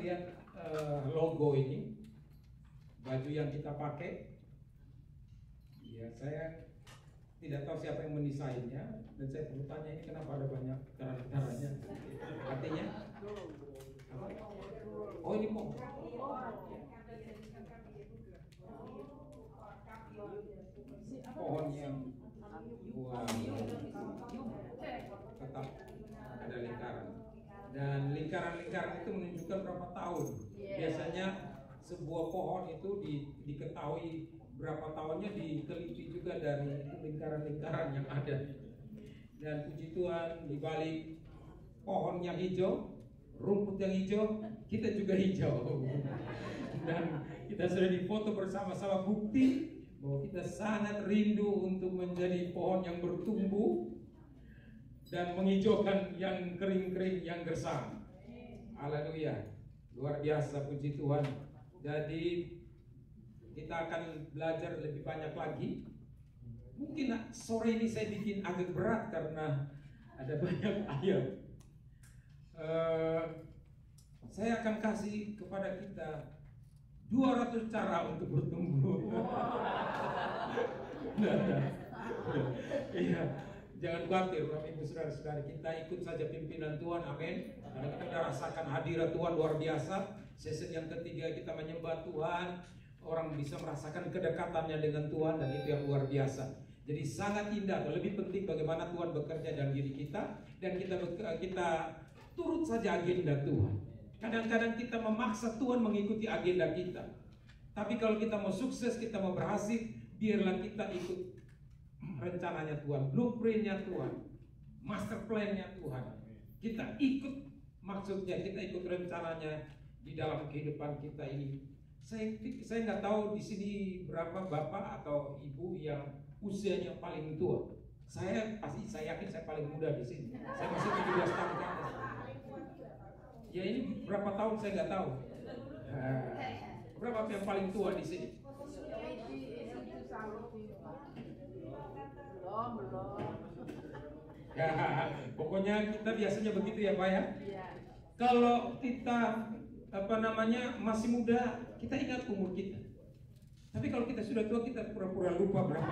lihat logo ini, baju yang kita pakai. Ya, saya tidak tahu siapa yang mendesainnya, dan saya perlu tanya ini kenapa ada banyak cara-caranya. Artinya, oh ini kok. Pohon yang tetap ada lingkaran, dan lingkaran-lingkaran itu menunjukkan berapa tahun. Biasanya sebuah pohon itu diketahui berapa tahunnya diteliti juga dari lingkaran-lingkaran yang ada. Dan puji Tuhan, di balik pohon yang hijau, rumput yang hijau, kita juga hijau. Dan kita sudah difoto bersama-sama, bukti bahwa kita sangat rindu untuk menjadi pohon yang bertumbuh dan menghijaukan yang kering-kering, yang gersang. Haleluya, luar biasa, puji Tuhan. Jadi kita akan belajar lebih banyak lagi. Mungkin sore ini saya bikin agak berat karena ada banyak ayat. Saya akan kasih kepada kita 200 cara untuk bertumbuh. Iya, jangan khawatir, Bapak Ibu Saudara-saudara, kita ikut saja pimpinan Tuhan, amin. Karena kita sudah rasakan hadirat Tuhan luar biasa. Season yang ketiga kita menyembah Tuhan, orang bisa merasakan kedekatannya dengan Tuhan, dan itu yang luar biasa. Jadi sangat indah. Lebih penting bagaimana Tuhan bekerja dalam diri kita, dan kita turut saja agenda Tuhan. Kadang-kadang kita memaksa Tuhan mengikuti agenda kita. Tapi kalau kita mau sukses, kita mau berhasil, biarlah kita ikut rencananya Tuhan, blueprintnya Tuhan, master plan-nya Tuhan. Kita ikut maksudnya, kita ikut rencananya di dalam kehidupan kita ini. Saya nggak tahu di sini berapa bapak atau ibu yang usianya paling tua. Saya yakin saya paling muda di sini. Saya masih 17 tahun ke atas. Ya ini berapa tahun saya nggak tahu. Berapa yang paling tua di sini? Belum. Ya, pokoknya kita biasanya begitu ya Pak ya. Kalau kita masih muda, kita ingat umur kita. Tapi kalau kita sudah tua, kita pura-pura lupa berapa.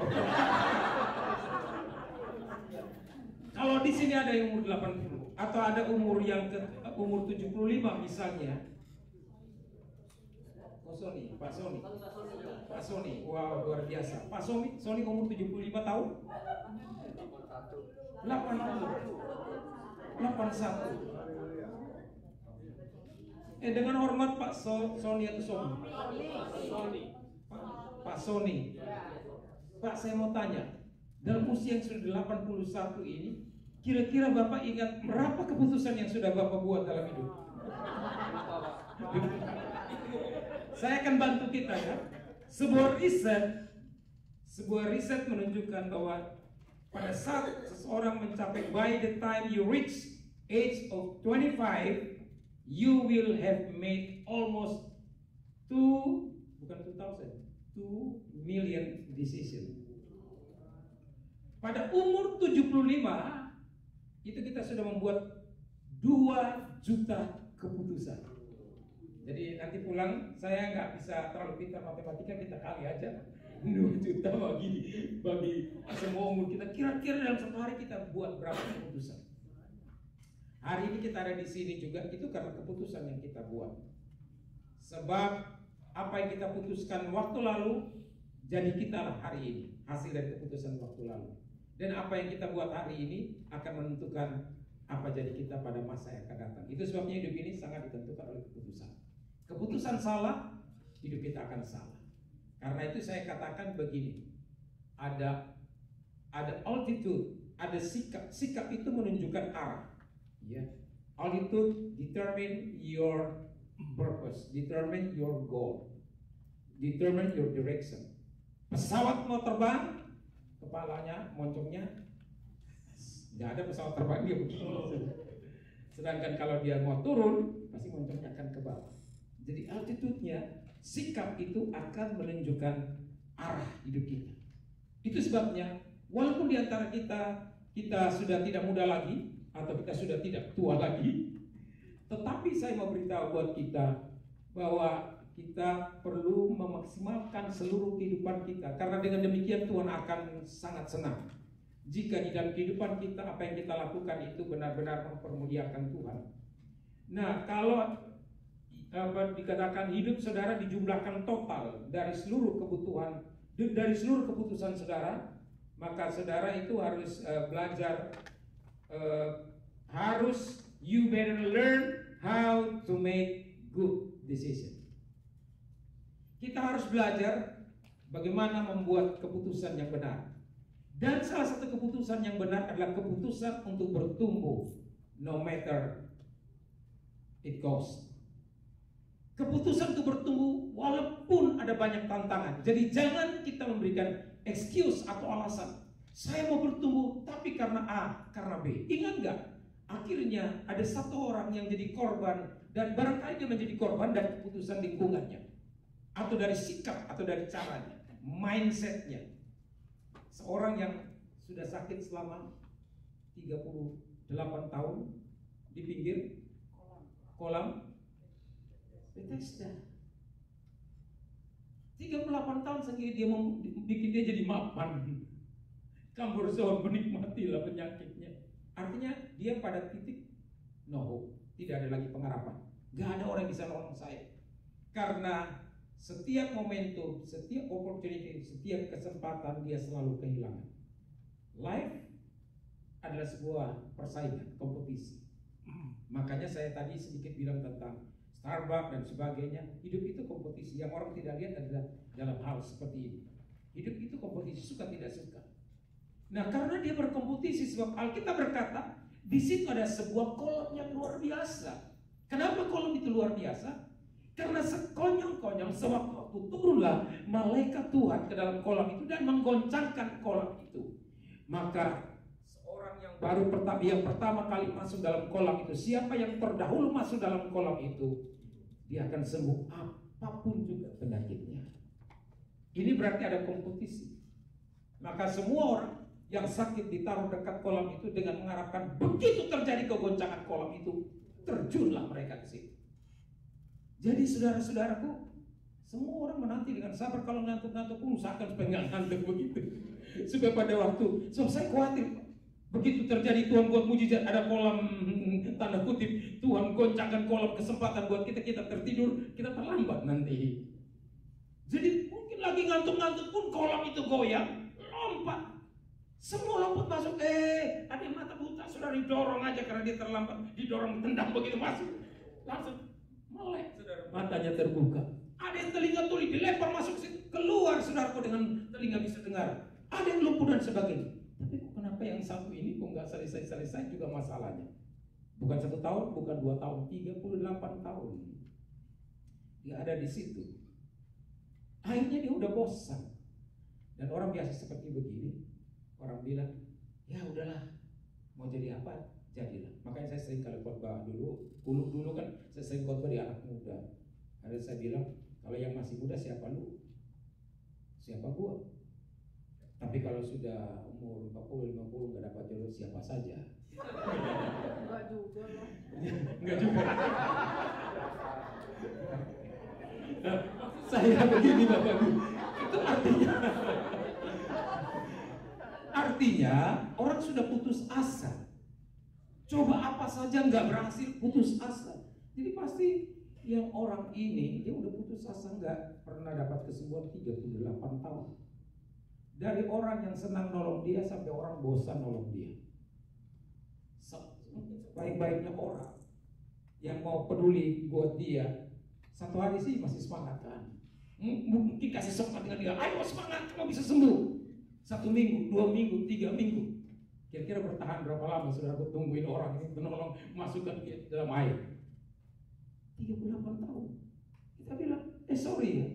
Kalau di sini ada yang umur 80 atau ada umur yang umur 75 misalnya. Pak Sony, wow, luar biasa. Pak Sony umur 75 tahun? 81. Dengan hormat Pak Sony atau Sony? Pak Sony. Pak, saya mau tanya, dalam usia yang sudah 81 ini, kira-kira Bapak ingat berapa keputusan yang sudah Bapak buat dalam hidup? Saya akan bantu kita ya. Sebuah riset menunjukkan bahwa pada saat seseorang mencapai, by the time you reach age of 25, you will have made almost 2 million decision. Pada umur 75 itu kita sudah membuat 2 juta keputusan. Jadi nanti pulang saya nggak bisa terlalu pintar matematika, kita kali aja 2 juta bagi semua umur kita. Kira-kira dalam satu hari kita buat berapa keputusan? Hari ini kita ada di sini juga itu karena keputusan yang kita buat. Sebab apa yang kita putuskan waktu lalu, jadi kita lah hari ini hasil dari keputusan waktu lalu. Dan apa yang kita buat hari ini akan menentukan apa jadi kita pada masa yang akan datang. Itu sebabnya hidup ini sangat ditentukan oleh keputusan. Keputusan salah, hidup kita akan salah. Karena itu saya katakan begini, ada altitude, ada sikap. Sikap itu menunjukkan arah. Ya, altitude determine your purpose, determine your goal, determine your direction. Pesawat mau terbang, kepalanya, moncongnya, nggak ada pesawat terbang dia begini. Sedangkan kalau dia mau turun, pasti moncongnya akan ke bawah. Jadi altitude-nya, sikap itu akan menunjukkan arah hidup kita. Itu sebabnya walaupun di antara kita sudah tidak muda lagi atau kita sudah tidak tua lagi, Tetapi saya mau beritahu buat kita bahwa kita perlu memaksimalkan seluruh kehidupan kita, karena dengan demikian Tuhan akan sangat senang jika di dalam kehidupan kita apa yang kita lakukan itu benar-benar mempermuliakan Tuhan. Nah, kalau dikatakan hidup saudara dijumlahkan total dari seluruh kebutuhan, dari seluruh keputusan saudara, maka saudara itu harus belajar, you better learn how to make good decision. Kita harus belajar bagaimana membuat keputusan yang benar. Dan salah satu keputusan yang benar adalah keputusan untuk bertumbuh, no matter it costs. Keputusan untuk bertumbuh walaupun ada banyak tantangan. Jadi jangan kita memberikan excuse atau alasan. Saya mau bertumbuh tapi karena A, karena B. Ingat gak? Akhirnya ada satu orang yang jadi korban, dan barangkali dia menjadi korban dari keputusan lingkungannya, atau dari sikap, atau dari caranya, mindsetnya. Seorang yang sudah sakit selama 38 tahun di pinggir kolam Bethesda. 38 tahun sendiri dia bikin dia jadi mapan. Campur zone, menikmatilah penyakitnya. Artinya dia pada titik no hope, tidak ada lagi pengharapan. Gak ada orang yang bisa nolong saya. Karena setiap momentum, setiap opportunity, setiap kesempatan dia selalu kehilangan. Life adalah sebuah persaingan, kompetisi. Makanya saya tadi sedikit bilang tentang Starbucks dan sebagainya. Hidup itu kompetisi. Yang orang tidak lihat adalah dalam hal seperti ini. Hidup itu kompetisi, suka tidak suka. Nah, karena dia berkompetisi, sebab Alkitab berkata di situ ada sebuah kolam yang luar biasa. Kenapa kolam itu luar biasa? Karena sekonyong-konyong sewaktu turunlah malaikat Tuhan ke dalam kolam itu dan menggoncangkan kolam itu. Maka seorang yang pertama kali masuk dalam kolam itu, siapa yang terdahulu masuk dalam kolam itu, dia akan sembuh apapun juga penyakitnya. Ini berarti ada kompetisi. Maka semua orang yang sakit ditaruh dekat kolam itu dengan mengharapkan begitu terjadi kegoncangan kolam itu, terjunlah mereka ke situ. Jadi saudara-saudaraku, semua orang menanti dengan sabar. Kalau ngantuk-ngantuk pun usahakan supaya nggak ngantuk begitu. Supaya pada waktu, saya khawatir begitu terjadi Tuhan buat mujizat, ada kolam tanda kutip, Tuhan goncangkan kolam, kesempatan buat kita tertidur, kita terlambat nanti. Jadi mungkin lagi ngantuk-ngantuk pun kolam itu goyang, lompat. Semua lompat masuk, ada yang mata buta sudah didorong aja karena dia terlambat, didorong tendang begitu masuk, langsung melek, saudara, matanya terbuka. Ada yang telinga tuli dilempar masuk situ, keluar saudaraku dengan telinga bisa dengar. Ada yang lumpuh dan sebagainya. Tapi kenapa yang satu ini kok nggak selesai juga masalahnya? Bukan 1 tahun, bukan 2 tahun, 38 tahun dia ada di situ. Akhirnya dia udah bosan. Dan orang biasa seperti begini, orang bilang, ya udahlah, mau jadi apa? Jadilah. Makanya saya sering kali khotbah dulu kan saya sering khotbah di anak muda. Ada saya bilang, kalau yang masih muda siapa lu? Siapa gua? Tapi kalau sudah umur 40-50 nggak dapat jodoh, siapa saja? Enggak juga loh. Enggak juga. Saya begini Bapak Ibu. Itu artinya orang sudah putus asa. Coba apa saja nggak berhasil, putus asa. Jadi pasti yang orang ini dia udah putus asa, nggak pernah dapat kesembuhan 38 tahun. Dari orang yang senang nolong dia sampai orang bosan nolong dia. Baik-baiknya orang yang mau peduli buat dia, satu hari sih masih semangat kan. Mungkin kasih semangat dengan dia, ayo semangat, kamu bisa sembuh. 1 minggu, 2 minggu, 3 minggu. Kira-kira bertahan berapa lama saudara tungguin orang ini menolong masukkan dia dalam air? 38 tahun. Kita bilang, sorry ya,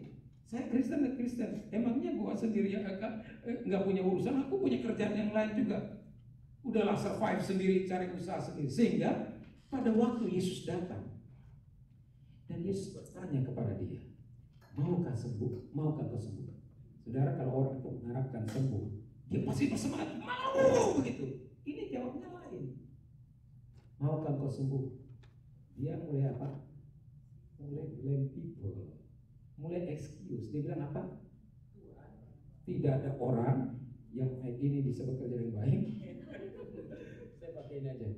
saya Kristen. Emangnya gua sendiri nggak punya urusan? Aku punya kerjaan yang lain juga. Udahlah survive sendiri, cari usaha sendiri. Sehingga pada waktu Yesus datang dan Yesus bertanya kepada dia, maukah sembuh? Maukah kau sembuh? Saudara, kalau orang itu mengharapkan sembuh, dia pasti bersemangat, mau begitu. Ini jawabnya lain. Maukah kau sembuh? Dia mulai apa? Mulai blame people, mulai excuse. Dia bilang apa? Tidak ada orang yang kayak gini bisa bekerja dengan baik. Saya pakai ini aja.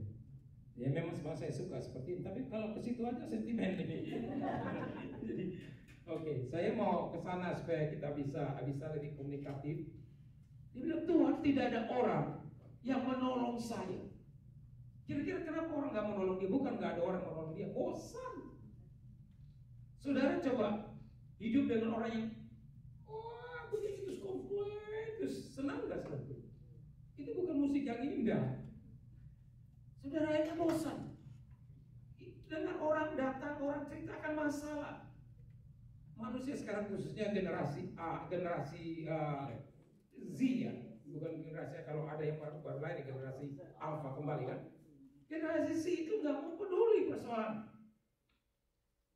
Ya memang saya suka seperti ini, tapi kalau ke situ aja sentimen ini. Jadi, oke, saya mau ke sana supaya kita bisa lebih komunikatif. Dia bilang, Tuhan, tidak ada orang yang menolong saya. Kira-kira kenapa orang nggak menolong dia? Bukan nggak ada orang menolong dia, bosan. Saudara coba hidup dengan orang yang wah begitu terus komplain, terus senang nggak senang? Itu bukan musik yang indah. Saudara itu bosan. Dengan orang datang, orang ceritakan masalah. Manusia sekarang khususnya generasi A, generasi Z ya, bukan generasi kalau ada yang baru lahir generasi Alpha kembali kan. Generasi Z itu nggak mau peduli persoalan.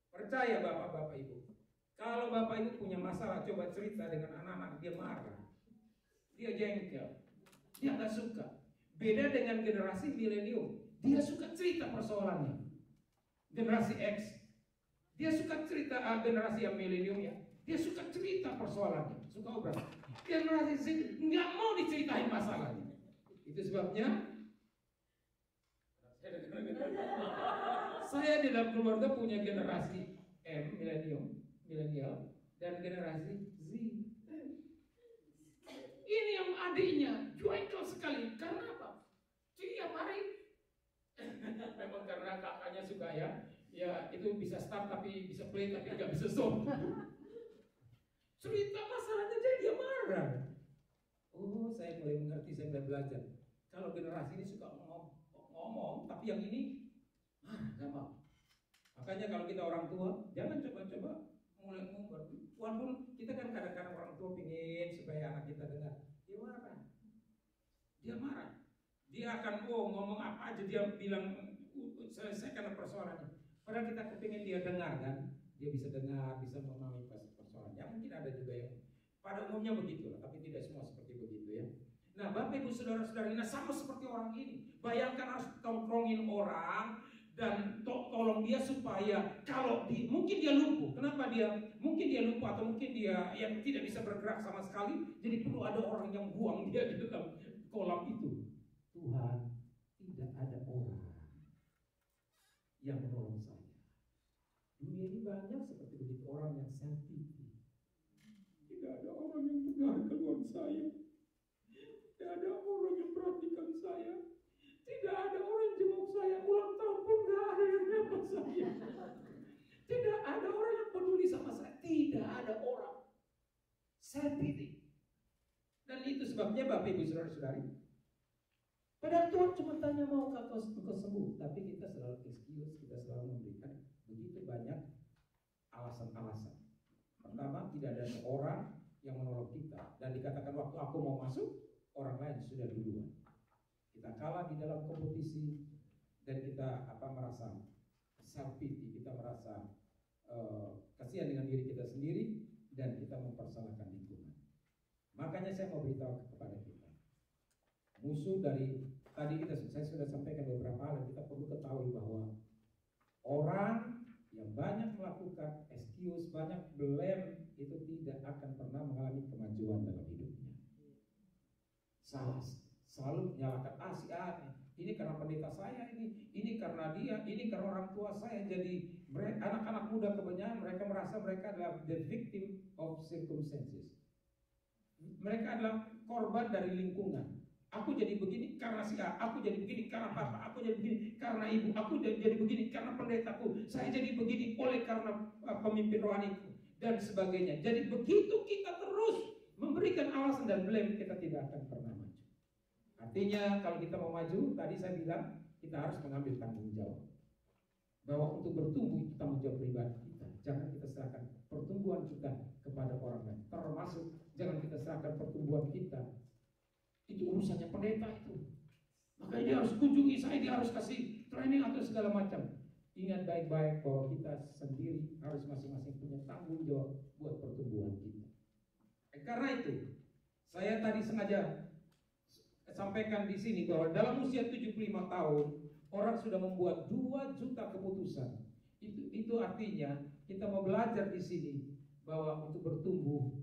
Percaya bapak-bapak ibu, kalau bapak ibu punya masalah, coba cerita dengan anak-anak, dia marah, dia jengkel, dia nggak suka. Beda dengan generasi milenium, dia suka cerita persoalannya. Generasi X, dia suka cerita generasi yang milenium ya, dia suka cerita persoalannya, suka obras. Generasi Z nggak mau diceritain masalahnya. Itu sebabnya saya di dalam keluarga punya generasi M, milenial, dan generasi Z. Ini yang adiknya joyful sekali. Karena apa? Tiap hari memang karena kakaknya suka ya itu bisa start tapi bisa play tapi nggak bisa stop. Cerita masalahnya jadi dia marah. Oh, saya mulai mengerti, saya mulai belajar. Kalau generasi ini suka ngomong, tapi yang ini nggak mau. Makanya kalau kita orang tua, jangan coba-coba mulai ngomong. Walaupun kita kan kadang-kadang orang tua pingin supaya anak kita dengar, dia marah. Dia akan ngomong apa aja, dia bilang selesaikan persoalannya. Padahal kita kepingin dia dengar kan, dia bisa dengar, bisa memahami persoalannya. Mungkin ada juga yang pada umumnya begitulah, tapi tidak semua seperti begitu ya. Nah, Bapak Ibu Saudara-saudari, sama seperti orang ini. Bayangkan harus tongkrongin orang dan tolong dia supaya kalau mungkin dia lumpuh. Kenapa mungkin dia lumpuh atau mungkin dia yang tidak bisa bergerak sama sekali. Jadi perlu ada orang yang buang dia di dalam kolam itu. Tuhan, tidak ada orang yang menolong saya. Dunia ini banyak seperti begitu orang yang self-pity. Tidak ada orang yang dengar keluhan saya. Tidak ada orang yang perhatikan saya. Tidak ada orang yang jenguk saya. Ulang tahun pun tidak ada yang nyapa saya. Tidak ada orang yang peduli sama saya. Tidak ada orang. Self-pity. Dan itu sebabnya Bapak Ibu Saudara-saudari, padahal Tuhan cuma tanya mau engkau sembuh, tapi kita selalu excuse, kita selalu memberikan begitu banyak alasan-alasan. Pertama, tidak ada orang yang menolong kita, dan dikatakan waktu aku mau masuk, orang lain sudah duluan. Kita kalah di dalam kompetisi dan kita merasa self-pity, kita merasa kasihan dengan diri kita sendiri dan kita mempersalahkan lingkungan. Makanya saya mau beritahu kepada kita, musuh dari tadi saya sudah sampaikan beberapa hal, kita perlu ketahui bahwa orang yang banyak melakukan excuse, banyak blame itu tidak akan pernah mengalami kemajuan dalam hidupnya. Selalu menyalahkan ini karena pendeta saya, ini karena dia, ini karena orang tua saya. Jadi anak-anak muda kebanyakan mereka merasa mereka adalah the victim of circumstances. Mereka adalah korban dari lingkungan. Aku jadi begini karena si A, aku jadi begini karena papa, aku jadi begini karena ibu, aku jadi begini karena pendetaku, saya jadi begini oleh karena pemimpin rohaniku dan sebagainya. Jadi begitu kita terus memberikan alasan dan blame, kita tidak akan pernah maju. Artinya kalau kita mau maju, tadi saya bilang kita harus mengambil tanggung jawab. Bahwa untuk bertumbuh itu tanggung jawab pribadi kita. Jangan kita serahkan pertumbuhan kita kepada orang lain. Termasuk jangan kita serahkan pertumbuhan kita, itu urusannya pendeta itu. Makanya dia harus kunjungi saya, dia harus kasih training atau segala macam. Ingat baik-baik bahwa kita sendiri harus masing-masing punya tanggung jawab buat pertumbuhan kita. Karena itu saya tadi sengaja sampaikan di sini bahwa dalam usia 75 tahun orang sudah membuat 2 juta keputusan. Itu artinya kita mau belajar di sini bahwa untuk bertumbuh,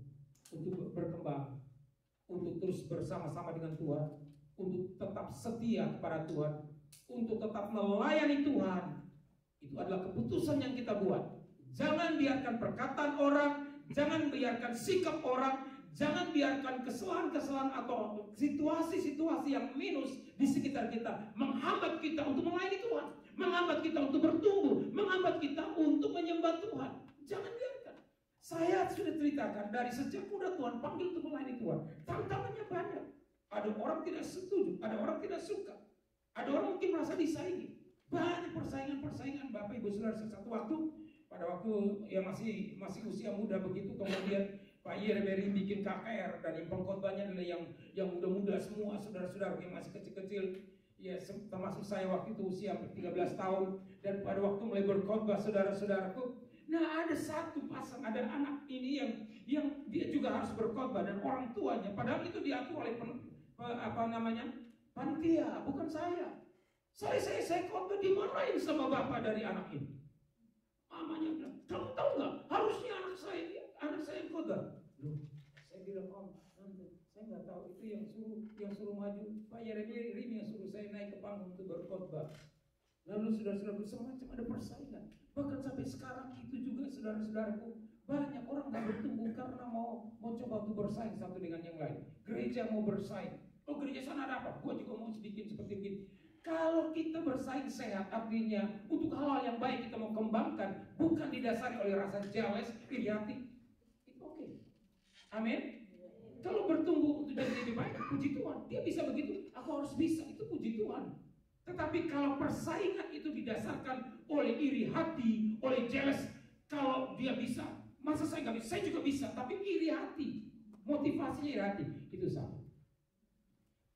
untuk berkembang, untuk terus bersama-sama dengan Tuhan, untuk tetap setia kepada Tuhan, untuk tetap melayani Tuhan, itu adalah keputusan yang kita buat. Jangan biarkan perkataan orang, jangan biarkan sikap orang, jangan biarkan kesalahan-kesalahan atau situasi-situasi yang minus di sekitar kita menghambat kita untuk melayani Tuhan, menghambat kita untuk bertumbuh, menghambat kita untuk menyembah Tuhan. Jangan biarkan. Saya sudah ceritakan dari sejak muda Tuhan panggil untuk melayani Tuhan. Tantangannya banyak. Ada orang tidak setuju, ada orang tidak suka, ada orang mungkin merasa disaingi. Banyak persaingan Bapak Ibu Saudara. Satu waktu, pada waktu yang masih usia muda begitu, kemudian Pak Yerberi bikin KKR dan yang pengkhotbahnya adalah yang muda-muda semua, saudara-saudara yang masih kecil-kecil. Ya, termasuk saya waktu itu usia 13 tahun, dan pada waktu mulai berkhotbah saudara-saudaraku, nah ada satu pasang, ada anak ini yang dia juga harus berkhotbah dan orang tuanya, padahal itu diatur oleh panitia, bukan saya. Saya khotbah dimarahin sama bapak dari anak ini. Mamanya bilang, kamu tahu nggak? Harusnya anak saya khotbah. Loh, saya bilang, saya nggak tahu, itu yang suruh maju Pak Yeremi, yang suruh saya naik ke panggung untuk berkhotbah. Lalu saudara-saudaraku, semacam ada persaingan. Bahkan sampai sekarang itu juga saudara-saudaraku, banyak orang nggak bertumbuh karena mau coba untuk bersaing satu dengan yang lain. Gereja mau bersaing. Oh, gereja sana ada apa? Gua juga mau bikin seperti begini. Kalau kita bersaing sehat, artinya untuk hal-hal yang baik kita mau kembangkan, bukan didasari oleh rasa jealous, iri hati, itu oke. Amin. Kalau bertumbuh untuk jadi lebih baik, puji Tuhan. Dia bisa begitu, aku harus bisa, itu puji Tuhan. Tetapi kalau persaingan itu didasarkan oleh iri hati, oleh jealous, kalau dia bisa, masa saya nggak bisa? Saya juga bisa, tapi iri hati, motivasinya iri hati, itu salah.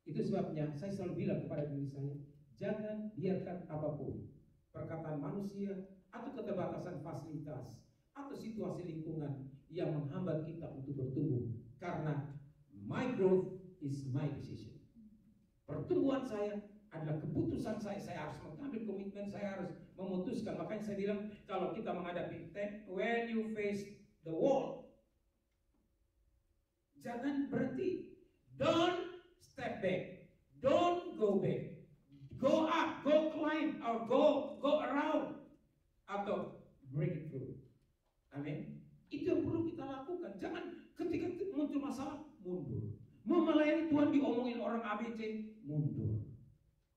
Itu sebabnya saya selalu bilang kepada diri saya, jangan biarkan apapun, perkataan manusia atau keterbatasan fasilitas atau situasi lingkungan yang menghambat kita untuk bertumbuh. Karena my growth is my decision. Pertumbuhan saya adalah keputusan saya harus mengambil komitmen, saya harus memutuskan. Makanya saya bilang, kalau kita menghadapi when you face the wall, jangan berhenti. Don't step back, don't go back. Go up, go climb, or go around, atau break it through. Amin. Itu yang perlu kita lakukan. Jangan ketika muncul masalah mundur. Mau melayani Tuhan diomongin orang ABC, mundur.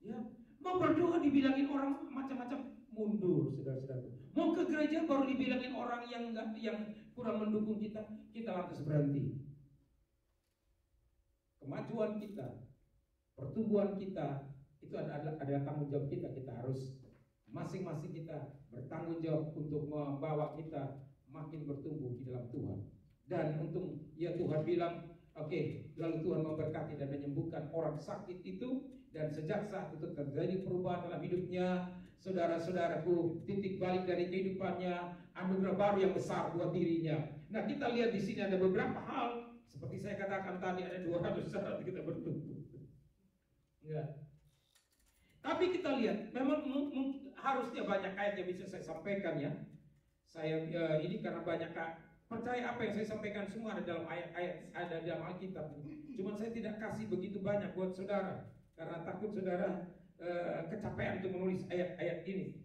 Ya, mau berdoa dibilangin orang macam-macam, mundur, saudara-saudara. Mau ke gereja baru dibilangin orang yang kurang mendukung kita lantas berhenti. Kemajuan kita, pertumbuhan kita, itu adalah tanggung jawab kita. Kita harus masing-masing kita bertanggung jawab untuk membawa kita makin bertumbuh di dalam Tuhan. Dan untung ya Tuhan bilang, oke, lalu Tuhan memberkati dan menyembuhkan orang sakit itu, dan sejak saat itu terjadi perubahan dalam hidupnya. Saudara-saudaraku, titik balik dari kehidupannya, anugerah baru yang besar buat dirinya. Nah, kita lihat di sini ada beberapa hal, seperti saya katakan tadi, ada 200 syarat kita bertumbuh. Enggak. Tapi kita lihat, memang harusnya banyak ayat yang bisa saya sampaikan ya. Saya ini karena banyak percaya apa yang saya sampaikan semua ada dalam ayat-ayat, ada dalam Alkitab. Cuma saya tidak kasih begitu banyak buat saudara, karena takut saudara kecapean untuk menulis ayat-ayat ini.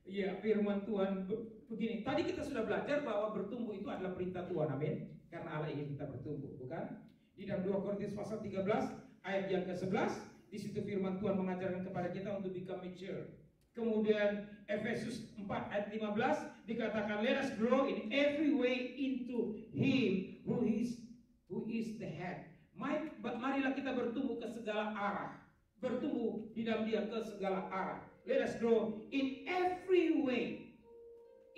Ya, firman Tuhan begini. Tadi kita sudah belajar bahwa bertumbuh itu adalah perintah Tuhan, amin. Karena Allah ingin kita bertumbuh, bukan? Di dalam 2 Korintus pasal 13 ayat yang ke-11, di situ firman Tuhan mengajarkan kepada kita untuk become mature. Kemudian Efesus 4 ayat 15 dikatakan, let us grow in every way into Him who is the head. Marilah kita bertumbuh ke segala arah, bertumbuh di dalam Dia ke segala arah. Let us grow in every way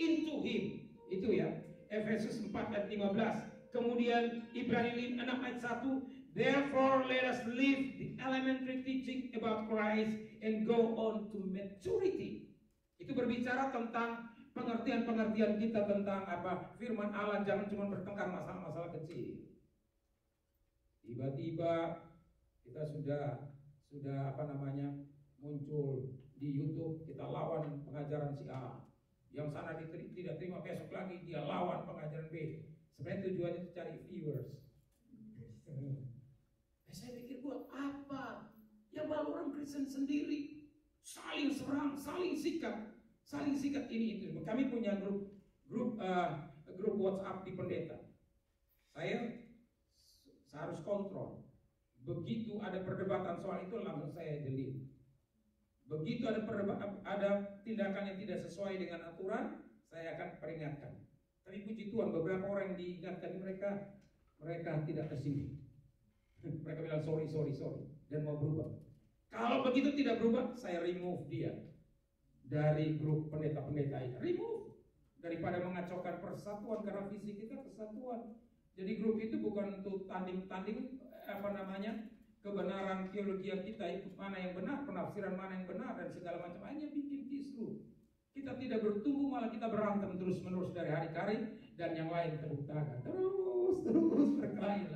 into Him. Itu ya, Efesus 4 ayat 15. Kemudian Ibrani 6 ayat 1, therefore let us leave the elementary teaching about Christ and go on to maturity. Itu berbicara tentang pengertian-pengertian kita tentang apa firman Allah. Jangan cuma bertengkar masalah-masalah kecil. Tiba-tiba kita sudah muncul di YouTube, kita lawan pengajaran si A. Yang sana tidak terima, besok lagi dia lawan pengajaran B. Sebenarnya tujuannya itu cari viewers. Saya pikir buat apa? Ya malu orang Kristen sendiri saling serang, saling sikat ini itu. Kami punya grup WhatsApp di pendeta. Saya harus kontrol. Begitu ada perdebatan soal itu langsung saya delete. Begitu ada tindakan yang tidak sesuai dengan aturan, saya akan peringatkan. Tapi puji Tuhan, beberapa orang yang diingatkan mereka tidak kesini. Mereka bilang sorry dan mau berubah. Kalau begitu tidak berubah, saya remove dia dari grup pendeta-pendeta ini. Remove, daripada mengacaukan persatuan, karena visi kita kesatuan. Jadi grup itu bukan untuk tanding-tanding kebenaran teologi kita, itu mana yang benar, penafsiran mana yang benar dan segala macam. Hanya bikin kisruh. Kita tidak bertumbuh, malah kita berantem terus-menerus dari hari ke hari, dan yang lain tepuk tangan terus berkelahi.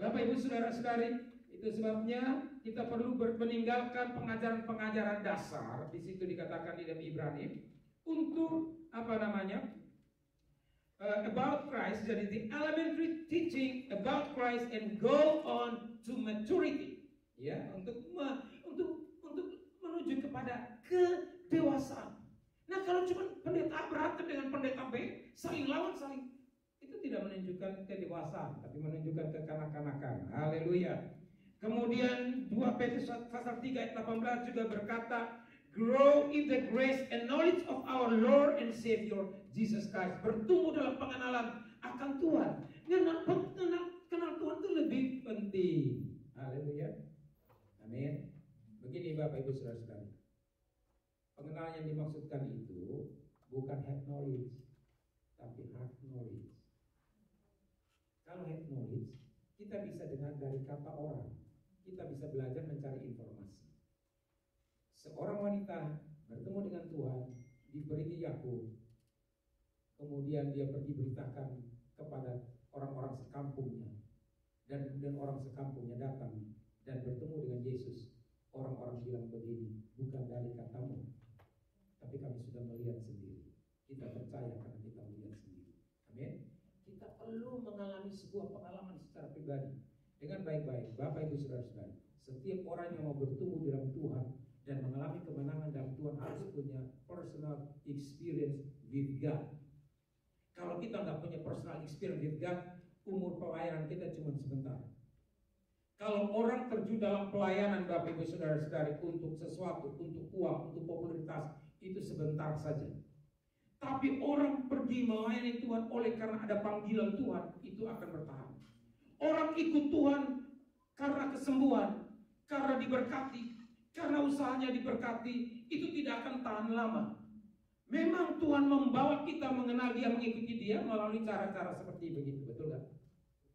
Bapak Ibu saudara-saudari, itu sebabnya kita perlu meninggalkan pengajaran-pengajaran dasar. Di situ dikatakan di dalam Ibrani untuk about Christ, jadi the elementary teaching about Christ and go on to maturity, ya, untuk menuju kepada kedewasaan. Nah, kalau cuma pendeta A berantem dengan pendeta B, saling lawan, itu tidak menunjukkan kedewasaan, tapi menunjukkan kekanak-kanakan. Haleluya. Kemudian 2 Petrus pasal 3 ayat 18 juga berkata, grow in the grace and knowledge of our Lord and Savior Jesus Christ. Bertumbuh dalam pengenalan akan Tuhan. Kenal Tuhan itu lebih penting. Haleluya. Amin. Begini Bapak Ibu saudara-saudari, pengenalan yang dimaksudkan itu bukan head knowledge, tapi heart knowledge. Kalau head knowledge, kita bisa dengar dari kata orang, kita bisa belajar mencari informasi. Seorang wanita bertemu dengan Tuhan, diberi Yakub, kemudian dia pergi beritakan kepada orang-orang sekampungnya, dan kemudian orang sekampungnya datang dan bertemu dengan Yesus. Orang-orang bilang begini, bukan dari katamu, tapi kami sudah melihat sendiri. Kita percaya karena kita melihat sendiri. Amin. Kita perlu mengalami sebuah pengalaman secara pribadi dengan baik-baik. Bapak Ibu saudara-saudari, setiap orang yang mau bertumbuh dalam Tuhan dan mengalami kemenangan dalam Tuhan harus punya personal experience with God. Kalau kita nggak punya personal experience with God, umur pelayanan kita cuma sebentar. Kalau orang terjun dalam pelayanan Bapak Ibu saudara-saudari untuk sesuatu, untuk uang, untuk popularitas, itu sebentar saja. Tapi orang pergi melayani Tuhan oleh karena ada panggilan Tuhan, itu akan bertahan. Orang ikut Tuhan karena kesembuhan, karena diberkati, karena usahanya diberkati, itu tidak akan tahan lama. Memang Tuhan membawa kita mengenal Dia, mengikuti Dia melalui cara-cara seperti begitu, betul gak?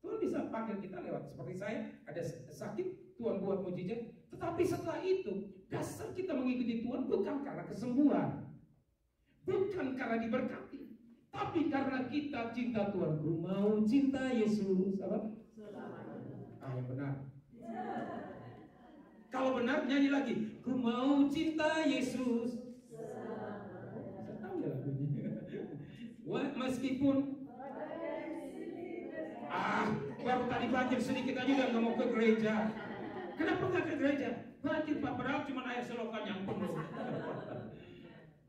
Tuhan bisa panggil kita lewat, seperti saya ada sakit, Tuhan buat mujizat. Tetapi setelah itu, dasar kita mengikuti Tuhan bukan karena kesembuhan, bukan karena diberkati, tapi karena kita cinta Tuhan. Ku mau cinta Yesus, apa? Yang benar. Kalau benar nyanyi lagi. Ku mau cinta Yesus. Saya tahu ya lagunya. Meskipun baru tadi banjir sedikit aja udah nggak mau ke gereja. Kenapa nggak ke gereja? Banjir Pak, padahal cuma air selokan yang penuh.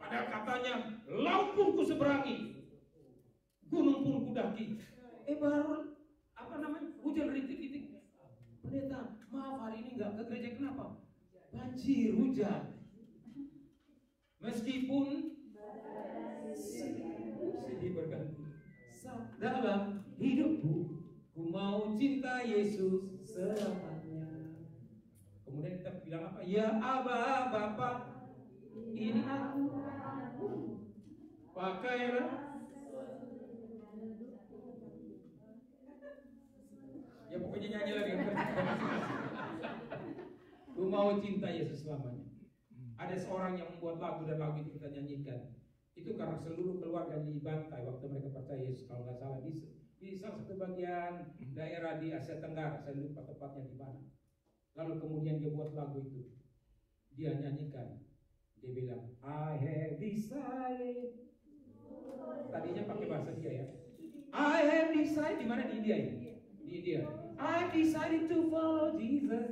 Padahal katanya laut pun ku seberangi, gunung pun ku daki. Baru hujan rintik-rintik. Pendeta, maaf hari ini nggak ke gereja, kenapa? Banjir, hujan. Meskipun sedih berganti dalam hidupku, ku mau cinta Yesus selamanya. Kemudian kita bilang apa? Ya Aba, Bapa, ini aku, pakailah. Ya pokoknya nyanyi lagi. Ku mau cinta Yesus selamanya. Ada seorang yang membuat lagu dan lagu itu kita nyanyikan. Itu karena seluruh keluarga dibantai waktu mereka percaya Yesus, kalau nggak salah di salah satu bagian daerah di Asia Tenggara, saya lupa tepatnya di mana. Lalu kemudian dia buat lagu itu. dia nyanyikan. Dia bilang, I have decided. Tadinya pakai bahasa dia ya. I have decided, di mana di India ini? Di India. I have decided to follow Jesus.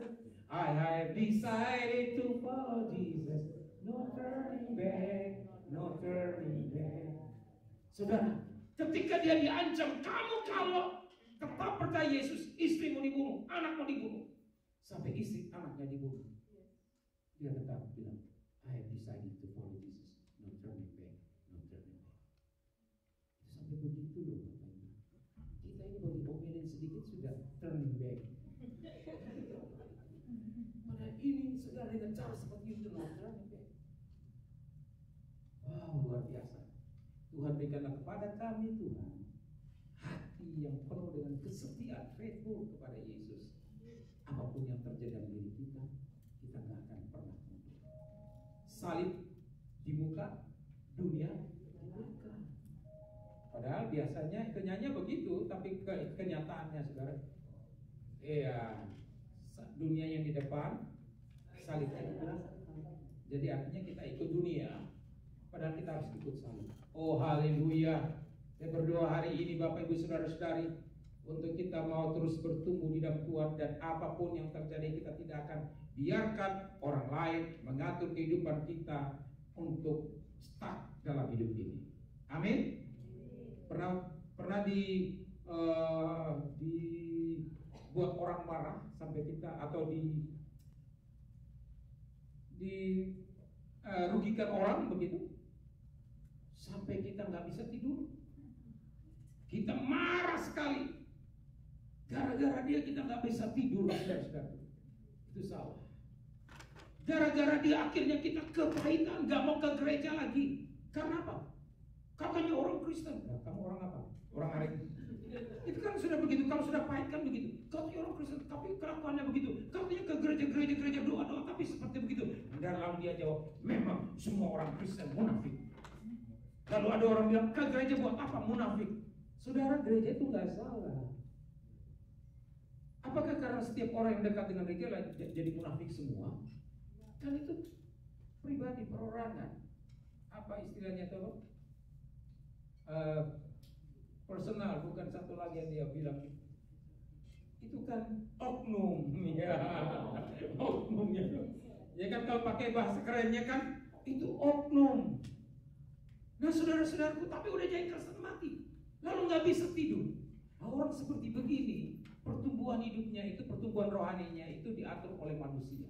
I have decided to follow Jesus. No turning back, no turning back. Saudara, ketika dia diancam, kamu kalau tetap percaya Yesus, istrimu dibunuh, anakmu dibunuh, sampai istri anaknya dibunuh, dia tetap bilang, I have decided to follow Jesus. No turning back, no turning back. Sampai begitu loh Bapak Ibu. Kita ini baru diomelin sedikit sudah turning back. Padahal ini saudara dengan cara seperti itu loh, turning back. Wow, luar biasa. Tuhan berikanlah kepada kami Tuhan hati yang penuh dengan kesetiaan, faithful kepada Yesus. Apapun yang terjadi dalam diri kita, kita nggak akan pernah mundur. Salib di muka, dunia di belakang. Padahal biasanya itu nyanyi begitu, tapi kenyataannya saudara, dunia yang di depan, salibnya di belakang. Jadi artinya kita ikut dunia, padahal kita harus ikut salib. Oh haleluya. Saya berdoa hari ini Bapak Ibu Saudara-saudari, untuk kita mau terus bertumbuh di dalam Tuhan, dan apapun yang terjadi kita tidak akan biarkan orang lain mengatur kehidupan kita untuk stuck dalam hidup ini. Amin. Pernah dibuat orang marah sampai kita, atau rugikan orang begitu sampai kita nggak bisa tidur, kita marah sekali. Gara-gara dia kita nggak bisa tidur, saudara-saudara. Itu salah. Gara-gara dia akhirnya kita kepahitan, nggak mau ke gereja lagi. Karena apa? Katanya orang Kristen. Nah, kamu orang apa? Orang Arab. Itu kan sudah begitu. Kalau sudah pahit kan begitu. Katanya orang Kristen, tapi kelakuannya begitu. Katanya ke gereja doa, tapi seperti begitu. Dan lalu dia jawab, memang semua orang Kristen munafik. Lalu ada orang bilang, ke gereja buat apa? Munafik. Saudara, gereja itu nggak salah. Apakah karena setiap orang yang dekat dengan gereja jadi munafik semua? Kan itu pribadi, perorangan. Apa istilahnya itu? Personal, bukan satu lagi yang dia bilang. Itu kan oknum, ya. Oknumnya. Ya kan kalau pakai bahasa kerennya kan itu oknum. Nah saudara-saudaraku, tapi udah jadi Kristen mati, lalu nggak bisa tidur. Nah, orang seperti begini, pertumbuhan hidupnya itu, pertumbuhan rohaninya itu diatur oleh manusia.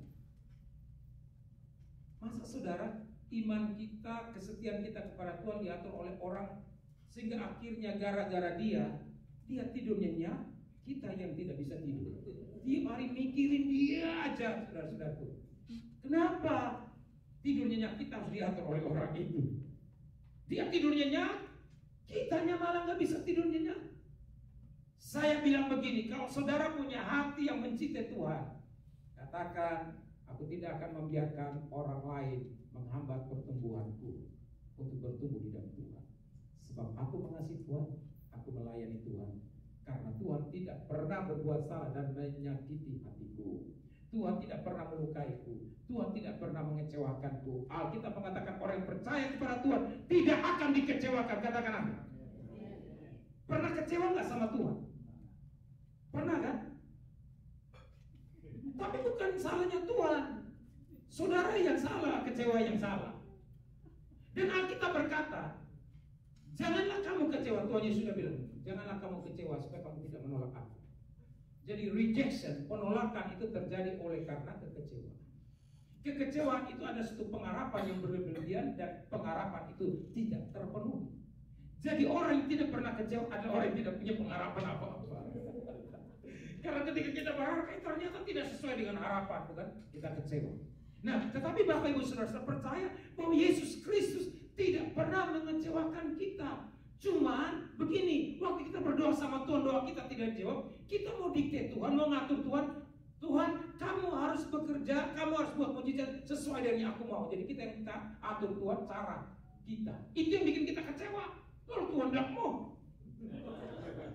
Masa saudara, iman kita, kesetiaan kita kepada Tuhan diatur oleh orang, sehingga akhirnya gara-gara dia tidur nyenyak, kita yang tidak bisa tidur. Tiap hari mikirin dia aja, saudara-saudaraku. Kenapa tidur nyenyak kita harus diatur oleh orang itu? Dia tidur nyenyak, kitanya malah nggak bisa tidur nyenyak. Saya bilang begini, kalau saudara punya hati yang mencintai Tuhan, katakan, aku tidak akan membiarkan orang lain menghambat pertumbuhanku untuk bertumbuh di dalam Tuhan. Sebab aku mengasihi Tuhan, aku melayani Tuhan. Karena Tuhan tidak pernah berbuat salah dan menyakiti hatiku. Tuhan tidak pernah melukaiku. Tuhan tidak pernah mengecewakanku. Alkitab mengatakan orang yang percaya kepada Tuhan tidak akan dikecewakan. Katakan amin. Pernah kecewa nggak sama Tuhan? Pernah kan? Tapi bukan salahnya Tuhan. Saudara yang salah, kecewa yang salah. Dan Alkitab berkata, janganlah kamu kecewa. Tuhan Yesus sudah bilang, janganlah kamu kecewa supaya kamu tidak menolak aku. Jadi rejection, penolakan itu terjadi oleh karena kekecewaan. Kekecewaan itu ada satu pengharapan yang berlebihan dan pengharapan itu tidak terpenuhi. Jadi orang yang tidak pernah kecewa adalah orang yang tidak punya pengharapan apa-apa. Karena ketika kita berharap, ternyata tidak sesuai dengan harapan, bukan? Kita kecewa. Nah, tetapi Bapak Ibu Saudara percaya bahwa Yesus Kristus tidak pernah mengecewakan kita. Cuman begini, waktu kita berdoa sama Tuhan, doa kita tidak dijawab, kita mau dikte Tuhan, mau ngatur Tuhan. Tuhan, kamu harus bekerja, kamu harus buat mujizat sesuai dengan yang aku mau. Jadi kita yang kita atur Tuhan cara kita. Itu yang bikin kita kecewa. Kalau Tuhan bilang mau,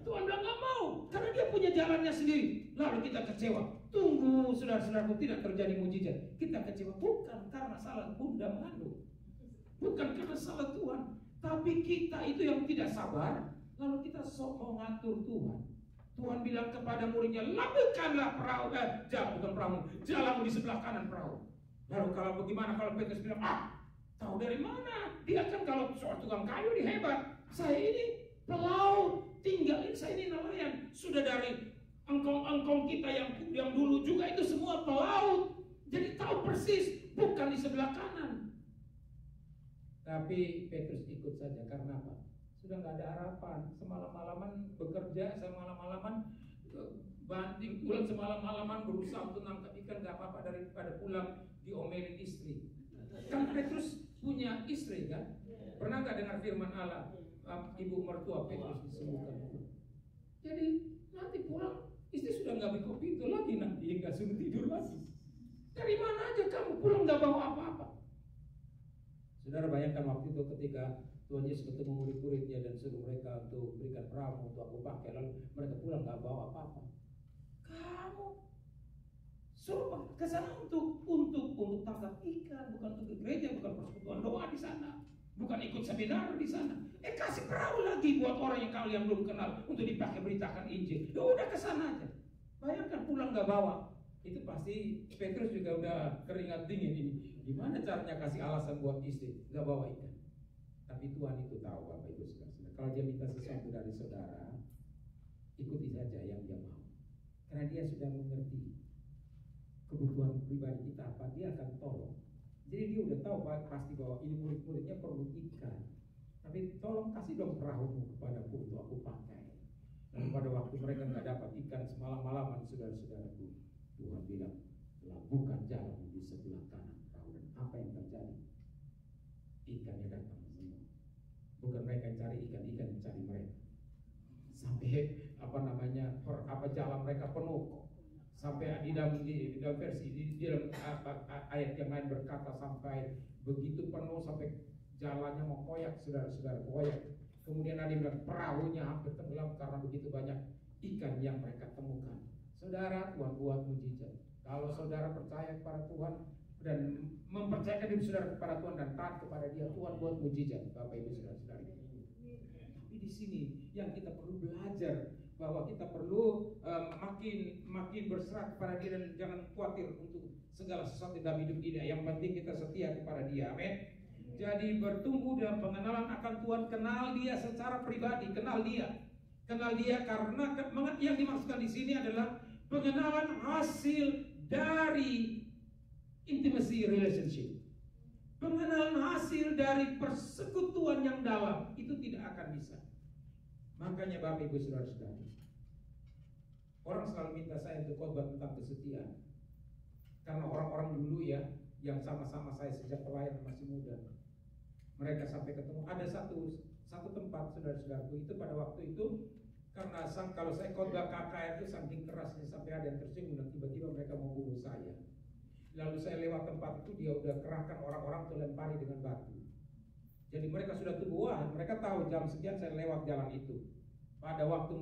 Tuhan bilang nggak mau, karena dia punya punya jalannya sendiri. Lalu kita kecewa. Tunggu saudara-saudaraku, tidak terjadi mujizat. Kita kecewa bukan karena salah bunda mengandung, bukan karena salah Tuhan, tapi kita itu yang tidak sabar. Lalu kita sok mau ngatur Tuhan. Tuhan bilang kepada muridnya, lakukanlah perahu, bukan perahu, jalanmu di sebelah kanan perahu. Lalu kalau bagaimana kalau Petrus bilang, tahu dari mana? Dia kan kalau soal tukang kayu dia hebat. Saya ini pelaut, tinggalin saya ini nelayan. Sudah dari engkong-engkong kita yang dulu juga itu semua pelaut. Jadi tahu persis, bukan di sebelah kanan. Tapi Petrus ikut saja, karena apa? Sudah nggak ada harapan. Semalam-malaman bekerja, semalam-malaman banting pulang, semalam-malaman berusaha untuk nangkap ikan, nggak apa-apa daripada pulang diomelin istri. Kan Petrus punya istri kan? Pernah nggak dengar firman Allah? Ibu mertua Petrus disembuhkan. Jadi nanti pulang istri sudah nggak buka pintu lagi, nanti nggak suruh tidur lagi. Dari mana aja kamu pulang nggak bawa apa-apa? Saudara bayangkan waktu itu ketika Tuhan Yesus ketemu murid-muridnya dan suruh mereka untuk berikan perahu untuk aku pakai, lalu mereka pulang nggak bawa apa-apa. Kamu suruh ke sana untuk tangkap ikan, bukan untuk ke gereja, bukan persekutuan doa di sana, bukan ikut seminar di sana. Kasih perahu lagi buat orang yang kalian belum kenal untuk dipakai beritakan Injil. Ya udah ke sana aja. Bayangkan pulang nggak bawa. Itu pasti Petrus juga udah keringat dingin ini. Gimana caranya kasih alasan buat istri nggak bawa ikan? Tapi Tuhan itu tahu Bapak Ibu Saudara. Kalau dia minta sesuatu dari saudara, ikuti saja yang dia mau. Karena dia sudah mengerti kebutuhan pribadi kita apa, dia akan tolong. Jadi dia udah tahu pasti bahwa ini murid-muridnya perlu ikan. Tapi tolong kasih dong perahumu kepadaku untuk aku pakai. Dan pada waktu mereka nggak dapat ikan semalam-malaman, saudara-saudaraku, Tuhan bilang, lakukan jalan di sebelah kanan perahu. Dan apa yang terjadi? Ikannya datang semua. Bukan mereka yang cari ikan, ikan yang cari mereka. Sampai jalan mereka penuh kok. Sampai di dalam versi di dalam ayat yang lain berkata sampai begitu penuh sampai jalannya mau koyak, saudara-saudara, koyak. Kemudian ada yang bilang perahunya hampir tenggelam karena begitu banyak ikan yang mereka temukan. Saudara, Tuhan buat mujizat. Kalau saudara percaya kepada Tuhan dan mempercayakan diri saudara kepada Tuhan dan taat kepada Dia, Tuhan buat mujizat, Bapak Ibu saudara-saudara. Tapi di sini yang kita perlu belajar bahwa kita perlu makin berserah kepada Dia dan jangan khawatir untuk segala sesuatu dalam hidup ini. Yang penting kita setia kepada Dia. Amin. Jadi bertumbuh dalam pengenalan akan Tuhan, kenal Dia secara pribadi, kenal Dia karena yang dimaksudkan di sini adalah pengenalan hasil dari intimacy relationship. Pengenalan hasil dari persekutuan yang dalam itu tidak akan bisa. Makanya Bapak Ibu saudara-saudari, orang selalu minta saya untuk khotbah tentang kesetiaan. Karena orang-orang dulu ya, yang sama-sama saya sejak pelayanan masih muda, mereka sampai ketemu. Ada satu tempat saudara-saudaraku itu pada waktu itu, karena kalau saya khotbah KKR itu saking kerasnya sampai ada yang tersinggung dan tiba-tiba mereka mau bunuh saya. Lalu saya lewat tempat itu, dia udah kerahkan orang-orang untuk lempari dengan batu. Jadi mereka sudah tunggu, mereka tahu jam sekian saya lewat jalan itu. Pada waktu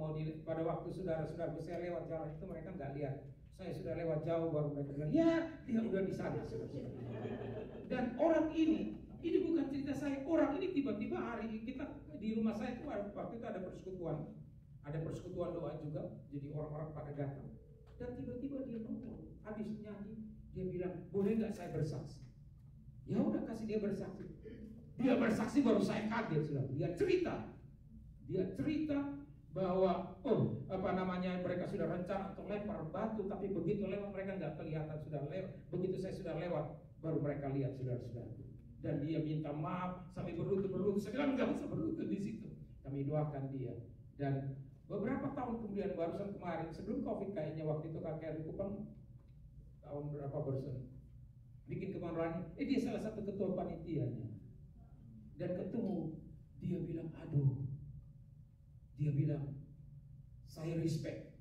saudara-saudaraku saya lewat jalan itu, mereka nggak lihat. Saya sudah lewat jauh baru mereka bilang, ya dia udah di sana. Dan orang ini bukan cerita saya. Orang ini tiba-tiba hari kita di rumah saya itu waktu itu ada persekutuan doa juga. Jadi orang-orang pada datang. Dan tiba-tiba dia nongol, habis nyanyi, dia bilang, boleh nggak saya bersaksi? Ya udah kasih dia bersaksi. Dia bersaksi baru saya kaget sudah. Dia cerita bahwa mereka sudah rencana untuk lempar batu, tapi begitu lewat mereka nggak kelihatan sudah lewat. Begitu saya sudah lewat, baru mereka lihat saudara-saudara. Dan dia minta maaf sampai berlutut. Saya bilang nggak usah berlutut di situ. Kami doakan dia. Dan beberapa tahun kemudian, barusan kemarin sebelum COVID kayaknya, waktu itu KKR Kupang tahun berapa barusan bikin kemarin, dia salah satu ketua panitianya. Dan ketemu, dia bilang, saya respect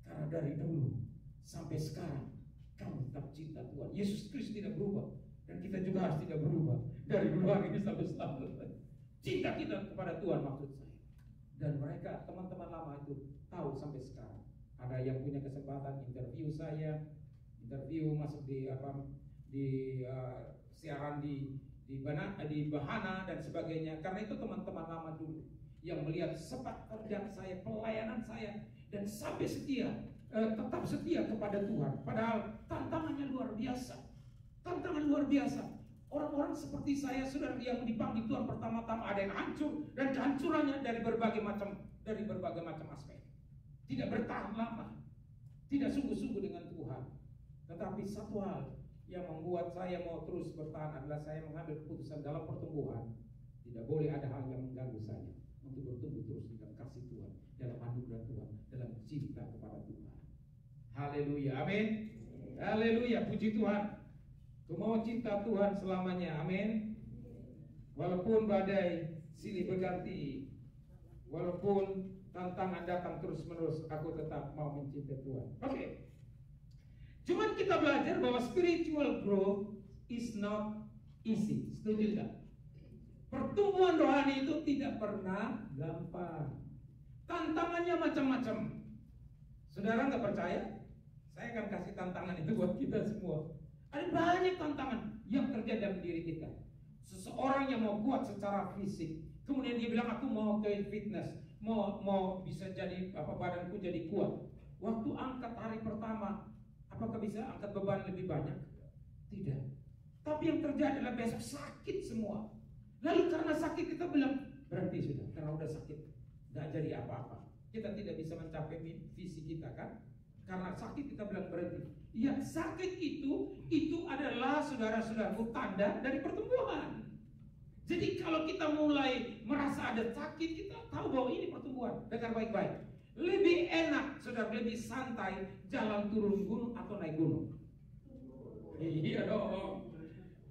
karena dari dulu sampai sekarang kamu tetap cinta Tuhan. Yesus Kristus tidak berubah dan kita juga harus tidak berubah dari dulu hari ini sampai selamanya. Cinta kita kepada Tuhan maksud saya. Dan mereka teman-teman lama itu tahu sampai sekarang Ada yang punya kesempatan interview saya, interview masuk di siaran di Bahana dan sebagainya. Karena itu teman-teman lama dulu yang melihat sepak terjang saya, pelayanan saya, dan sampai setia, tetap setia kepada Tuhan. Padahal tantangannya luar biasa. Tantangan luar biasa. Orang-orang seperti saya, saudara, yang dipanggil Tuhan pertama-tama ada yang hancur, dan kehancurannya dari berbagai macam aspek. Tidak bertahan lama, tidak sungguh-sungguh dengan Tuhan. Tetapi satu hal yang membuat saya mau terus bertahan adalah saya mengambil keputusan dalam pertumbuhan. Tidak boleh ada hal yang mengganggu saya untuk bertumbuh terus di dalam kasih Tuhan, dalam anugerah Tuhan, dalam cinta kepada Tuhan. Haleluya, amin. Haleluya, puji Tuhan. Aku mau cinta Tuhan selamanya, amin. Walaupun badai silih berganti, walaupun tantangan datang terus menerus, aku tetap mau mencintai Tuhan. Oke. Cuman kita belajar bahwa spiritual growth is not easy. Setuju tidak? Pertumbuhan rohani itu tidak pernah gampang. Tantangannya macam-macam. Saudara nggak percaya? Saya akan kasih tantangan itu buat kita semua. Ada banyak tantangan yang terjadi dalam diri kita. Seseorang yang mau kuat secara fisik, kemudian dia bilang aku mau ke fitness, mau bisa jadi badanku jadi kuat. Waktu angkat hari pertama, apakah bisa angkat beban lebih banyak? Tidak. Tapi yang terjadi adalah besok sakit semua. Lalu karena sakit kita bilang berhenti sudah, karena udah sakit, nggak jadi apa-apa. Kita tidak bisa mencapai visi kita kan? Karena sakit kita bilang berhenti. Ya, sakit itu adalah saudara-saudaraku tanda dari pertumbuhan. Jadi kalau kita mulai merasa ada sakit, kita tahu bahwa ini pertumbuhan. Dengar baik-baik. Lebih enak, saudara, lebih santai jalan turun gunung atau naik gunung. Iya dong.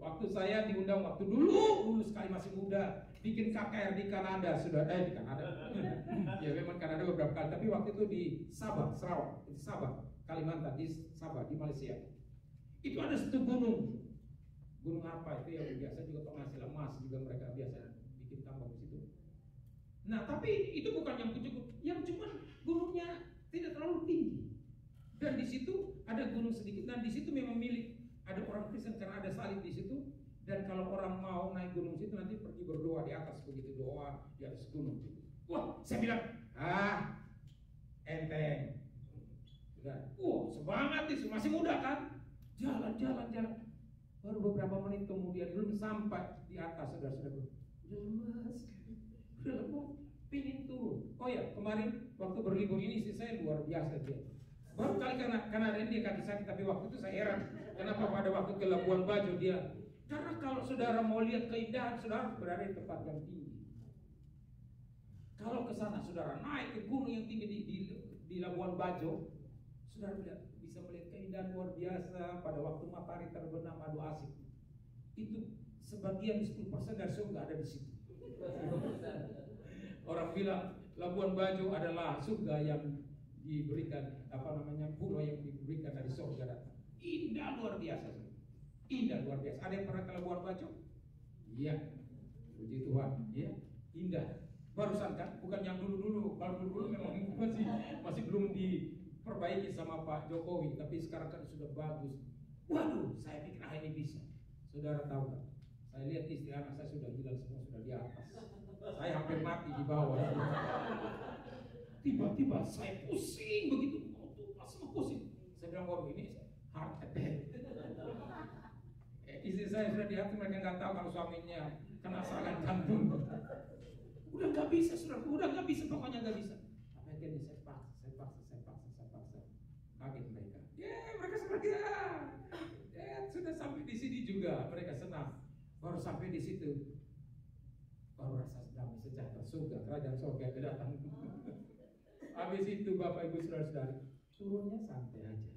Waktu saya diundang waktu dulu sekali masih muda bikin KKR di Kanada, sudah di Kanada. Ya memang Kanada beberapa kali, tapi waktu itu di Sabah, Sarawak, di Sabah, Kalimantan, di Sabah, di Malaysia. Itu ada satu gunung. Gunung apa itu yang biasa juga penghasil emas juga mereka biasa bikin tambang di situ. Nah, tapi itu bukan yang cukup, yang cuma gunungnya tidak terlalu tinggi. Dan di situ ada gunung sedikit, dan di situ memang milik ada orang Kristen karena ada salib di situ. Dan kalau orang mau naik gunung situ nanti pergi berdoa di atas, begitu doa di atas gunung. Wah, saya bilang, enteng. Semangat itu, masih muda kan? Jalan. Baru beberapa menit kemudian belum sampai di atas, saudara-saudara. Udah lemas, pingin turun. Oh ya, kemarin waktu berlibur ini sih saya luar biasa dia. Baru kali karena ada dia kaki sakit, tapi waktu itu saya heran kenapa pada waktu ke Labuan Bajo dia. Karena kalau saudara mau lihat keindahan, saudara berada di tempat yang tinggi. Kalau ke sana saudara naik ke gunung yang tinggi di Labuan Bajo, saudara bisa melihat keindahan luar biasa pada waktu matahari terbenam, madu asik. Itu sebagian 10% dari surga ada di situ. Orang bilang Labuan Bajo adalah surga yang diberikan pulau yang diberikan dari surga datang. Indah luar biasa. Indah luar biasa. Ada yang pernah ke Labuan Bajo? Iya. Puji Tuhan, ya. Indah. Barusan kan, bukan yang dulu-dulu. Kalau dulu memang masih belum diperbaiki sama Pak Jokowi, tapi sekarang kan sudah bagus. Waduh, saya pikir ini bisa. Saudara tahu kan? Saya lihat istri anak saya sudah hilang semua, sudah di atas. Saya hampir mati di bawah. Tiba-tiba saya pusing begitu, pas pusing. Saya bilang, waduh ini heart attack. Istri saya sudah di hati, mereka nggak tahu kalau suaminya kena serangan jantung. Udah nggak bisa, pokoknya nggak bisa. Tapi akhirnya saya paksa. Kaget mereka. Mereka senang sudah sampai di sini juga, mereka senang. Baru sampai di situ, baru rasa damai sejahtera surga, kerajaan surga kedatangan. Habis itu Bapak Ibu Saudara-saudari, turunnya santai aja.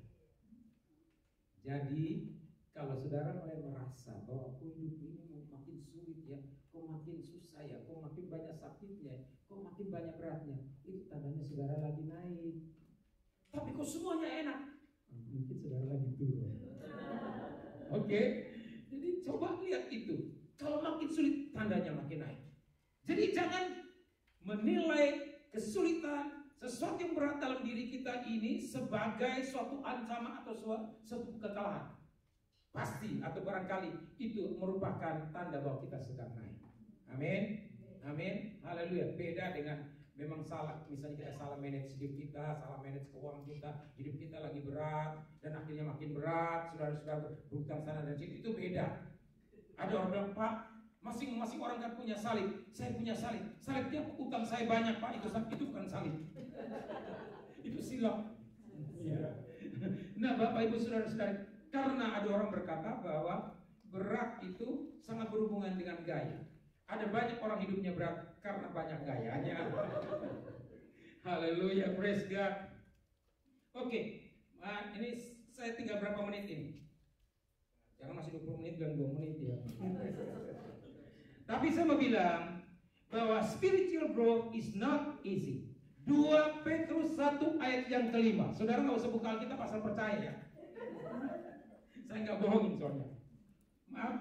Jadi kalau saudara mulai merasa bahwa hidup ini makin sulit ya, kok makin susah ya, kok makin banyak sakitnya, kok makin banyak beratnya, itu tandanya saudara lagi naik. Tapi kok semuanya enak, mungkin saudara lagi turun. Oke? Jadi coba lihat itu. Kalau makin sulit, tandanya makin naik. Jadi jangan menilai kesulitan, sesuatu yang berat dalam diri kita ini sebagai suatu ancaman atau suatu kekalahan. Pasti atau barangkali itu merupakan tanda bahwa kita sedang naik. Amin. Amin. Haleluya. Beda dengan memang salah, misalnya kita salah manage hidup kita, salah manage keuangan kita, hidup kita lagi berat dan akhirnya makin berat, saudara-saudara berhutang sana dan sini, itu beda. Ada orang bilang, Pak, masing-masing orang kan punya salib, saya punya salib, salibnya utang saya banyak, Pak, itu bukan salib. Itu silap. Nah, Bapak Ibu saudara-saudara, karena ada orang berkata bahwa berat itu sangat berhubungan dengan gaya. Ada banyak orang hidupnya berat karena banyak gayanya. Haleluya, praise God. Oke, ini saya tinggal berapa menit ini? Jangan masih 20 menit dan 2 menit ya. Tapi saya mau bilang bahwa spiritual growth is not easy. 2 Petrus 1 ayat yang kelima. Saudara nggak usah buka Alkitab asal percaya ya. Saya nggak bohongin soalnya. Maaf.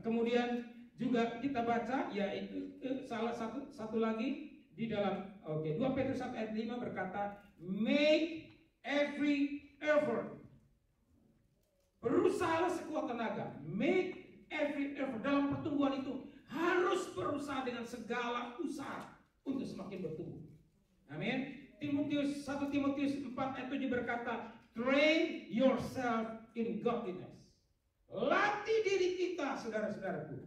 Kemudian juga kita baca yaitu salah satu lagi di dalam 2 Petrus 1 ayat 5 berkata, make every effort. Berusahalah sekuat tenaga. Make every effort. Dalam pertumbuhan itu harus berusaha dengan segala usaha untuk semakin bertumbuh. Amin. 1 Timotius 4 ayat 7 berkata, train yourself in godliness. Latih diri kita, saudara-saudaraku,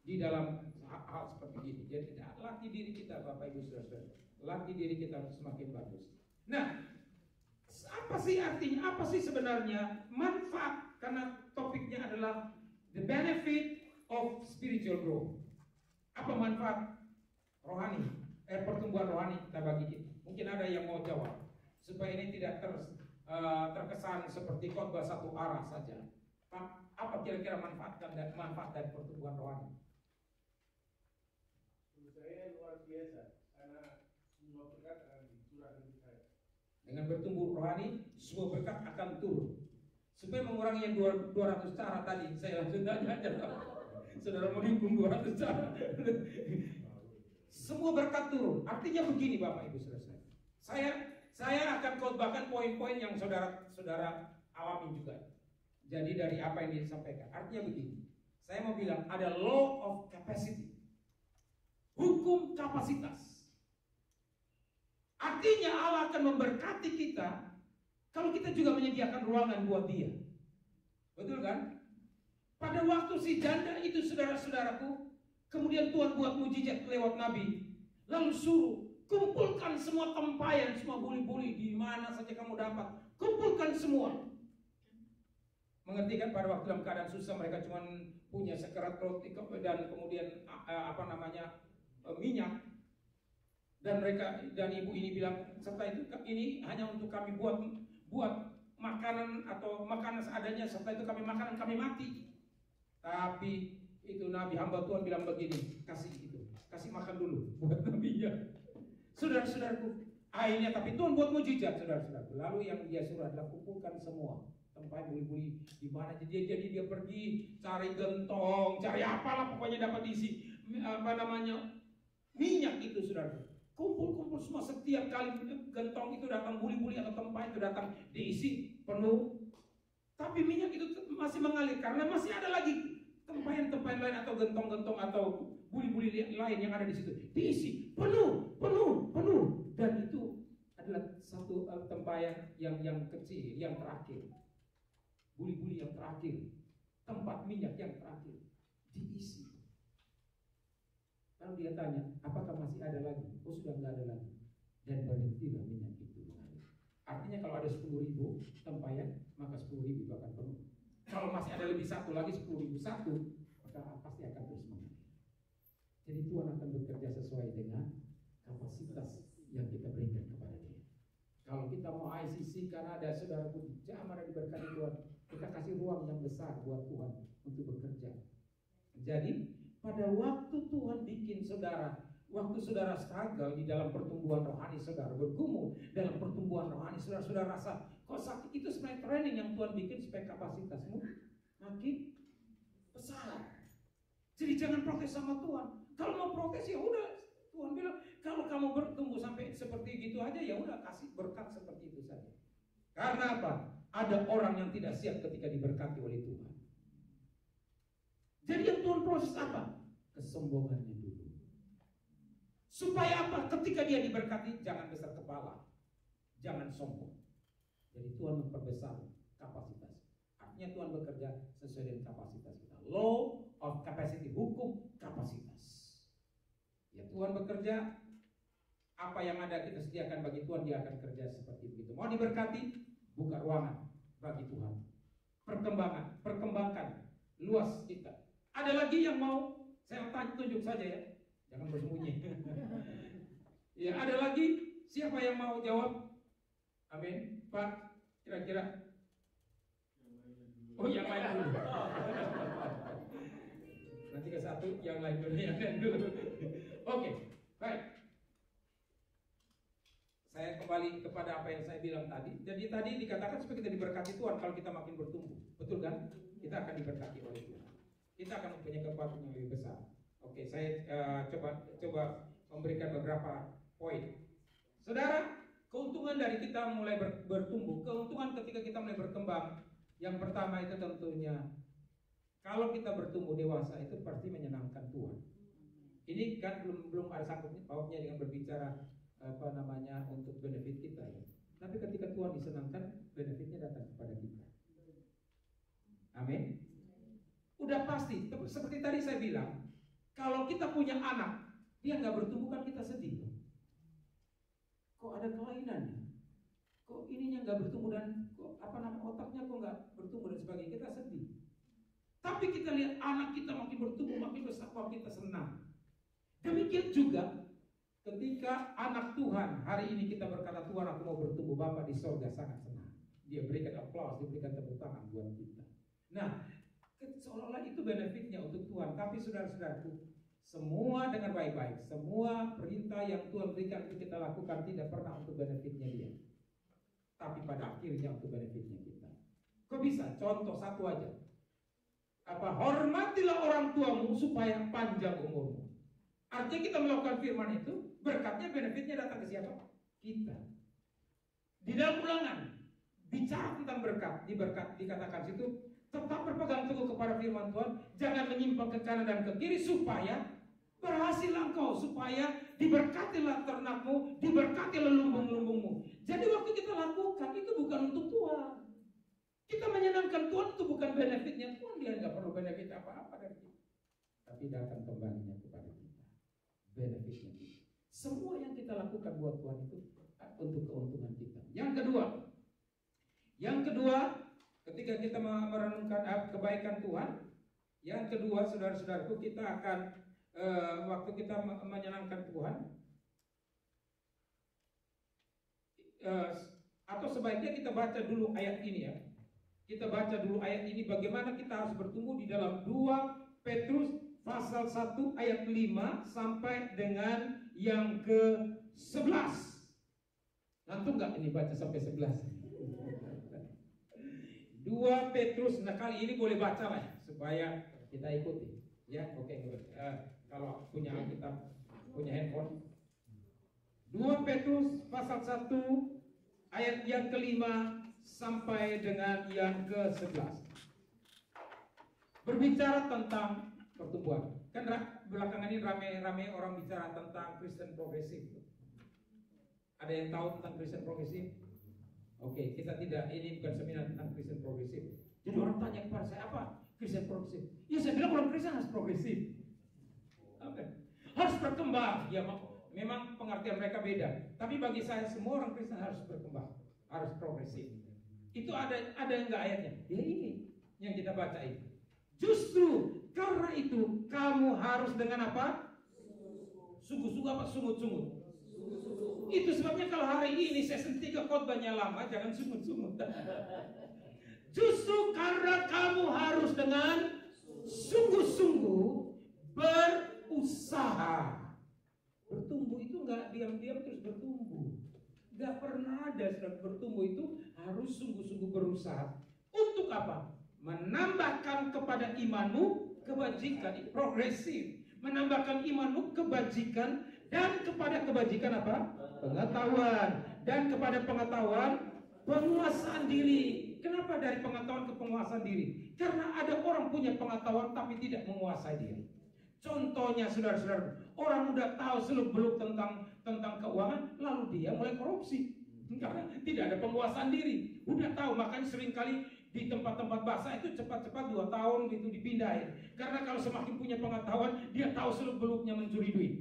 di dalam hal seperti ini. Jadi latih diri kita, Bapak Ibu saudara-saudara. Latih diri kita untuk semakin bagus. Nah, apa sih artinya? Apa sih sebenarnya manfaat? Karena topiknya adalah the benefit of spiritual growth. Apa manfaat rohani? Pertumbuhan rohani kita bagi. Mungkin ada yang mau jawab supaya ini tidak terkesan seperti khotbah satu arah saja. Pak, apa kira-kira manfaat dari pertumbuhan rohani? Menurut saya luar biasa karena semua berkat akan dicurahkan ke saya. Dengan bertumbuh rohani, semua berkat akan turun. Supaya mengurangi yang 200 cara tadi, saya langsung tanya aja. Saudara menghimpun 200 cara. Semua berkat turun. Artinya begini Bapak Ibu Saudara. Saya akan khotbahkan poin-poin yang saudara alami juga. Jadi dari apa yang disampaikan. Artinya begini. Saya mau bilang ada law of capacity. Hukum kapasitas. Artinya Allah akan memberkati kita kalau kita juga menyediakan ruangan buat Dia. Betul kan? Pada waktu si janda itu saudara-saudaraku, kemudian Tuhan buat mujizat lewat Nabi, lalu suruh kumpulkan semua tempayan, semua buli-buli di mana saja kamu dapat, kumpulkan semua. Mengerti kan, pada waktu dalam keadaan susah mereka cuma punya sekerat roti dan kemudian minyak, dan ibu ini bilang, serta itu ini hanya untuk kami buat makanan atau makanan seadanya, serta itu kami makan, kami mati. Tapi itu Nabi hamba Tuhan bilang begini, kasih makan dulu buat nabinya. Saudara-saudaraku, akhirnya tapi Tuhan buat mujizat, saudara-saudaraku. Lalu yang dia suruh adalah kumpulkan semua tempat buli-buli di mana. Jadi dia pergi cari gentong, cari apalah pokoknya dapat isi minyak itu, saudara. Kumpul semua, setiap kali gentong itu datang, buli-buli atau tempat itu datang diisi penuh. Tapi minyak itu masih mengalir karena masih ada lagi tempayan-tempayan lain atau gentong-gentong atau buli-buli lain yang ada di situ. Diisi penuh. Dan itu adalah satu tempayan yang kecil, yang terakhir. Buli-buli yang terakhir, tempat minyak yang terakhir diisi. Lalu dia tanya, apakah masih ada lagi? Oh, sudah nggak ada lagi. Dan berhentilah minyak itu mengalir. Artinya kalau ada 10.000 tempayan, maka 10.000 itu akan penuh. Kalau masih ada lebih satu lagi, 10.000 satu, maka pasti akan terus mengalir. Jadi Tuhan akan bekerja sesuai dengan kapasitas yang kita berikan kepada Dia. Kalau kita mau ICC karena ada saudaraku jamar diberkati Tuhan, kita kasih ruang yang besar buat Tuhan untuk bekerja. Jadi pada waktu Tuhan bikin saudara, waktu saudara struggle di dalam pertumbuhan rohani, saudara bergumul dalam pertumbuhan rohani, saudara rasa kok sakit, itu sebenarnya training yang Tuhan bikin supaya kapasitasmu makin besar. Jadi jangan protes sama Tuhan. Kalau mau protes ya udah, Tuhan bilang kalau kamu bertumbuh sampai seperti gitu aja, ya udah kasih berkat seperti itu saja. Karena apa? Ada orang yang tidak siap ketika diberkati oleh Tuhan. Jadi yang Tuhan proses apa? Kesombongannya dulu. Supaya apa? Ketika dia diberkati, jangan besar kepala, jangan sombong. Jadi Tuhan memperbesar kapasitas. Artinya Tuhan bekerja sesuai dengan kapasitas kita. Law of capacity, hukum kapasitas. Ya Tuhan bekerja, apa yang ada kita sediakan bagi Tuhan, dia akan kerja seperti itu. Mau diberkati, buka ruangan bagi Tuhan. Perkembangkan luas kita. Ada lagi yang mau saya tunjuk saja ya, jangan bersembunyi. Ya, ada lagi siapa yang mau jawab? Amin, Pak. Kira-kira. Oh, yang lain dulu. Nanti ke satu, yang lain dulu, Oke, baik. Saya kembali kepada apa yang saya bilang tadi. Jadi tadi dikatakan supaya kita diberkati Tuhan kalau kita makin bertumbuh. Betul kan? Kita akan diberkati oleh Tuhan. Kita akan mempunyai kekuatan yang lebih besar. Oke, saya coba memberikan beberapa poin. Saudara, keuntungan dari kita mulai bertumbuh, keuntungan ketika kita mulai berkembang, yang pertama itu tentunya kalau kita bertumbuh dewasa itu pasti menyenangkan Tuhan. Ini kan belum ada sangkut pautnya dengan berbicara untuk benefit kita ya. Tapi ketika Tuhan disenangkan, benefitnya datang kepada kita. Amin. Udah pasti, seperti tadi saya bilang, kalau kita punya anak, dia nggak bertumbuh kan kita sedih. Kok ada kelainannya? Kok ininya nggak bertumbuh dan kok otaknya kok nggak bertumbuh dan sebagainya, kita sedih. Tapi kita lihat anak kita makin bertumbuh, makin besar, kita senang. Demikian juga ketika anak Tuhan, hari ini kita berkata, Tuhan aku mau bertumbuh, Bapa di sorga sangat senang. Dia berikan aplaus, dia berikan tepuk tangan buat kita. Nah, seolah-olah itu benefitnya untuk Tuhan. Tapi saudara-saudaraku, semua dengan baik-baik, semua perintah yang Tuhan berikan itu kita lakukan tidak pernah untuk benefitnya dia, tapi pada akhirnya untuk benefitnya kita. Kok bisa? Contoh satu aja. Hormatilah orang tuamu supaya panjang umurmu. Artinya kita melakukan firman itu, berkatnya, benefitnya datang ke siapa? Kita. Di dalam Ulangan bicara tentang berkat, dikatakan situ, tetap berpegang teguh kepada firman Tuhan, jangan menyimpang ke kanan dan ke kiri, supaya berhasillah engkau, supaya diberkatilah ternakmu, diberkatilah lumbung-lumbungmu. Jadi waktu kita lakukan itu bukan untuk Tuhan. Kita menyenangkan Tuhan itu bukan benefitnya Tuhan, dia nggak perlu benefit apa-apa dari kita, tapi datang kembalinya kepada kita, benefitnya kita. Semua yang kita lakukan buat Tuhan itu untuk keuntungan kita. Yang kedua, ketika kita merenungkan kebaikan Tuhan, yang kedua, saudara-saudaraku, kita akan waktu kita menyenangkan Tuhan, atau sebaiknya kita baca dulu ayat ini ya. Kita baca dulu ayat ini, bagaimana kita harus bertumbuh di dalam 2 Petrus pasal 1 ayat 5 sampai dengan yang ke-11. Ngantuk nggak ini baca sampai 11? 2 Petrus, nah kali ini boleh baca lah ya, supaya kita ikuti. Ya, oke. Kalau punya Alkitab, punya handphone. 2 Petrus pasal 1 ayat yang ke-5 sampai dengan yang ke-11. Berbicara tentang pertumbuhan. Kan belakangan ini rame-rame orang bicara tentang Kristen progresif. Ada yang tahu tentang Kristen progresif? Oke, kita tidak, ini bukan seminar tentang Kristen progresif. Jadi orang tanya kepada saya, apa Kristen progresif? Ya saya bilang orang Kristen harus progresif. Oke. Harus berkembang. Ya memang pengertian mereka beda. Tapi bagi saya semua orang Kristen harus berkembang, harus progresif. Itu ada enggak ayatnya? Ya ini yang kita baca itu. Justru karena itu kamu harus dengan apa? Sungguh-sungguh apa? Sungut-sungut. Itu sebabnya kalau hari ini saya sentik ke khotbahnya lama, jangan sungut-sungut. Justru karena kamu harus dengan sungguh-sungguh berusaha. Bertumbuh itu enggak diam-diam terus bertumbuh. Enggak pernah ada sedang bertumbuh itu harus sungguh-sungguh berusaha. Untuk apa? Menambahkan kepada imanmu kebajikan, progresif. Menambahkan imanmu kebajikan, dan kepada kebajikan apa? pengetahuan, dan kepada pengetahuan penguasaan diri. Kenapa dari pengetahuan ke penguasaan diri? Karena ada orang punya pengetahuan tapi tidak menguasai diri. Contohnya saudara-saudara, orang udah tahu seluk-beluk tentang keuangan, lalu dia mulai korupsi karena tidak ada penguasaan diri. Udah tahu, makanya seringkali di tempat-tempat basah itu cepat-cepat 2 tahun gitu dipindahin. Karena kalau semakin punya pengetahuan, dia tahu seluk-beluknya mencuri duit.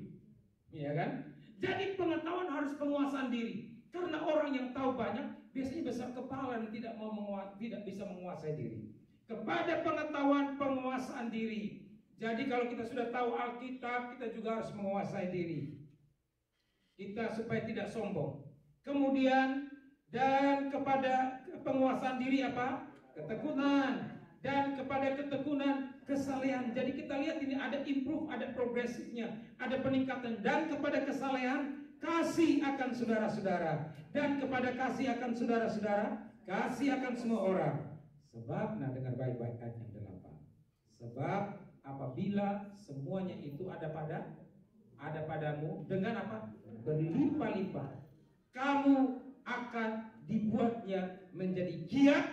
Iya kan? Jadi pengetahuan harus penguasaan diri. Karena orang yang tahu banyak biasanya besar kepala dan tidak bisa menguasai diri. Kepada pengetahuan penguasaan diri. Jadi kalau kita sudah tahu Alkitab, kita juga harus menguasai diri. Kita supaya tidak sombong. Kemudian dan kepada penguasaan diri apa? Ketekunan. Dan kepada ketekunan kesalehan. Jadi kita lihat ini ada improve, ada progresifnya, ada peningkatan. Dan kepada kesalehan, kasih akan saudara-saudara. Dan kepada kasih akan saudara-saudara, kasih akan semua orang. Sebab, nah dengar baik-baik ayat yang 8. Sebab apabila semuanya itu ada padamu dengan apa? Berlimpah-limpah, kamu akan dibuatnya menjadi giat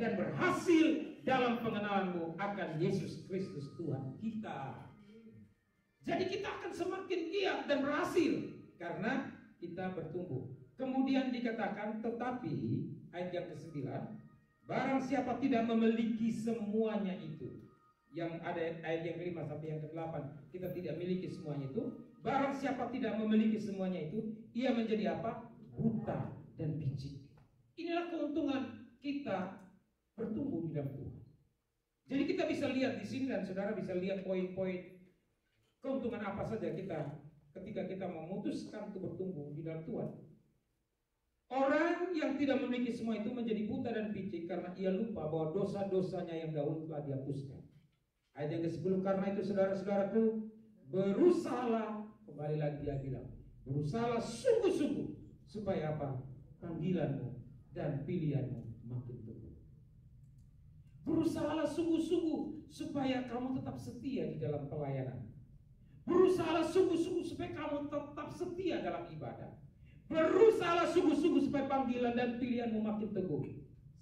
dan berhasil dalam pengenalanmu akan Yesus Kristus Tuhan kita. Jadi kita akan semakin giat dan berhasil karena kita bertumbuh. Kemudian dikatakan, tetapi ayat yang ke-9, barang siapa tidak memiliki semuanya itu. Yang ada ayat yang ke-5 sampai yang ke-8, kita tidak memiliki semuanya itu. Barang siapa tidak memiliki semuanya itu, ia menjadi apa? Buta dan picik. Inilah keuntungan kita bertumbuh di dalam Tuhan. Jadi kita bisa lihat di sini dan saudara bisa lihat poin-poin keuntungan apa saja kita ketika kita memutuskan untuk bertumbuh di dalam Tuhan. Orang yang tidak memiliki semua itu menjadi buta dan picik karena ia lupa bahwa dosa-dosanya yang dahulu telah dihapuskan. Ayat yang ke-10, karena itu saudara-saudaraku, berusahalah, kembali lagi dia bilang, berusahalah sungguh-sungguh supaya apa? Panggilanmu dan pilihanmu makin teguh. Berusahalah sungguh-sungguh supaya kamu tetap setia di dalam pelayanan. Berusahalah sungguh-sungguh supaya kamu tetap setia dalam ibadah. Berusahalah sungguh-sungguh supaya panggilan dan pilihanmu makin teguh.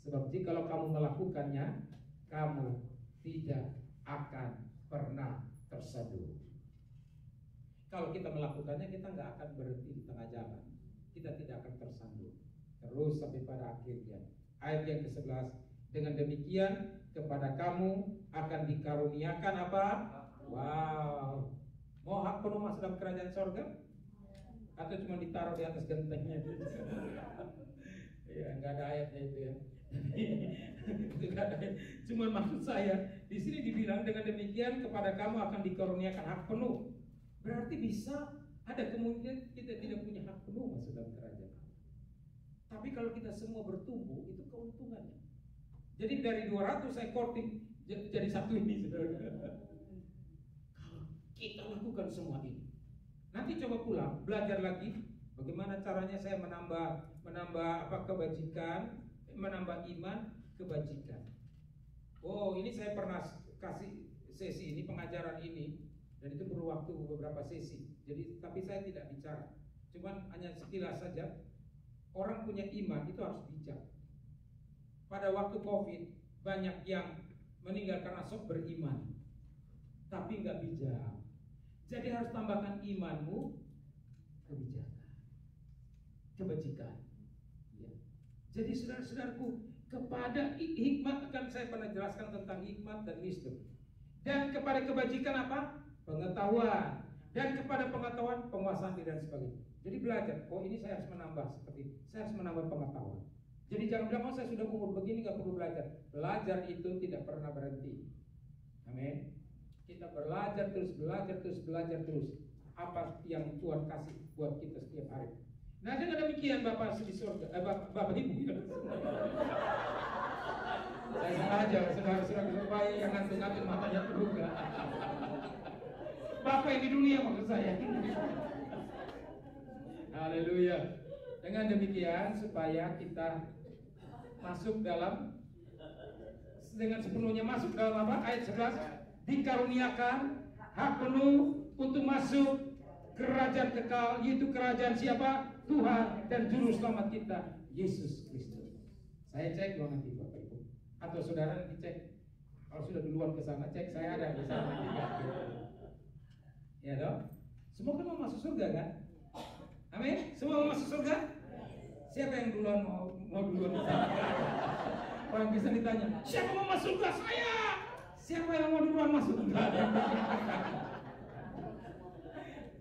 Sebab jikalau kamu melakukannya, kamu tidak akan pernah terseduh. Kalau kita melakukannya, kita nggak akan berhenti di tengah jalan. Kita tidak akan tersanduh terus sampai pada akhirnya. Ayat yang ke-11, dengan demikian kepada kamu akan dikaruniakan apa? Wow. Mau hak penuh masuk dalam kerajaan sorga? Atau cuma ditaruh di atas gentengnya? Ya, nggak ada ayatnya itu ya. Cuma maksud saya di sini dibilang dengan demikian kepada kamu akan dikaruniakan hak penuh. Berarti bisa ada kemungkinan kita tidak punya hak penuh masuk dalam kerajaan. Tapi kalau kita semua bertumbuh, itu keuntungannya. Jadi dari 200 ekor jadi satu ini, saudara. Kalau kita lakukan semua ini, nanti coba pulang belajar lagi bagaimana caranya saya menambah apa kebajikan, menambah iman kebajikan. Oh, ini saya pernah kasih sesi ini, pengajaran ini, dan itu perlu waktu beberapa sesi. Jadi tapi saya tidak bicara, cuman hanya sekilas saja. Orang punya iman itu harus bijak. Pada waktu COVID banyak yang meninggal karena sok beriman, tapi nggak bijak. Jadi harus tambahkan imanmu kebijakan, kebajikan. Ya. Jadi saudara-saudaraku, kepada hikmat, kan saya pernah jelaskan tentang hikmat dan wisdom. Dan kepada kebajikan apa? Pengetahuan. Dan kepada pengetahuan penguasaan diri dan sebagainya. Jadi belajar, oh ini saya harus menambah seperti ini. Saya harus menambah pengetahuan. Jadi jangan bilang, oh saya sudah umur begini gak perlu belajar. Belajar itu tidak pernah berhenti. Amin. Kita belajar terus. Apa yang Tuhan kasih buat kita setiap hari. Nah dengan demikian Bapak di surga, Bapak Ibu ya. Saya sengaja saudara-saudara supaya yang ngantuk-ngantuk matanya terbuka. Bapak yang di dunia maksud saya. Haleluya. Dengan demikian supaya kita masuk dalam dengan sepenuhnya masuk dalam apa? Ayat 11, dikaruniakan hak penuh untuk masuk kerajaan kekal, yaitu kerajaan siapa? Tuhan dan Juru Selamat kita, Yesus Kristus. Saya cek loh nanti Bapak Ibu, atau saudara nanti cek. Kalau sudah duluan ke sana, cek saya ada di sana juga. Ya dong. Semua kan mau masuk surga kan? Amin. Semua mau masuk surga? Siapa yang duluan mau duluan ke sana? Orang bisa ditanya, siapa mau masuk surga? Saya. Siapa yang mau duluan masuk surga?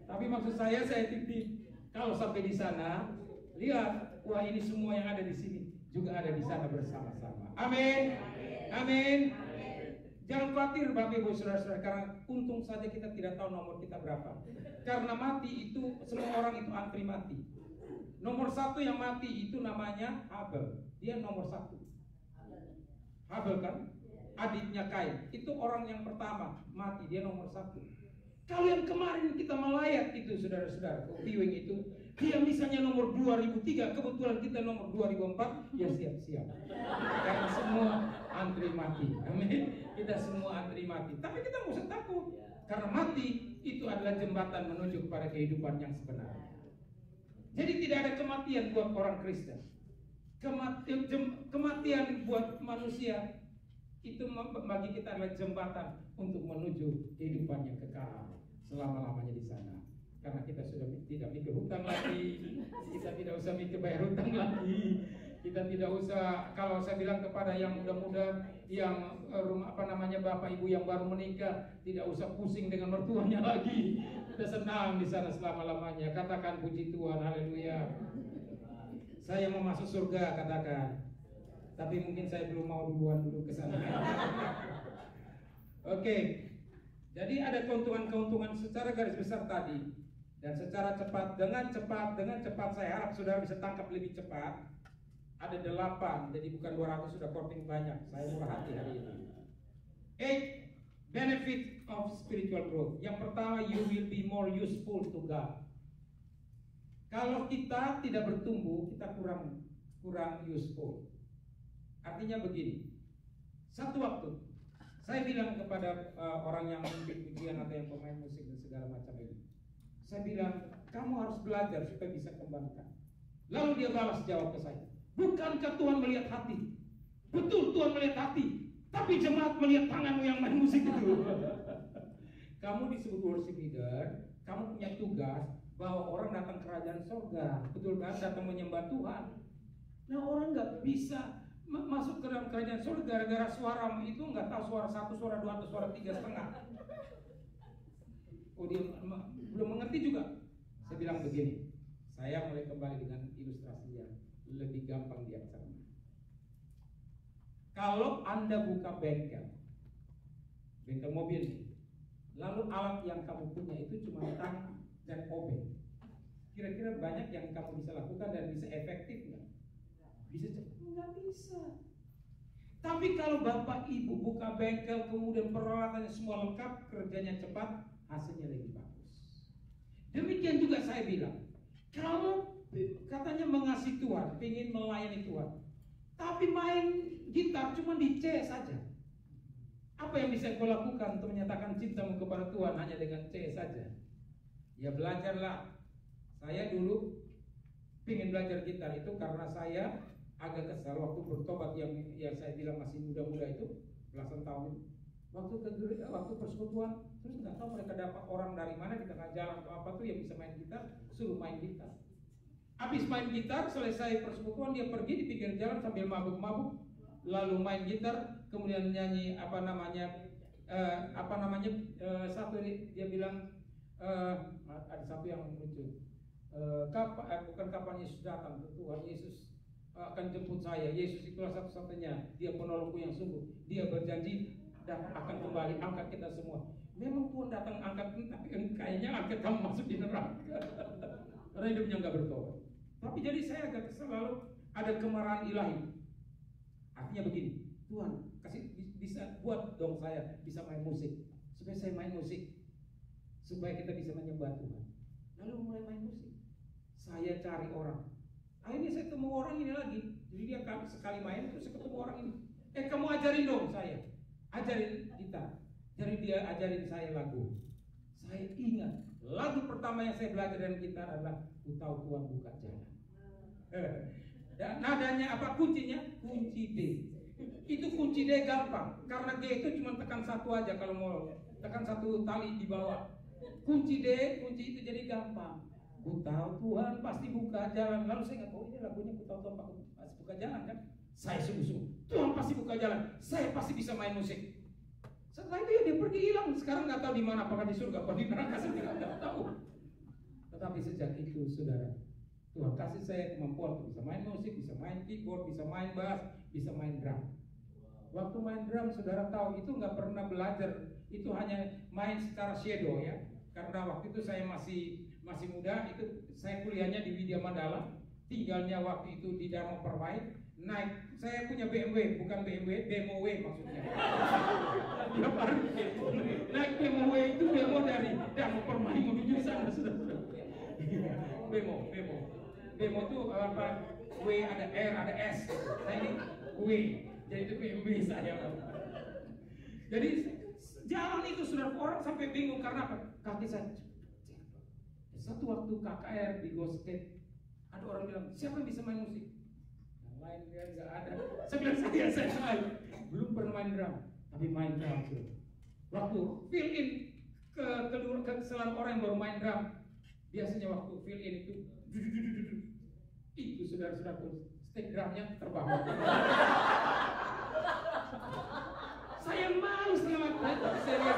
Tapi maksud saya titip, kalau sampai di sana, lihat, wah ini semua yang ada di sini juga ada di sana bersama-sama. Amin. Amin. Jangan khawatir Bapak Ibu Saudara-saudara, karena untung saja kita tidak tahu nomor kita berapa. Karena mati itu, semua orang itu antri mati. Nomor 1 yang mati itu namanya Habel. Dia nomor 1. Habel kan? Adiknya Kain. Itu orang yang pertama mati, dia nomor 1. Kalau yang kemarin kita melayat itu saudara-saudara, viewing itu, dia misalnya nomor 2003, kebetulan kita nomor 2004, ya siap-siap. Karena semua antri mati. Amin. Kita semua antri mati. Tapi kita nggak usah takut, karena mati itu adalah jembatan menuju kepada kehidupan yang sebenarnya. Jadi tidak ada kematian buat orang Kristen. Kematian buat manusia itu bagi kita adalah jembatan untuk menuju kehidupan yang kekal selama-lamanya di sana. Karena kita sudah tidak mikir hutang lagi, kita tidak usah mikir bayar hutang lagi, kita tidak usah, kalau saya bilang kepada yang muda-muda, yang bapak ibu yang baru menikah, tidak usah pusing dengan mertuanya lagi, kita senang di sana selama-lamanya. Katakan puji Tuhan, haleluya. Saya mau masuk surga, katakan. Tapi mungkin saya belum mau duluan dulu ke sana. Oke. Jadi ada keuntungan-keuntungan secara garis besar tadi. Dan secara cepat, dengan cepat saya harap saudara bisa tangkap lebih cepat. Ada 8, jadi bukan 200, sudah quoting banyak. Saya murah hati hari ini. 8 benefit of spiritual growth. Yang pertama, you will be more useful to God. Kalau kita tidak bertumbuh, kita kurang useful. Artinya begini, satu waktu saya bilang kepada orang yang memimpin pujian atau yang pemain musik dan segala macam ini, saya bilang, kamu harus belajar supaya bisa kembangkan. Lalu dia balas jawab ke saya, bukankah Tuhan melihat hati? Betul, Tuhan melihat hati, tapi jemaat melihat tanganmu yang main musik itu. Kamu disebut worship leader, kamu punya tugas bahwa orang datang kerajaan surga, betul kan? Datang menyembah Tuhan. Nah, orang nggak bisa masuk ke dalam kerajaan surga gara-gara suara itu nggak tahu suara 1, suara 2, atau suara 3,5. Oh, dia belum mengerti juga. Saya bilang begini, saya mulai kembali dengan ilustrasi yang lebih gampang diaksana. Kalau Anda buka bengkel mobil, lalu alat yang kamu punya itu cuma tang dan obeng, kira-kira banyak yang kamu bisa lakukan dan bisa efektif nggak? Bisa cepat? Nggak bisa. Tapi kalau bapak ibu buka bengkel, kemudian peralatannya semua lengkap, kerjanya cepat, hasilnya lebih bagus. Demikian juga saya bilang, kamu katanya mengasihi Tuhan, ingin melayani Tuhan, tapi main gitar cuma di C saja. Apa yang bisa kau lakukan untuk menyatakan cintamu kepada Tuhan hanya dengan C saja? Ya belajarlah. Saya dulu ingin belajar gitar itu karena saya agak kesal waktu bertobat yang saya bilang masih muda-muda itu, belasan tahun. Waktu persekutuan, terus nggak tahu mereka dapat orang dari mana di tengah jalan atau apa tuh yang bisa main gitar, suruh main gitar. Habis main gitar, selesai persekutuan dia pergi di pinggir jalan sambil mabuk-mabuk, lalu main gitar, kemudian nyanyi satu dia bilang ada satu yang lucu. Bukan kapan Yesus datang, Tuhan Yesus akan jemput saya. Yesus itulah satu-satunya, dia penolongku yang sungguh. Dia berjanji dan akan kembali angkat kita semua. Memang Tuhan datang angkat, tapi kayaknya angkat kamu masuk di neraka. Karena hidupnya nggak bertobat. Tapi jadi saya agak kesal, lalu ada kemarahan ilahi. Artinya begini, Tuhan kasih bisa buat dong saya bisa main musik, supaya saya main musik, supaya kita bisa menyembah Tuhan. Lalu mulai main musik. Saya cari orang. Akhirnya saya ketemu orang ini lagi. Jadi dia sekali main terus saya ketemu orang ini. Kamu ajarin dong saya. Ajarin gitar. Jadi dia ajarin saya lagu. Saya ingat lagu pertama yang saya belajar dengan gitar adalah Ku Tahu Tuhan Buka Jalan. Dan nadanya apa kuncinya? Kunci D. Itu kunci D gampang, karena G itu cuma tekan satu aja kalau mau tekan satu tali di bawah. Kunci D, kunci itu jadi gampang. Ku tahu Tuhan pasti buka jalan. Lalu saya nggak tahu ini lagunya ku tahu Tuhan pasti buka jalan kan? Saya sungguh-sungguh Tuhan pasti buka jalan. Saya pasti bisa main musik. Setelah itu ya dia pergi hilang. Sekarang nggak tahu di mana, apakah di surga atau di neraka, saya tidak tahu. Tetapi sejak itu, saudara, Tuhan kasih saya kemampuan untuk bisa main musik, bisa main keyboard, bisa main bass, bisa main drum. Waktu main drum, saudara tahu itu nggak pernah belajar, itu hanya main secara shadow ya. Karena waktu itu saya masih muda, itu saya kuliahnya di Widya Mandala, tinggalnya waktu itu di Dharma Permai. Naik, saya punya BMW, bukan BMW maksudnya. Naik BMW itu demo dari Dharma Permai menuju sana, saudara. Bemo itu apa? W ada R ada S. Saya ini W. Jadi itu BMW saya. Jadi jalan itu sudah orang sampai bingung karena apa? Kaki saya. Satu waktu KKR di Gosket ada orang bilang siapa yang bisa main musik? Yang lain dia nggak ada. Saya bilang saya main. Belum pernah main drum, tapi main drum sudah. Waktu fill in ke kesalahan orang yang baru main drum. Biasanya waktu fill in itu saudara-saudara stick drumnya terbang. Saya malu setengah mati, tapi saya lihat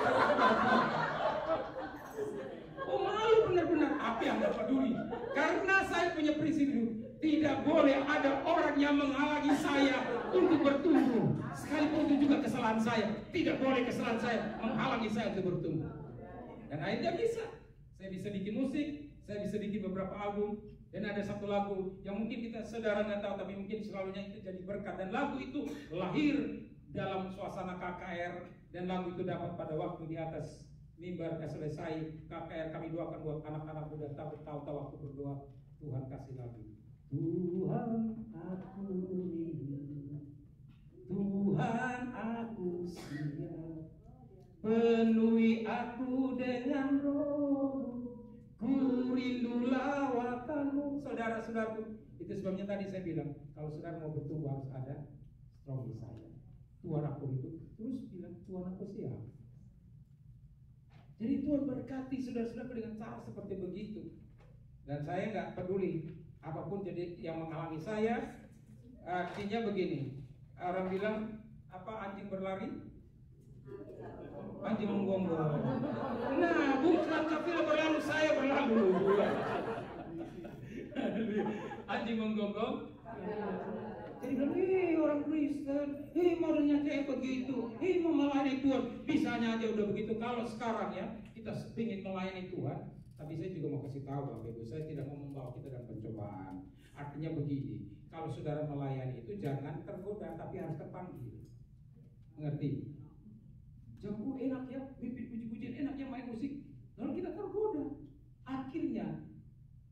oh malu benar-benar. Apa yang nggak peduli? Karena saya punya prinsip hidup, tidak boleh ada orang yang menghalangi saya untuk bertumbuh. Sekalipun itu juga kesalahan saya, tidak boleh kesalahan saya menghalangi saya untuk bertumbuh. Dan akhirnya bisa. Saya bisa bikin musik, saya bisa bikin beberapa album, dan ada satu lagu yang mungkin kita saudara nggak tahu, tapi mungkin selalunya itu jadi berkat. Dan lagu itu lahir dalam suasana KKR, dan lagu itu dapat pada waktu di atas mimbar selesai KKR kami doakan buat anak-anak muda tahu waktu berdoa, Tuhan kasih lagu. Tuhan aku rindu, Tuhan aku siap, penuhi aku dengan roh, ku rindu lawatanmu. Saudara-saudaraku, itu sebabnya tadi saya bilang kalau saudara mau bertumbuh harus ada strong desire. Tuhan aku rindu, terus bilang Tuhan aku siap. Jadi Tuhan berkati saudara-saudara dengan cara seperti begitu. Dan saya nggak peduli apapun jadi yang menghalangi saya. Artinya begini, orang bilang apa, anjing berlari, anjing menggonggong. Nah, bukan kafir berlalu, saya berlalu. Anjing menggonggong. Jadi bilang, orang Kristen, modelnya kayak begitu, mau melayani Tuhan, bisanya aja udah begitu. Kalau sekarang ya, kita ingin melayani Tuhan, tapi saya juga mau kasih tahu Bapak Ibu, saya tidak mau membawa kita dalam pencobaan. Artinya begini, kalau saudara melayani itu jangan tergoda, tapi harus terpanggil. Mengerti? Jangan enak ya, bibit puji-pujian, enak ya main musik, lalu kita tergoda. Akhirnya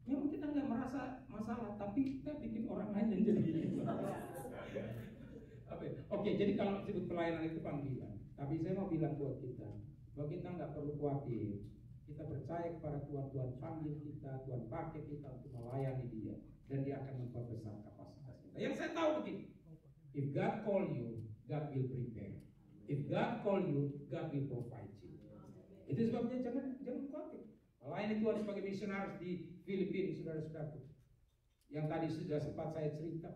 memang kita nggak merasa masalah, tapi kita bikin orang lain yang jadi. Oke, jadi kalau disebut pelayanan itu panggilan. Tapi saya mau bilang buat kita, bahwa kita nggak perlu khawatir. Kita percaya kepada Tuhan, Tuhan panggil kita, Tuhan pakai kita untuk melayani Dia, dan Dia akan memperbesar kapasitas kita. Yang saya tahu begini, if God call you, God will prepare. If God call you, God will provide you. Itu sebabnya jangan khawatir. Melayani Tuhan sebagai misionaris di Filipina, saudara-saudaraku. Yang tadi sudah sempat saya cerita.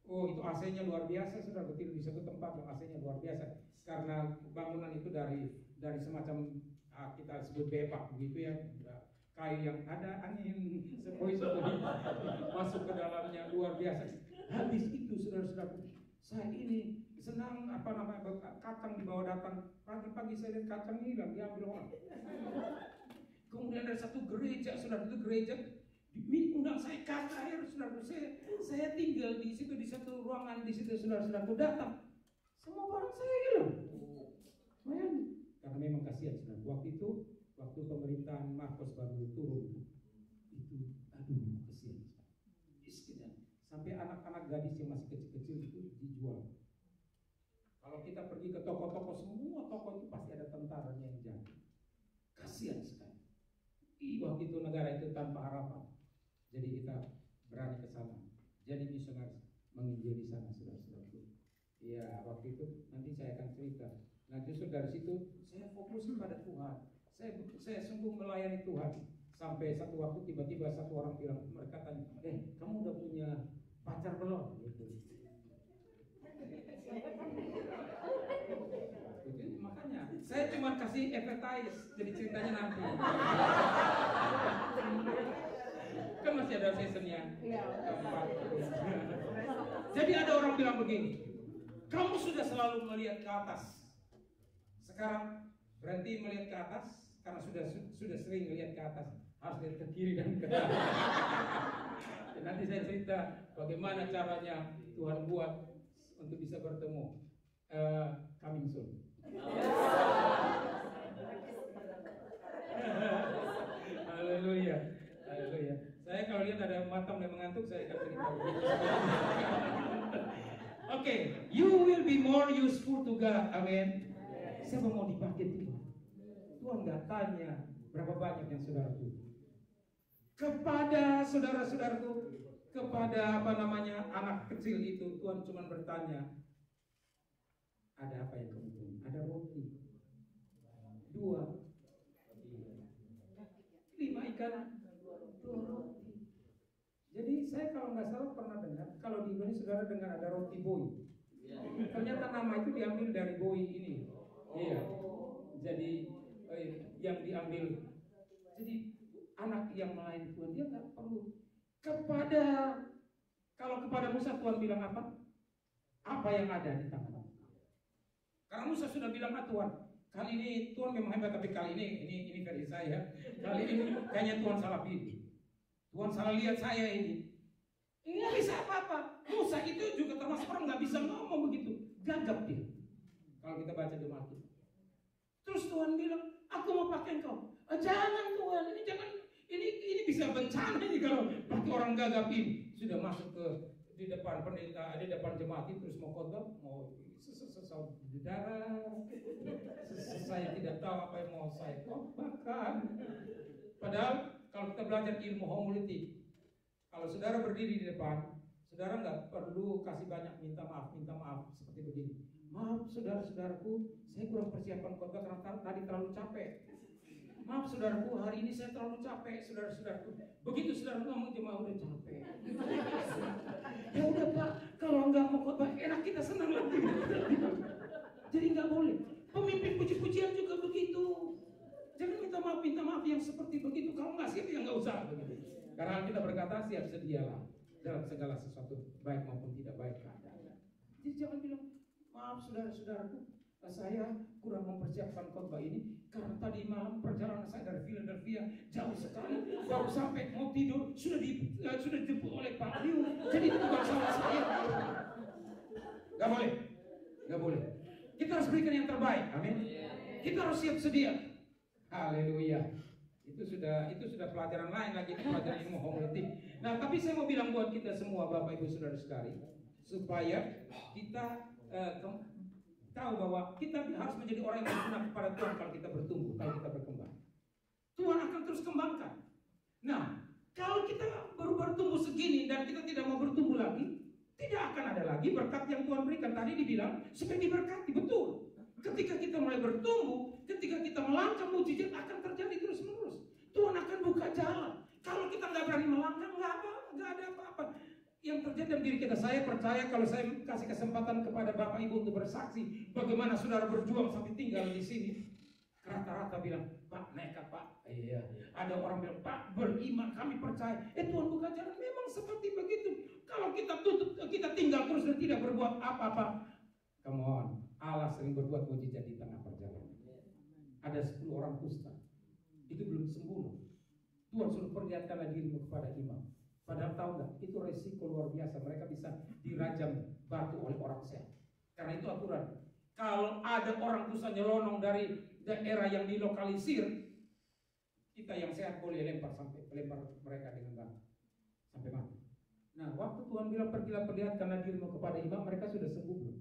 Oh, itu AC-nya luar biasa, saudara. Betul, di satu tempat yang AC-nya luar biasa. Karena bangunan itu dari semacam kita sebut bepak begitu ya. Kayu yang ada angin sepoi-sepoi masuk ke dalamnya, luar biasa. Habis itu, saudara-saudaraku, saya ini senang kacang dibawa datang. Pagi-pagi saya lihat kacang hilang, diambil orang. Kemudian ada satu gereja, saudara, itu gereja undang saya KKR, saudara. Saya tinggal di situ, di satu ruangan di situ, saudara-saudaraku datang. Semua barang saya hilang. Bayangin. Karena memang kasihan, saudara. Waktu pemerintahan Marcos baru turun, itu kasihan. Miskin. Sampai anak-anak gadis yang masih kecil-kecil itu dijual. Kalau kita pergi ke toko-toko, semua toko itu pasti ada tentaranya yang jaga. Kasihan sekali. Waktu itu negara itu tanpa harapan. Jadi kita berani ke sana. Jadi misionaris menginjil di sana, saudara-saudaraku. Ya, waktu itu nanti saya akan cerita. Nah, justru dari situ saya fokus kepada Tuhan. Saya sungguh melayani Tuhan. Sampai satu waktu tiba-tiba satu orang bilang, mereka tanya, kamu udah punya pacar belum? Gitu. Makanya saya cuma kasih advertise, jadi ceritanya nanti. Kan masih ada seasonnya. Jadi ada orang bilang begini, kamu sudah selalu melihat ke atas. Sekarang berhenti melihat ke atas, karena sudah sering melihat ke atas. Harus lihat ke kiri dan ke kanan. Nanti saya cerita bagaimana caranya Tuhan buat untuk bisa bertemu. Coming soon. Haleluya, haleluya. Saya kalau lihat ada matam yang mengantuk, saya akan cerita. Oke, you will be more useful to God. Amin. Siapa mau dipakai Tuhan? Tuhan nggak tanya berapa banyak yang saudaraku. Kepada saudara-saudaraku, kepada anak kecil itu, Tuhan cuma bertanya, ada apa yang kamu punya? Ada roti, 2, 5 ikan, 2 roti. Jadi saya kalau nggak salah pernah dengar, kalau di Indonesia saudara dengar ada roti boy. Ternyata nama itu diambil dari boy ini. Iya. Jadi yang diambil. Jadi anak yang melayani Tuhan dia nggak perlu kalau kepada Musa Tuhan bilang apa? Apa yang ada di tangan? Karena Musa sudah bilang, Tuhan, kali ini Tuhan memang hebat, tapi kali ini versi saya. Kali ini kayaknya Tuhan salah pilih. Tuhan salah lihat saya ini. Ini nggak bisa apa-apa. Musa itu juga termasuk orang nggak bisa ngomong begitu, gagap dia. Kalau kita baca di Alkitab. Terus Tuhan bilang, aku mau pakai engkau. Jangan Tuhan, ini bisa bencana ini kalau pakai orang gagap ini. Sudah masuk di depan pendeta, di depan jemaat itu terus mau khotbah, mau saudara, saya tidak tahu apa yang mau saya khotbahkan. Padahal kalau kita belajar ilmu homiletik, kalau saudara berdiri di depan, saudara nggak perlu kasih banyak minta maaf seperti begini. Maaf saudara-saudaraku, saya kurang persiapan khotbah karena tadi terlalu capek. Maaf saudaraku, hari ini saya terlalu capek, saudara-saudaraku. Begitu saudara ngomong, jemaah udah capek. Ya udah Pak, kalau nggak mau khotbah enak kita senang lagi. Jadi nggak boleh. Pemimpin puji-pujian juga begitu. Jangan minta maaf yang seperti begitu. Kalau nggak siap ya nggak usah begitu. Karena kita berkata siap sedialah dalam segala sesuatu, baik maupun tidak baik keadaannya. Jadi jangan bilang, maaf saudara-saudaraku, saya kurang mempersiapkan khotbah ini karena tadi malam perjalanan saya dari Philadelphia jauh sekali, baru sampai mau tidur sudah dijemput oleh Pak Liu. Jadi itu bukan salah saya. Gak boleh. Kita harus berikan yang terbaik. Amin. Kita harus siap sedia. Haleluya. Itu sudah pelajaran lain lagi, pelajaran ilmu homiletik. Nah, tapi saya mau bilang buat kita semua, Bapak Ibu Saudara sekalian, supaya kita tahu bahwa kita harus menjadi orang yang berguna kepada Tuhan kalau kita bertumbuh, kalau kita berkembang. Tuhan akan terus kembangkan. Nah, kalau kita baru bertumbuh segini dan kita tidak mau bertumbuh lagi, tidak akan ada lagi berkat yang Tuhan berikan. Tadi dibilang supaya diberkati, betul. Ketika kita mulai bertumbuh, ketika kita melangkah, mujizat akan terjadi terus-menerus. Tuhan akan buka jalan. Kalau kita nggak berani melangkah, nggak ada apa-apa yang terjadi dalam diri kita. Saya percaya kalau saya kasih kesempatan kepada Bapak Ibu untuk bersaksi bagaimana saudara berjuang sampai tinggal di sini, rata-rata bilang, Pak nekat Pak. Iya. Ada orang bilang, Pak beriman, kami percaya. Tuhan buka jalan. Memang seperti begitu. Kalau kita tutup, kita tinggal terus dan tidak berbuat apa-apa. Come on, Allah sering berbuat mujizat di tengah perjalanan. Ada 10 orang kusta, itu belum sembuh. Tuhan suruh perlihatkanlah dirimu kepada imam. Padahal tahu nggak, itu resiko luar biasa. Mereka bisa dirajam batu oleh orang sehat. Karena itu aturan. Kalau ada orang kusta nyelonong dari daerah yang dilokalisir, kita yang sehat boleh lempar mereka dengan batu sampai mati. Nah, waktu Tuhan bilang pergilah perlihatkanlah dirimu kepada imam, mereka sudah sembuh belum?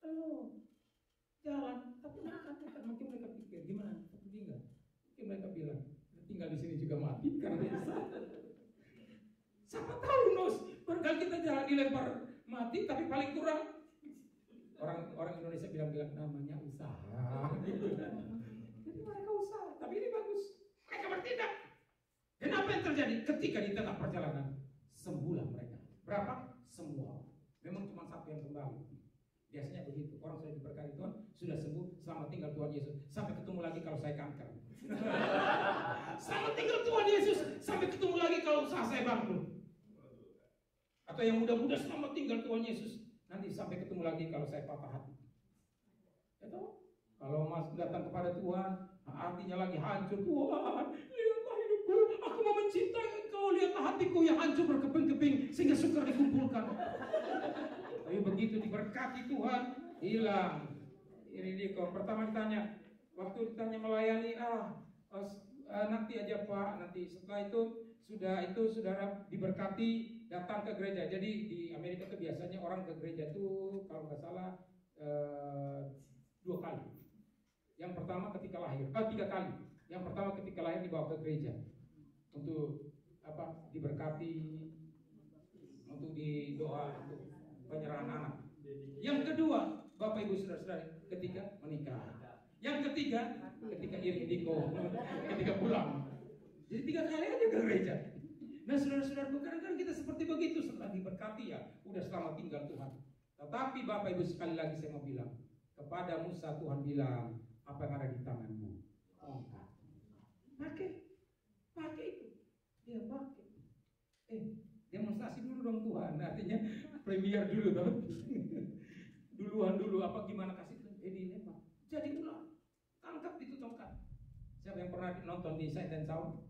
Belum. Jalan, tapi mungkin mereka pikir gimana? Tinggal. Mungkin mereka bilang, tinggal di sini juga mati karena dosa. Siapa tahu Nos, barangkali kita jalan dilempar mati, tapi paling kurang orang Indonesia bilang namanya usaha. Jadi mereka usaha, tapi ini bagus. Mereka bertindak. Dan apa yang terjadi ketika di tengah perjalanan? Sembuhlah mereka. Berapa? Semua. Memang cuma satu yang kembali. Biasanya begitu. Orang sudah diberkati Tuhan, sudah sembuh, selamat tinggal Tuhan Yesus. Sampai ketemu lagi kalau saya kanker. Selamat tinggal Tuhan Yesus. Sampai ketemu lagi kalau usaha saya bangkrut. Atau yang muda-muda, selamat tinggal Tuhan Yesus. Nanti sampai ketemu lagi kalau saya patah hati. Ya tahu? Kalau Mas datang kepada Tuhan, hatinya lagi hancur. Tuhan, lihatlah hidupku. Aku mau mencintai Engkau. Lihatlah hatiku yang hancur berkeping-keping sehingga sukar dikumpulkan. Tapi begitu diberkati Tuhan, hilang. Ini dia kok. Pertama ditanya, waktu ditanya melayani, nanti aja Pak. Nanti setelah itu saudara diberkati. Datang ke gereja. Jadi di Amerika itu biasanya orang ke gereja itu kalau nggak salah 2 kali. Yang pertama ketika lahir, 3 kali. Yang pertama ketika lahir dibawa ke gereja untuk diberkati, untuk didoa, untuk penyerahan anak. Yang kedua, Bapak Ibu Saudara-saudara, ketika menikah. Yang ketiga, ketika iring diko, ketika pulang. Jadi 3 kali aja ke gereja. Nah saudara-saudaraku, kadang-kadang kita seperti begitu setelah diberkati ya, udah selamat tinggal Tuhan. Tetapi Bapak Ibu sekali lagi saya mau bilang, kepada Musa Tuhan bilang, apa yang ada di tanganmu? Tongkat. Pakai itu. Dia pakai. Demonstrasi dulu dong Tuhan. Artinya premier dulu dong. Duluan dulu gimana kasih dilempar. Jadi ular. Tangkap itu tongkat. Siapa yang pernah nonton di Sight and Sound?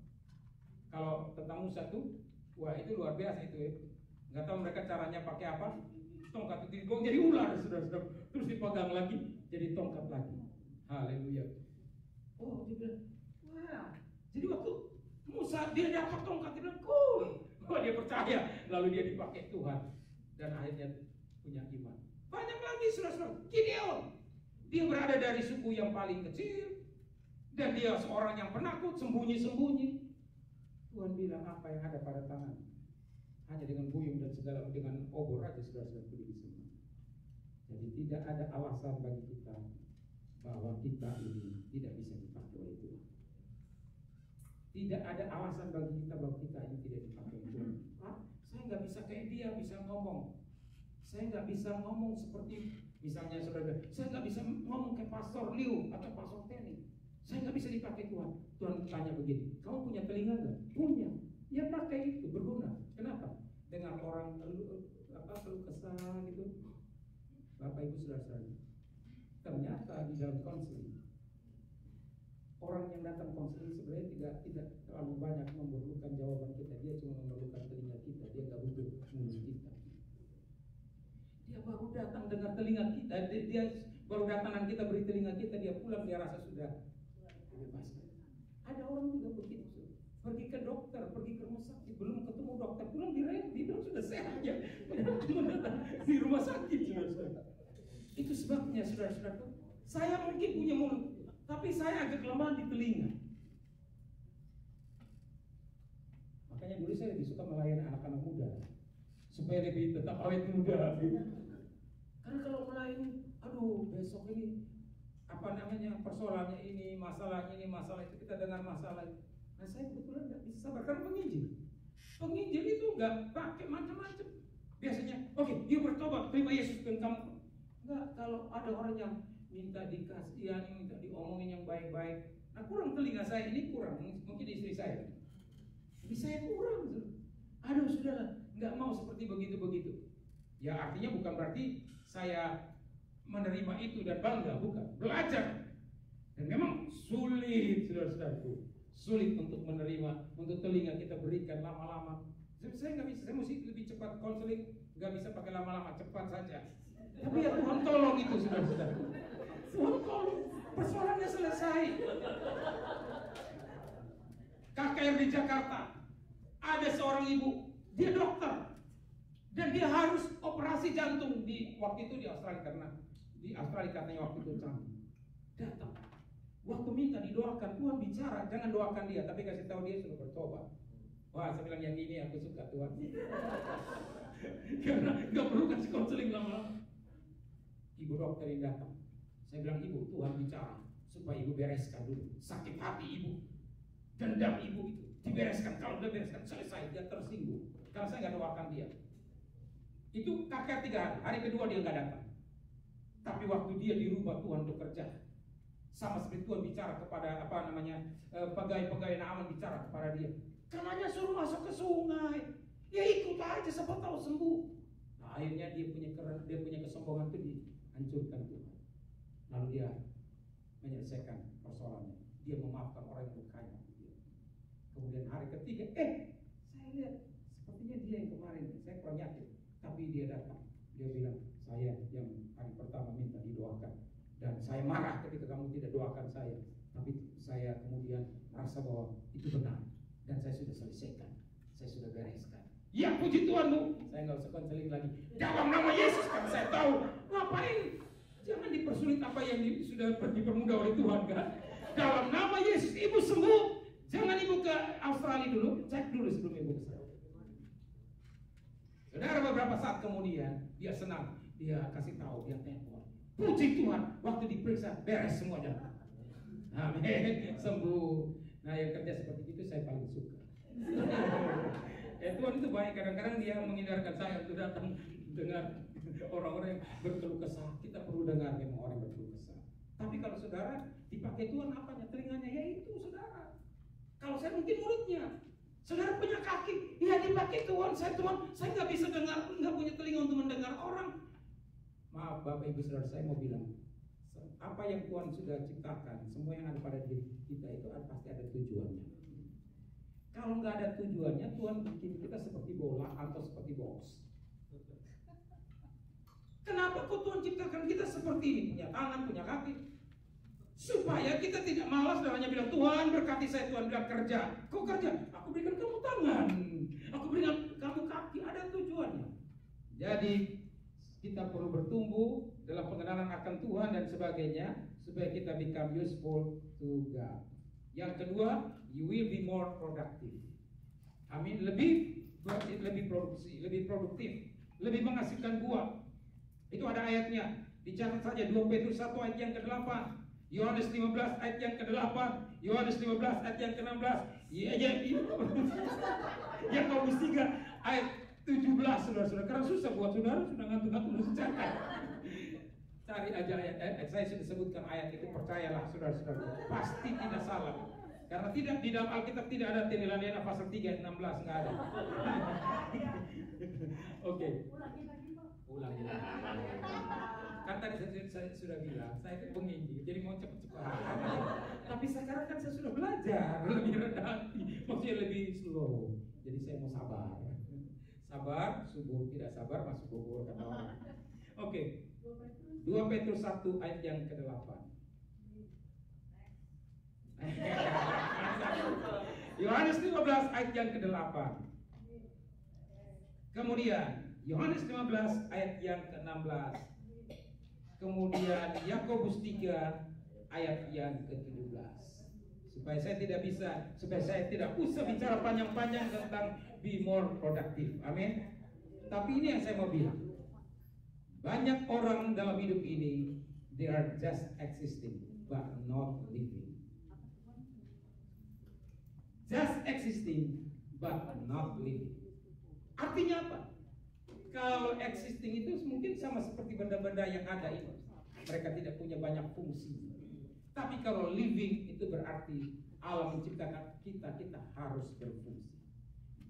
Kalau tentang Musa tuh, wah itu luar biasa itu ya. Nggak tahu mereka caranya pakai apa. Tongkat itu dibuang jadi ular, saudara-saudara. Terus dipegang lagi, jadi tongkat lagi. Haleluya. Oh, dia bilang, wah. Jadi waktu Musa dia dapat tongkat, dia bilang, cool. Oh, dia percaya. Lalu dia dipakai Tuhan. Dan akhirnya punya iman. Banyak lagi, saudara-saudara. Gideon. Dia berada dari suku yang paling kecil. Dan dia seorang yang penakut, sembunyi-sembunyi. Tuhan bilang apa yang ada pada tangan, hanya dengan buyung dan segala dengan obor aja sudah disembah. Jadi tidak ada alasan bagi kita bahwa kita ini tidak bisa dipakai oleh Tuhan. Tidak ada alasan bagi kita bahwa kita ini tidak dipakai oleh Tuhan. Saya nggak bisa kayak dia bisa ngomong. Saya nggak bisa ngomong seperti misalnya saudara. Saya nggak bisa ngomong kayak Pastor Liu atau Pastor Tenny. Saya nggak bisa dipakai Tuhan. Tuhan tanya begini, kamu punya telinga nggak? Punya. Ya pakai itu, berguna. Kenapa? Dengar orang keluh kesah gitu. Bapak Ibu saudara-saudara, ternyata di dalam konseling orang yang datang konseling sebenarnya tidak terlalu banyak memerlukan jawaban kita. Dia cuma memerlukan telinga kita. Dia nggak butuh mulut kita. Dia baru datang dengar telinga kita. Dia baru datang kita beri telinga kita. Dia pulang dia rasa sudah bebaskan. Ada orang juga begitu, pergi ke dokter, pergi ke rumah sakit, belum ketemu dokter, pulang bilang sudah sehat ya, di rumah sakit. Itu sebabnya saudara-saudaraku, saya mungkin punya mulut, tapi saya agak lemah di telinga. Makanya dulu saya lebih suka melayani anak-anak muda, supaya lebih tetap awet muda. Karena kalau melayani, besok ini persoalannya ini, masalah itu, kita dengar masalah. Nah saya kebetulan nggak bisa sabar karena penginjil itu nggak pakai macam-macam. Biasanya, oke, dia bertobat, terima Yesus dan kamu. Nggak, kalau ada orang yang minta dikasihani, minta diomongin yang baik-baik. Nah kurang telinga saya ini kurang, mungkin istri saya. Tapi saya kurang. Aduh sudahlah, nggak mau seperti begitu. Ya artinya bukan berarti saya menerima itu dan bangga, bukan. Belajar. Dan memang sulit, saudara-saudaraku. Sulit untuk menerima, untuk telinga kita berikan lama-lama. Saya nggak bisa, saya mesti lebih cepat konseling, nggak bisa pakai lama-lama, cepat saja. Tapi ya Tuhan tolong itu, saudara-saudaraku. Tuhan tolong, persoalannya selesai. KKR di Jakarta, ada seorang ibu, dia dokter, dan dia harus operasi jantung di waktu itu di Australia, karena di Australia katanya waktu itu canggih. Datang, Waktu minta didoakan, Tuhan bicara, jangan doakan dia, tapi kasih tahu dia sudah bertobat. Wah, saya bilang yang ini aku suka Tuhan. Karena nggak perlu kasih konseling lama-lama. Ibu dokter yang datang, saya bilang ibu, Tuhan bicara supaya ibu bereskan dulu sakit hati ibu, dendam ibu itu dibereskan. Kalau udah bereskan selesai, dia tersinggung karena saya nggak doakan dia. Itu kakek 3 hari, hari kedua dia nggak datang. Tapi waktu dia dirubah, Tuhan bekerja. Sama seperti Tuhan bicara kepada pegawai-pegawai Naaman bicara kepada dia. Karena dia suruh masuk ke sungai, ya ikut aja, siapa tahu sembuh. Nah, akhirnya dia punya kesombongan itu dihancurkan Tuhan. Lalu dia menyelesaikan persoalannya. Dia memaafkan orang yang berkaya dia. Kemudian hari ketiga, saya lihat sepertinya dia yang kemarin saya kurang yakin, tapi dia datang. Dia bilang, saya yang hari pertama minta didoakan, dan saya marah ketika kamu tidak doakan saya. Tapi saya kemudian merasa bahwa itu benar, dan saya sudah selesaikan, saya sudah bereskan. Ya puji Tuhan Bu, saya nggak usah konseling lagi. Dalam nama Yesus kan saya tahu. Ngapain? Jangan dipersulit apa yang sudah dipermudah oleh Tuhan kan. Dalam nama Yesus ibu sembuh. Jangan ibu ke Australia dulu, cek dulu sebelum ibu ke sana. Saudara, beberapa saat kemudian dia senang, dia kasih tahu, dia telepon. Puji Tuhan, waktu diperiksa beres semuanya. Amin, sembuh. Nah, yang kerja seperti itu saya paling suka. Tuhan itu baik, kadang-kadang dia menghindarkan saya untuk datang dengar orang-orang yang berkeluh kesah. Kita perlu dengar memang orang yang berkeluh kesah. Tapi kalau saudara dipakai Tuhan apanya? Telinganya, ya itu saudara. Kalau saya mungkin mulutnya. Saudara punya kaki, ya dipakai Tuhan. Saya nggak bisa dengar, nggak punya telinga untuk mendengar orang. Maaf Bapak Ibu Saudara, saya mau bilang, apa yang Tuhan sudah ciptakan, semua yang ada pada diri kita itu pasti ada tujuannya. Kalau nggak ada tujuannya, Tuhan bikin kita seperti bola atau seperti box. Kenapa kok Tuhan ciptakan kita seperti ini? Punya tangan, punya kaki. Supaya kita tidak malas dan hanya bilang, Tuhan berkati saya, Tuhan bilang kerja. Kok kerja? Aku berikan kamu tangan, aku berikan kamu kaki, ada tujuannya. Jadi kita perlu bertumbuh dalam pengenalan akan Tuhan dan sebagainya, supaya kita become useful to God. Yang kedua, you will be more productive. Amin. Lebih produksi, lebih produktif, lebih menghasilkan buah. Itu ada ayatnya. Dicatat saja 2 Petrus 1 ayat yang ke-8, Yohanes 15 ayat yang ke-8, Yohanes 15 ayat yang ke-16, Yakobus 3 ayat 17, saudara-saudara. Karena susah buat saudara, sudah ngantuk-ngantuk harus catat. Cari aja ayat, saya sudah sebutkan ayat itu, percayalah saudara-saudara, pasti tidak salah. Karena tidak di dalam Alkitab tidak ada Tenilanena pasal 3 ayat 16, enggak ada. Oke. Ulangi lagi. Kan tadi saya sudah bilang, saya itu penginggi, jadi mau cepat-cepat. Tapi sekarang kan saya sudah belajar lebih rendah hati, maksudnya lebih slow. Jadi saya mau sabar. Sabar, subuh, tidak sabar masuk bubur kata orang. Oke. 2 Petrus 1 ayat yang ke-8. Yohanes 15 ayat yang ke-8. Kemudian Yohanes 15 ayat yang ke-16. Kemudian Yakobus 3 ayat yang ke-17. Supaya saya tidak usah bicara panjang-panjang tentang be more productive. Amin. Tapi ini yang saya mau bilang. Banyak orang dalam hidup ini, they are just existing but not living. Just existing but not living. Artinya apa? Kalau existing itu mungkin sama seperti benda-benda yang ada ini. Mereka tidak punya banyak fungsi. Tapi kalau living itu berarti Allah menciptakan kita harus berfungsi.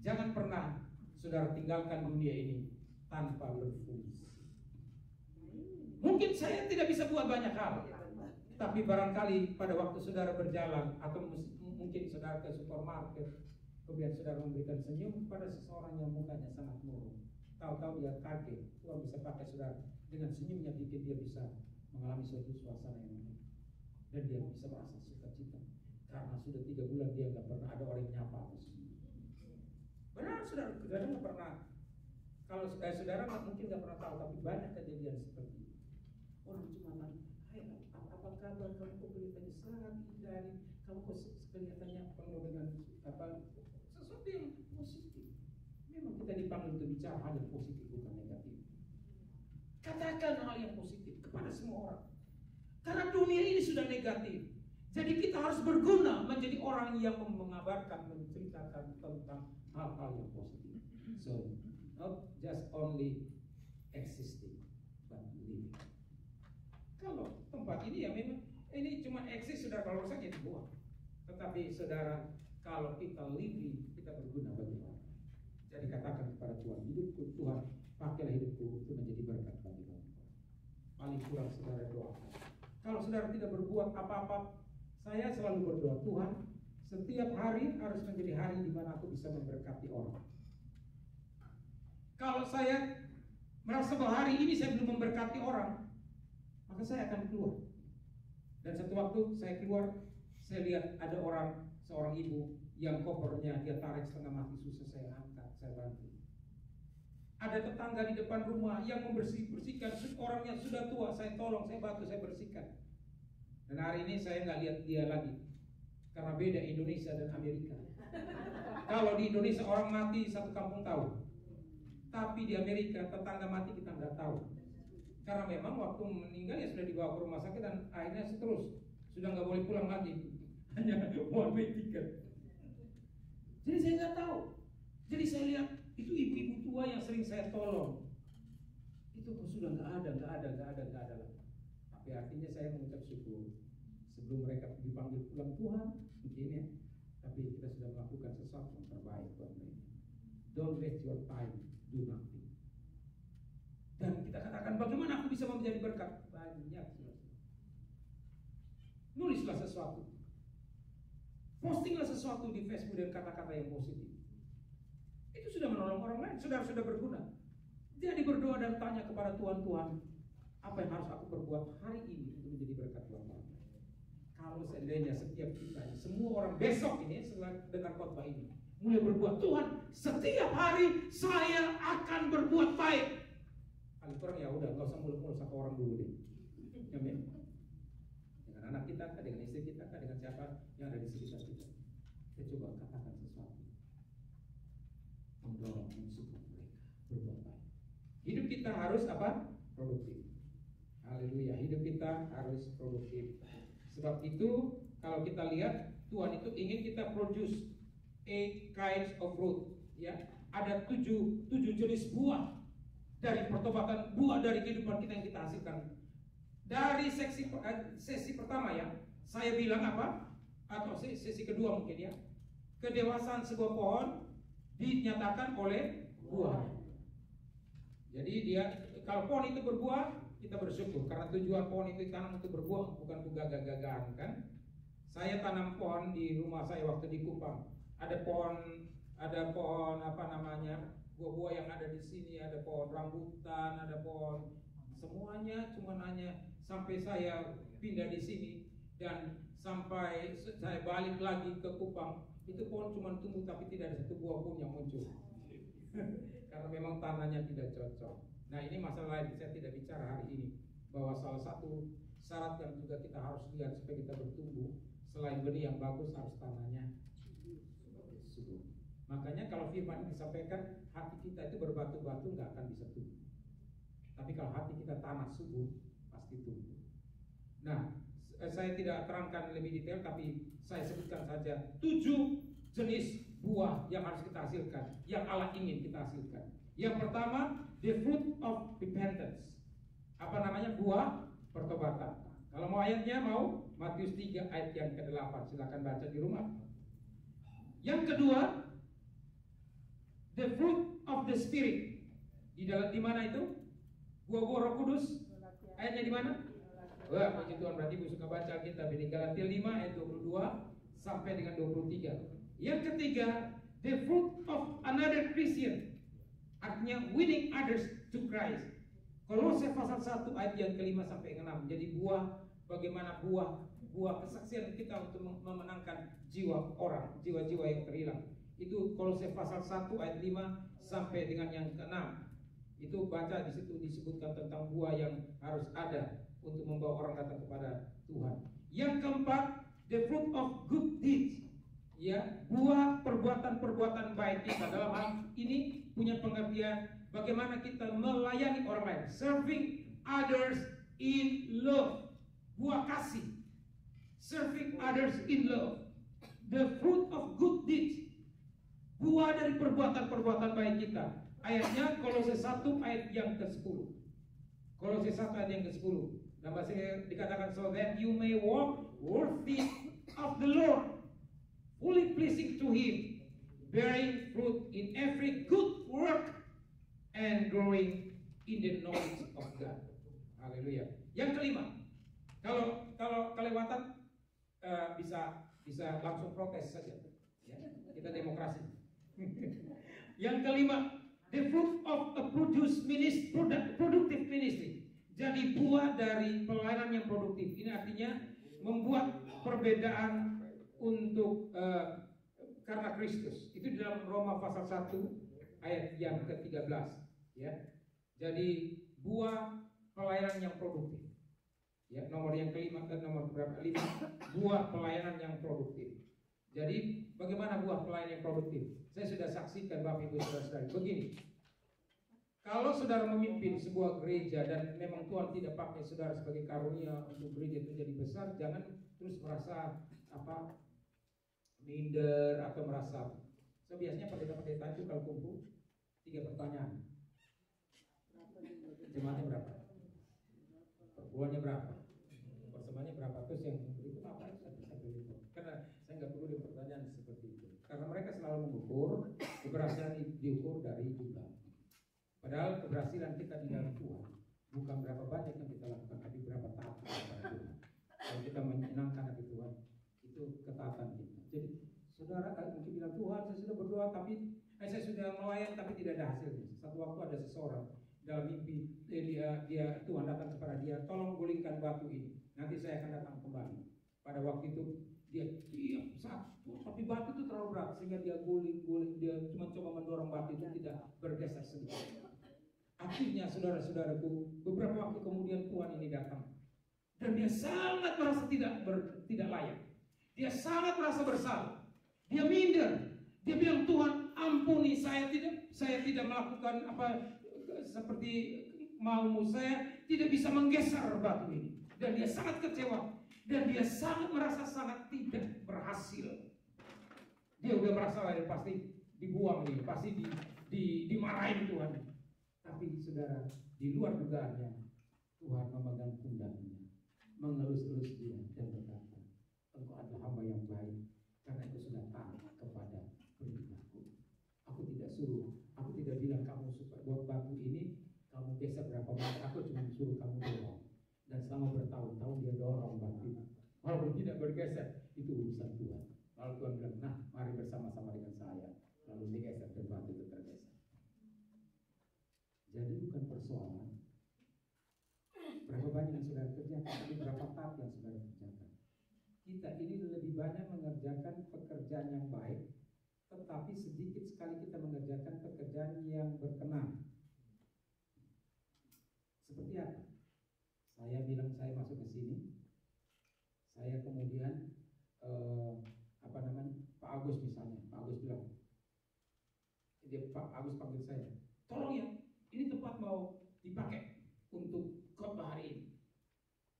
Jangan pernah saudara tinggalkan dunia ini tanpa berfungsi. Mungkin saya tidak bisa buat banyak hal, tapi barangkali pada waktu saudara berjalan atau mungkin saudara ke supermarket, kemudian saudara memberikan senyum kepada seseorang yang mukanya sangat murung. Tahu-tahu dia kaget, Tuhan bisa pakai saudara dengan senyumnya bikin dia bisa mengalami suatu suasana yang baik, dan dia bisa merasa sukacita karena sudah 3 bulan dia nggak pernah ada orang yang nyapa atau senyum. Benar saudara nggak pernah. Kalau saudara mungkin nggak pernah tahu, tapi banyak kejadian seperti itu. Orang cuma nanya, hai apa kabar kamu, kok kelihatannya sangat indah nih. Kamu kok kelihatannya penuh dengan sesuatu yang positif. Memang kita dipanggil untuk bicara hal yang positif, bukan negatif. Katakan hal yang positif kepada semua orang. Karena dunia ini sudah negatif. Jadi kita harus berguna menjadi orang yang mengabarkan, menceritakan tentang hal-hal yang positif. So, not just only existing, but living. Kalau tempat ini ya memang ini cuma eksis, saudara, kalau saja dibuang. Tetapi saudara, kalau kita living, kita berguna bagi orang. Jadi katakan kepada Tuhan, hidupku Tuhan, pakailah hidupku untuk menjadi berkat bagi orang. Paling kurang saudara doakan. Kalau saudara tidak berbuat apa-apa, saya selalu berdoa, Tuhan, setiap hari harus menjadi hari di mana aku bisa memberkati orang. Kalau saya merasa bahwa hari ini saya belum memberkati orang, maka saya akan keluar. Dan satu waktu saya keluar, saya lihat ada seorang ibu yang kopernya dia tarik setengah mati, susah saya angkat, saya bantu. Ada tetangga di depan rumah yang membersihkan, orangnya sudah tua, saya tolong, saya bantu, saya bersihkan. Dan hari ini saya nggak lihat dia lagi, karena beda Indonesia dan Amerika. Kalau di Indonesia orang mati satu kampung tahu, tapi di Amerika tetangga mati kita nggak tahu. Karena memang waktu meninggal ya sudah dibawa ke rumah sakit dan akhirnya seterus sudah nggak boleh pulang lagi, hanya one way ticket. Jadi saya nggak tahu. Jadi saya lihat itu ibu-ibu tua yang sering saya tolong, itu sudah nggak ada lagi. Tapi artinya saya mengucap syukur sebelum mereka dipanggil pulang Tuhan, mungkin ya. Tapi kita sudah melakukan sesuatu yang terbaik buat mereka. Don't waste your time, do nothing. Dan kita katakan, bagaimana aku bisa menjadi berkat? Banyak. Nulislah sesuatu, postinglah sesuatu di Facebook dengan kata-kata yang positif. Itu sudah menolong orang lain, sudah berguna. Jadi berdoa dan tanya kepada Tuhan, apa yang harus aku perbuat hari ini untuk menjadi berkat buat orang lain. Kalau seandainya setiap kita, semua orang besok ini setelah dengar khotbah ini mulai berbuat, Tuhan, setiap hari saya akan berbuat baik. Paling kurang ya udah, nggak usah muluk-muluk sama orang dulu deh. Amin. Dengan anak kita, dengan istri kita, dengan siapa yang ada di sekitar kita. Kita coba katakan sesuatu, mendorong, mensupport mereka berbuat baik. Hidup kita harus apa? Produktif. Haleluya, hidup kita harus produktif. Sebab itu kalau kita lihat, Tuhan itu ingin kita produce 8 kinds of fruit, ya. Ada 7 jenis buah dari pertobatan, buah dari kehidupan kita yang kita hasilkan. Dari sesi pertama ya, saya bilang apa? Atau sesi kedua mungkin ya. Kedewasaan sebuah pohon dinyatakan oleh buah. Jadi kalau pohon itu berbuah, kita bersyukur karena tujuan pohon itu ditanam untuk berbuah, bukan untuk gagah-gagahan kan. Saya tanam pohon di rumah saya waktu di Kupang. Ada pohon apa namanya, buah-buah yang ada di sini, ada pohon rambutan, ada pohon, semuanya cuma hanya sampai saya pindah di sini dan sampai saya balik lagi ke Kupang, itu pohon cuma tumbuh tapi tidak ada satu buah pun yang muncul. Karena memang tanahnya tidak cocok. Nah ini masalah lain, saya tidak bicara hari ini, bahwa salah satu syarat yang juga kita harus lihat supaya kita bertumbuh, selain benih yang bagus, harus tanahnya subur. Makanya kalau firman ini disampaikan, hati kita itu berbatu-batu nggak akan bisa tumbuh. Tapi kalau hati kita tanah subur, pasti tumbuh. Nah, saya tidak terangkan lebih detail, tapi saya sebutkan saja 7 jenis buah yang harus kita hasilkan, yang Allah ingin kita hasilkan. Yang pertama, the fruit of repentance. Apa namanya? Buah pertobatan. Kalau mau ayatnya, mau Matius 3 ayat yang ke-8, silakan baca di rumah. Yang kedua, the fruit of the spirit. Di mana itu? Buah-buah Roh Kudus. Ayatnya di mana? Wah, puji Tuhan, berarti Ibu suka baca Alkitab ini. Galatia 5 ayat 22 sampai dengan 23. Yang ketiga, the fruit of another Christian. Artinya winning others to Christ. Kolose pasal 1 ayat yang ke-5 sampai ke-6. Jadi bagaimana buah kesaksian kita untuk memenangkan jiwa orang, jiwa-jiwa yang terhilang. Itu Kolose pasal 1 ayat 5 sampai dengan yang ke-6. Itu baca di situ disebutkan tentang buah yang harus ada untuk membawa orang datang kepada Tuhan. Yang keempat, the fruit of good deeds. Ya, buah perbuatan-perbuatan baik kita. Dalam hal ini punya pengertian bagaimana kita melayani orang lain, serving others in love. Buah kasih, serving others in love. The fruit of good deeds, buah dari perbuatan-perbuatan baik kita. Ayatnya Kolose 1 ayat yang ke-10. Kolose 1 ayat yang ke-10. Nah, bahasa dikatakan so that you may walk worthy of the Lord, fully pleasing to Him, bearing fruit in every good work and growing in the knowledge of God. Haleluya. Yang kelima, kalau kelewatan bisa langsung protes saja. Ya, kita demokrasi. Yang kelima, the fruit of a productive ministry. Jadi buah dari pelayanan yang produktif. Ini artinya membuat perbedaan untuk karena Kristus. Itu dalam Roma pasal 1 ayat yang ke-13. Ya. Jadi buah pelayanan yang produktif. Ya, nomor yang kelima, nomor berapa? 5, buah pelayanan yang produktif. Jadi bagaimana buah pelayanan yang produktif? Saya sudah saksikan Bapak Ibu Saudara-saudari. Begini, kalau saudara memimpin sebuah gereja dan memang Tuhan tidak pakai saudara sebagai karunia untuk gereja itu jadi besar, jangan terus merasa minder atau merasa. So biasanya pendeta-pendeta itu kalau kumpul 3 pertanyaan. Jemaatnya berapa? Perpuluhannya berapa? Persembahannya berapa? Terus yang berikut apa? Karena saya nggak perlu dia pertanyaan seperti itu. Karena mereka selalu mengukur keberhasilan diukur dari jumlah. Padahal keberhasilan kita di dalam Tuhan bukan berapa banyak yang kita lakukan, tapi berapa taat kepada Tuhan. Kalau kita menyenangkan hati Tuhan, itu ketaatan kita. Jadi saudara mungkin bilang, Tuhan saya sudah berdoa tapi saya sudah melayani tapi tidak ada hasilnya. Satu waktu ada seseorang dalam mimpi dia Tuhan datang kepada dia, tolong gulingkan batu ini, nanti saya akan datang kembali. Pada waktu itu dia satu, tapi batu itu terlalu berat sehingga dia guling, dia cuma coba mendorong batu itu tidak bergeser sedikit. Akhirnya saudara-saudaraku, beberapa waktu kemudian Tuhan ini datang dan dia sangat merasa tidak layak. Dia sangat merasa bersalah. Dia minder. Dia bilang, Tuhan ampuni saya tidak melakukan apa seperti maumu, saya tidak bisa menggeser batu ini. Dan dia sangat kecewa dan dia sangat merasa sangat tidak berhasil. Dia udah merasa pasti dibuang nih, pasti dimarahin Tuhan. Tapi saudara, di luar dugaannya Tuhan memegang pundaknya, mengelus-elus dia dan berkata, engkau adalah hamba yang baik karena engkau sudah taat kepada perintahku. Aku tidak bilang kamu supaya buat batu ini kamu geser berapa banyak, aku cuma suruh kamu dorong. Dan selama bertahun-tahun dia dorong batu itu, walaupun tidak bergeser, itu urusan Tuhan. Lalu Tuhan bilang, nah mari bersama-sama dengan saya. Lalu digeser dan batu itu tergeser. Jadi bukan persoalan berapa banyak yang saudara kerjakan, tapi berapa tahap yang saudara kerjakan. Kita ini lebih banyak mengerjakan pekerjaan yang baik, tetapi sedikit sekali kita mengerjakan pekerjaan yang berkenan. Seperti apa? Saya bilang saya masuk ke sini, saya kemudian Pak Agus misalnya, Pak Agus bilang, Pak Agus panggil saya, tolong ya, ini tempat mau dipakai untuk khotbah hari ini.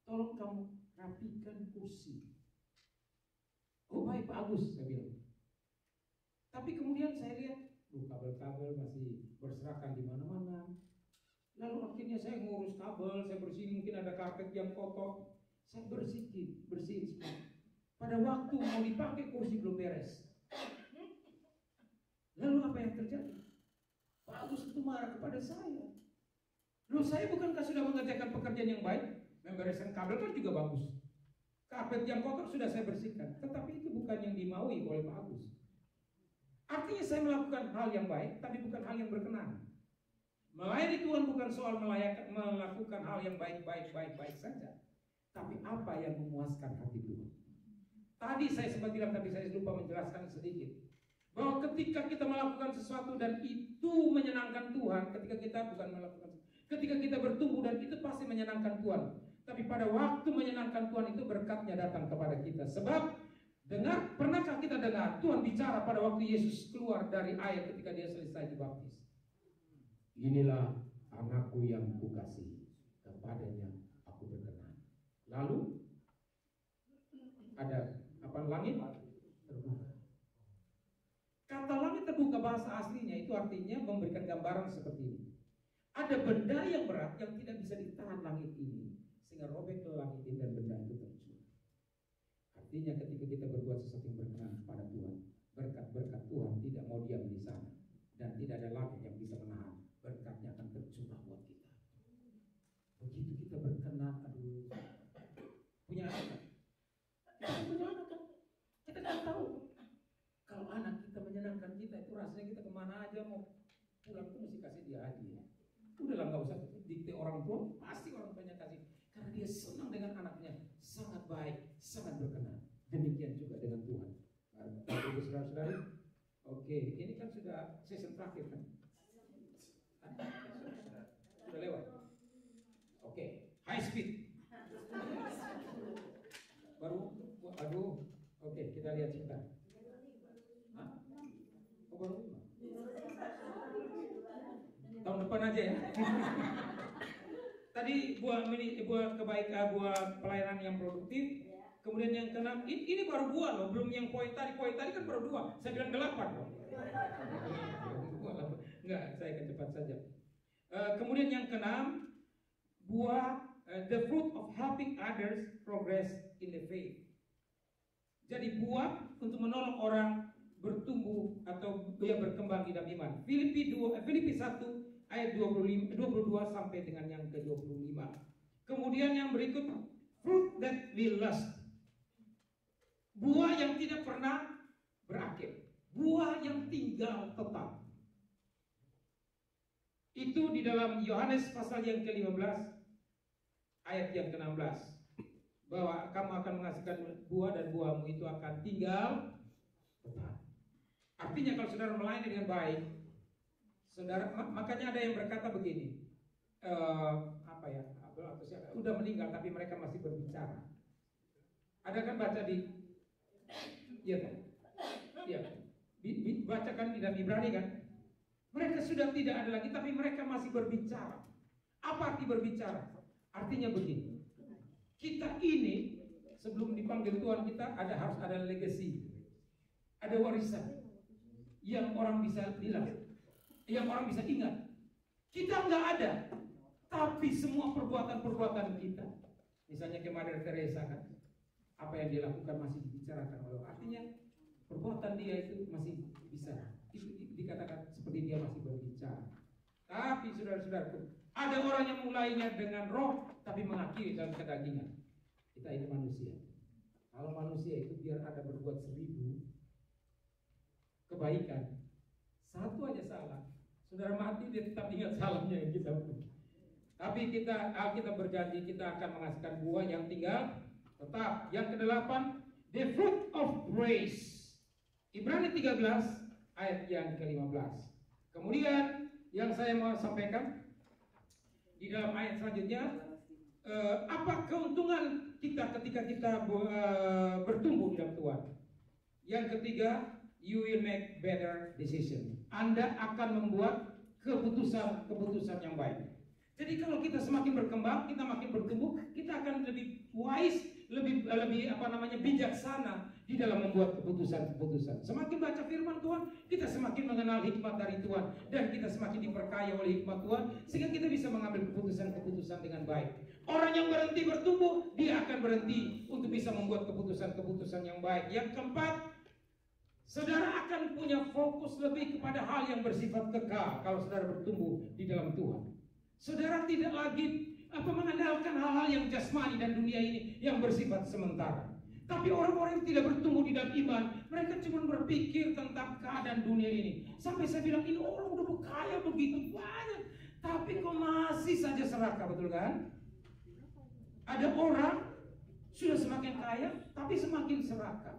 Tolong kamu rapikan kursi. Oh baik Pak Agus, saya bilang. Tapi kemudian saya lihat, kabel-kabel masih berserakan di mana-mana. Lalu akhirnya saya ngurus kabel, saya bersihin, mungkin ada karpet yang kotor, saya bersihin semua. Pada waktu mau dipakai kursi belum beres. Lalu apa yang terjadi? Pak Agus itu marah kepada saya. Loh, saya bukankah sudah mengerjakan pekerjaan yang baik? Membereskan kabel kan juga bagus. Karpet yang kotor sudah saya bersihkan, tetapi itu bukan yang dimaui oleh Pak Agus. Artinya saya melakukan hal yang baik, tapi bukan hal yang berkenan. Melayani Tuhan bukan soal melakukan hal yang baik saja, tapi apa yang memuaskan hati Tuhan. Tadi saya sempat bilang, tapi saya lupa menjelaskan sedikit, bahwa ketika kita melakukan sesuatu dan itu menyenangkan Tuhan, ketika kita bertumbuh dan itu pasti menyenangkan Tuhan. Tapi pada waktu menyenangkan Tuhan itu berkatnya datang kepada kita. Sebab pernahkah kita dengar Tuhan bicara pada waktu Yesus keluar dari air ketika dia selesai dibaptis? Inilah anakku yang kukasihi, kepadanya aku berkenan. Lalu ada apa? Langit terbuka. Kata langit terbuka bahasa aslinya itu artinya memberikan gambaran seperti ini. Ada benda yang berat yang tidak bisa ditahan langit ini, sehingga robek ke langit ini dan benda itu terjun. Artinya ketika kita berbuat sesuatu yang berkenan kepada Tuhan, berkat-berkat Tuhan tidak mau diam di sana, dan tidak ada langit yang bisa menahan. Berkatnya akan tercurah buat kita. Begitu kita berkenan, punya anak. Kita punya anak kan? Kita nggak tahu. Kalau anak kita menyenangkan kita, itu rasanya kita kemana aja mau pulang tuh mesti kasih dia hadiah. Udahlah, nggak usah dikte orang tua, pasti orang tuanya kasih. Karena dia senang dengan anaknya, sangat baik, sangat berkenan. Demikian juga dengan Tuhan. Ibu saudara-saudari, oke, ini kan sudah season terakhir kan? Sudah lewat. Oke, high speed. Oke, kita lihat sebentar. Hah? Oh, baru 5. Tahun depan aja ya. Tadi buat kebaikan, buat pelayanan yang produktif. Kemudian yang keenam, ini baru 2 loh, belum yang poin tadi kan baru 2. Saya bilang 8 loh. Enggak, saya akan cepat saja. Kemudian yang keenam, buah the fruit of helping others progress in the faith. Jadi buah untuk menolong orang bertumbuh atau berkembang di dalam iman. Filipi 1 ayat 22 sampai dengan yang ke-25. Kemudian yang berikut, fruit that will last. Buah yang tidak pernah berakhir. Buah yang tinggal tetap. Itu di dalam Yohanes pasal yang ke-15 ayat yang ke-16. Bahwa kamu akan menghasilkan buah dan buahmu itu akan tinggal tetap. Artinya kalau saudara melayani dengan baik, saudara, makanya ada yang berkata begini, udah meninggal tapi mereka masih berbicara. Ada kan baca di, iya kan? Iya. Bacakan di dalam Ibrani kan? Mereka sudah tidak ada lagi tapi mereka masih berbicara. Apa arti berbicara? Artinya begini. Kita ini sebelum dipanggil Tuhan kita harus ada legacy. Ada warisan yang orang bisa bilang, yang orang bisa ingat. Kita nggak ada, tapi semua perbuatan-perbuatan kita, misalnya ke Mother Teresa kan, apa yang dia lakukan masih dibicarakan oleh orang. Artinya perbuatan dia itu masih bisa, itu dikatakan seperti dia masih berbicara. Tapi saudara-saudaraku, ada orang yang mulainya dengan roh, tapi mengakhiri dalam kedagingan. Kita ini manusia. Kalau manusia itu biar ada berbuat 1000 kebaikan, 1 aja salah, saudara mati dia tetap ingat salahnya yang kita buat. Tapi kita berjanji kita akan menghasilkan buah yang tinggal tetap. Yang ke-8, the fruit of praise. Ibrani 13 ayat yang ke-15. Kemudian yang saya mau sampaikan di dalam ayat selanjutnya, apa keuntungan kita ketika kita bertumbuh di dalam Tuhan? Yang ketiga, you will make better decision. Anda akan membuat keputusan yang baik. Jadi kalau kita semakin berkembang, kita makin bertumbuh, kita akan lebih wise, lebih bijaksana di dalam membuat keputusan-keputusan. Semakin baca firman Tuhan, kita semakin mengenal hikmat dari Tuhan, dan kita semakin diperkaya oleh hikmat Tuhan, sehingga kita bisa mengambil keputusan-keputusan dengan baik. Orang yang berhenti bertumbuh, dia akan berhenti untuk bisa membuat keputusan-keputusan yang baik. Yang keempat, saudara akan punya fokus lebih kepada hal yang bersifat kekal kalau saudara bertumbuh di dalam Tuhan. Saudara tidak lagi mengandalkan hal-hal yang jasmani dan dunia ini yang bersifat sementara. Tapi orang-orang yang tidak bertumbuh di dalam iman, mereka cuma berpikir tentang keadaan dunia ini. Sampai saya bilang, ini orang udah berkaya begitu banyak, tapi kok masih saja serakah, betul kan? Ada orang sudah semakin kaya, tapi semakin serakah.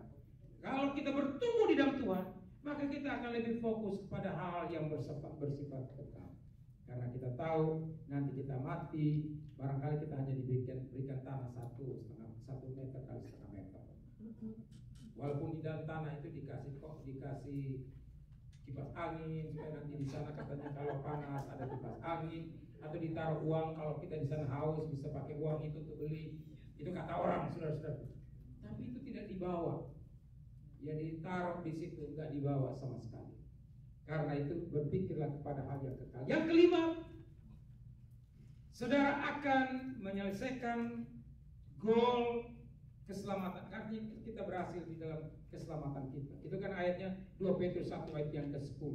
Kalau kita bertumbuh di dalam Tuhan, maka kita akan lebih fokus kepada hal yang bersifat kekal. Karena kita tahu nanti kita mati, barangkali kita hanya berikan tanah 1 meter kali setengah meter. Walaupun di dalam tanah itu dikasih kipas angin, supaya nanti di sana katanya kalau panas ada kipas angin, atau ditaruh uang kalau kita di sana haus bisa pakai uang itu untuk beli. Itu kata orang, saudara-saudara. Tapi itu tidak dibawa. Ya ditaruh di situ, enggak dibawa sama sekali. Karena itu berpikirlah kepada hal yang kekal. Yang kelima, saudara akan menyelesaikan goal keselamatan. Artinya kita berhasil di dalam keselamatan kita. Itu kan ayatnya 2 Petrus 1 ayat yang ke-10.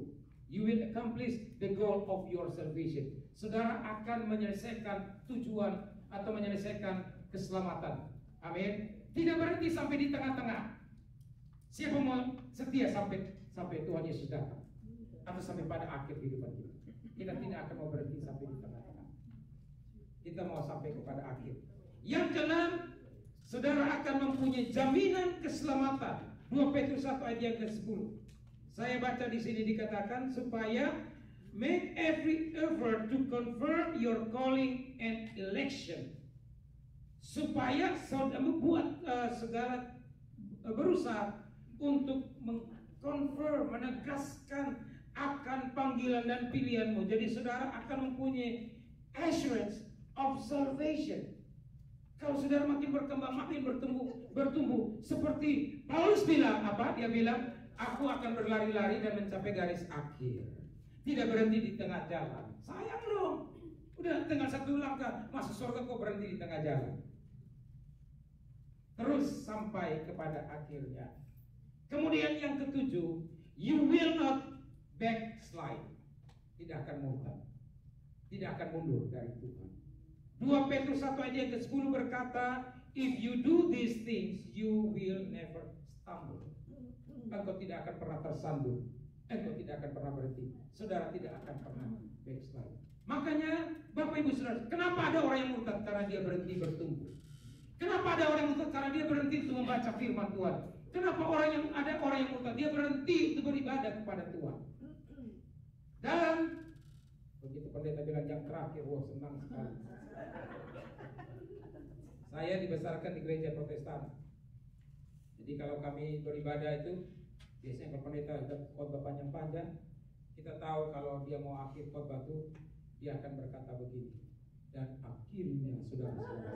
You will accomplish the goal of your salvation. Saudara akan menyelesaikan tujuan atau menyelesaikan keselamatan. Amin. Tidak berhenti sampai di tengah-tengah. Siapa mau setia sampai Tuhan Yesus datang atau sampai pada akhir kehidupan kita? Kita tidak akan mau berhenti sampai di tengah-tengah. Kita mau sampai kepada akhir. Yang keenam, saudara akan mempunyai jaminan keselamatan. 2 Petrus 1 ayat yang ke-10. Saya baca di sini dikatakan supaya make every effort to confirm your calling and election. Supaya saudara membuat segala berusaha untuk mengkonfirm, menegaskan akan panggilan dan pilihanmu. Jadi saudara akan mempunyai assurance of salvation. Kalau saudara makin berkembang, makin bertumbuh, seperti Paulus bilang apa? Dia bilang, aku akan berlari-lari dan mencapai garis akhir. Tidak berhenti di tengah jalan. Sayang dong. Udah tinggal 1 langkah, masuk surga kok berhenti di tengah jalan. Terus sampai kepada akhirnya. Kemudian yang ketujuh, you will not backslide. Tidak akan murtad. Tidak akan mundur dari Tuhan. 2 Petrus 1 ayat yang ke-10 berkata, if you do these things, you will never stumble. Engkau tidak akan pernah tersandung. Engkau tidak akan pernah berhenti. Saudara tidak akan pernah backslide. Makanya Bapak Ibu Saudara, kenapa ada orang yang murtad? Karena dia berhenti bertumbuh. Kenapa ada orang yang murtad? Karena dia berhenti untuk membaca firman Tuhan. Kenapa ada orang yang murtad? Dia berhenti untuk beribadah kepada Tuhan. Dan begitu pendeta bilang yang terakhir, wah senang sekali. Saya dibesarkan di gereja Protestan. Jadi kalau kami beribadah itu biasanya kalau pendeta khotbah panjang-panjang, kita tahu kalau dia mau akhir khotbah itu dia akan berkata begini. Dan akhirnya saudara-saudara,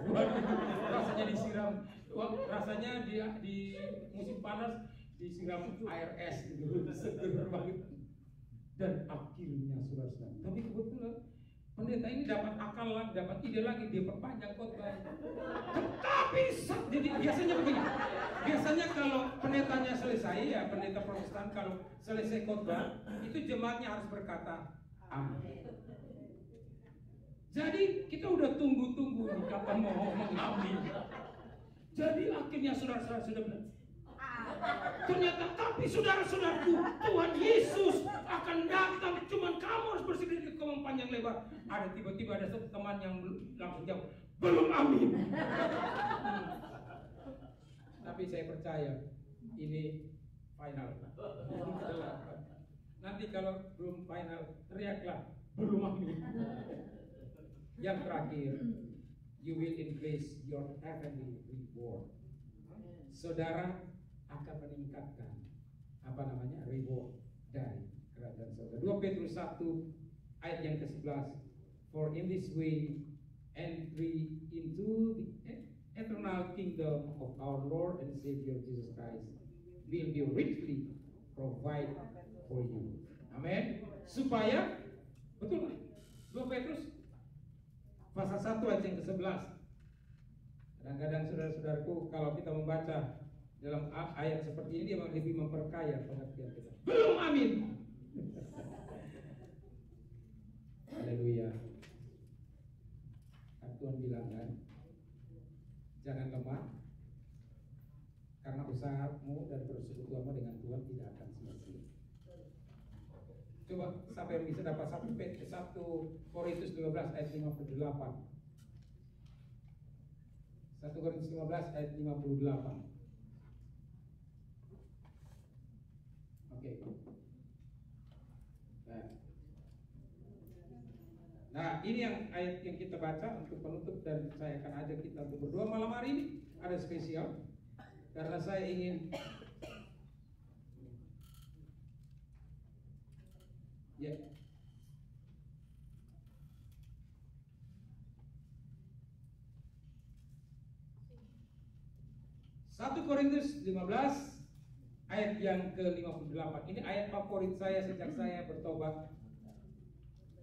rasanya disiram, rasanya di musim panas disiram air es gitu, seger banget. Dan akhirnya saudara-saudara, tapi kebetulan pendeta ini dapat akal lagi, dapat ide lagi, dia perpanjang khotbah. Tetapi jadi biasanya begini, biasanya kalau pendetanya selesai, ya pendeta Protestan kalau selesai khotbah itu jemaatnya harus berkata amin. Jadi kita udah tunggu-tunggu nih kapan mau ngomong amin. Jadi akhirnya saudara-saudara sudah bilang, ternyata tapi saudara-saudaraku, Tuhan Yesus akan datang, cuman kamu harus bersedia di ngomong panjang lebar. Ada tiba-tiba ada satu teman yang langsung jawab, belum amin. Tapi saya percaya ini final. Nanti kalau belum final teriaklah belum amin. Yang terakhir, you will increase your heavenly reward. Saudara akan meningkatkan reward dari kerajaan saudara. 2 Petrus 1 ayat yang ke-11. For in this way entry into the eternal kingdom of our Lord and Savior Jesus Christ will be richly provided for you. Amin. Supaya betul 2 Petrus pasal 1 ayat yang ke-11. Kadang-kadang saudara-saudaraku kalau kita membaca dalam ayat seperti ini dia lebih memperkaya pengertian kita. Belum amin. Haleluya. Kan Tuhan bilang kan, jangan lemah karena usahamu dan persekutuanmu dengan Tuhan tidak akan sia-sia. Coba sampai yang bisa dapat 1 Korintus 12 ayat 58. 1 Korintus 15 ayat 58. Oke. Nah. Nah, ini yang ayat yang kita baca untuk penutup, dan saya akan ajak kita untuk berdoa malam hari ini. Ada spesial karena saya ingin ya. 1 Korintus 15 ayat yang ke-58. Ini ayat favorit saya sejak saya bertobat.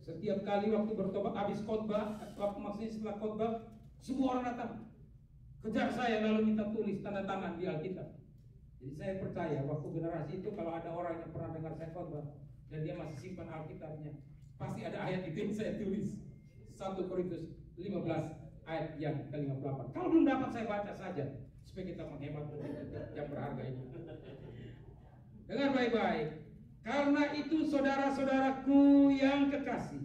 Setiap kali waktu bertobat, habis khotbah, waktu maksudnya setelah khotbah, semua orang datang kejar saya lalu minta tulis tanda tangan di Alkitab. Jadi saya percaya waktu generasi itu kalau ada orang yang pernah dengar saya khotbah dan dia masih simpan Alkitabnya, pasti ada ayat itu yang saya tulis. 1 Korintus 15 ayat yang ke-58. Kalau belum dapat saya baca saja supaya kita menghemat yang berharga ini. Dengar baik-baik. Karena itu saudara-saudaraku yang kekasih,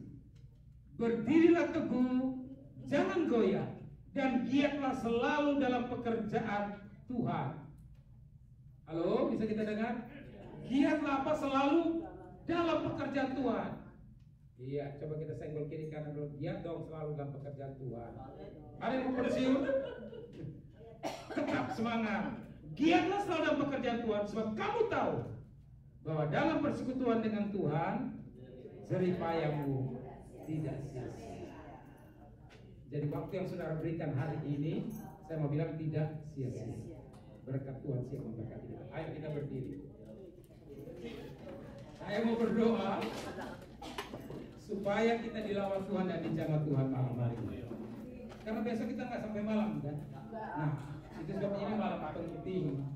berdirilah teguh, jangan goyah, dan giatlah selalu dalam pekerjaan Tuhan. Halo, bisa kita dengar? Giatlah apa? Selalu dalam pekerjaan Tuhan. Iya, coba kita senggol kiri kanan dulu. Giat dong selalu dalam pekerjaan Tuhan. Ada yang mau pensiun? Tetap semangat. Giatlah selalu dalam pekerjaan Tuhan, sebab kamu tahu bahwa dalam persekutuan dengan Tuhan jerih payahmu tidak sia-sia. Jadi waktu yang saudara berikan hari ini, saya mau bilang tidak sia-sia. Berkat Tuhan siap memberkati kita. Ayo kita berdiri. Saya mau berdoa supaya kita dilawat Tuhan dan dijamah Tuhan malam hari ini. Karena besok kita nggak sampai malam kan? Nah, itu sebabnya ini malam penting.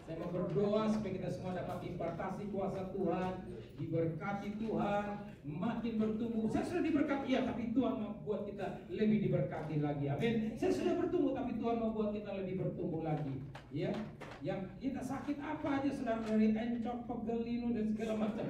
Saya mau berdoa supaya kita semua dapat impartasi kuasa Tuhan, diberkati Tuhan, makin bertumbuh. Saya sudah diberkati ya, tapi Tuhan mau buat kita lebih diberkati lagi. Amin. Saya sudah bertumbuh, tapi Tuhan mau buat kita lebih bertumbuh lagi. Ya, yang kita sakit apa aja, saudara, dari encok, pegel, linu dan segala macam,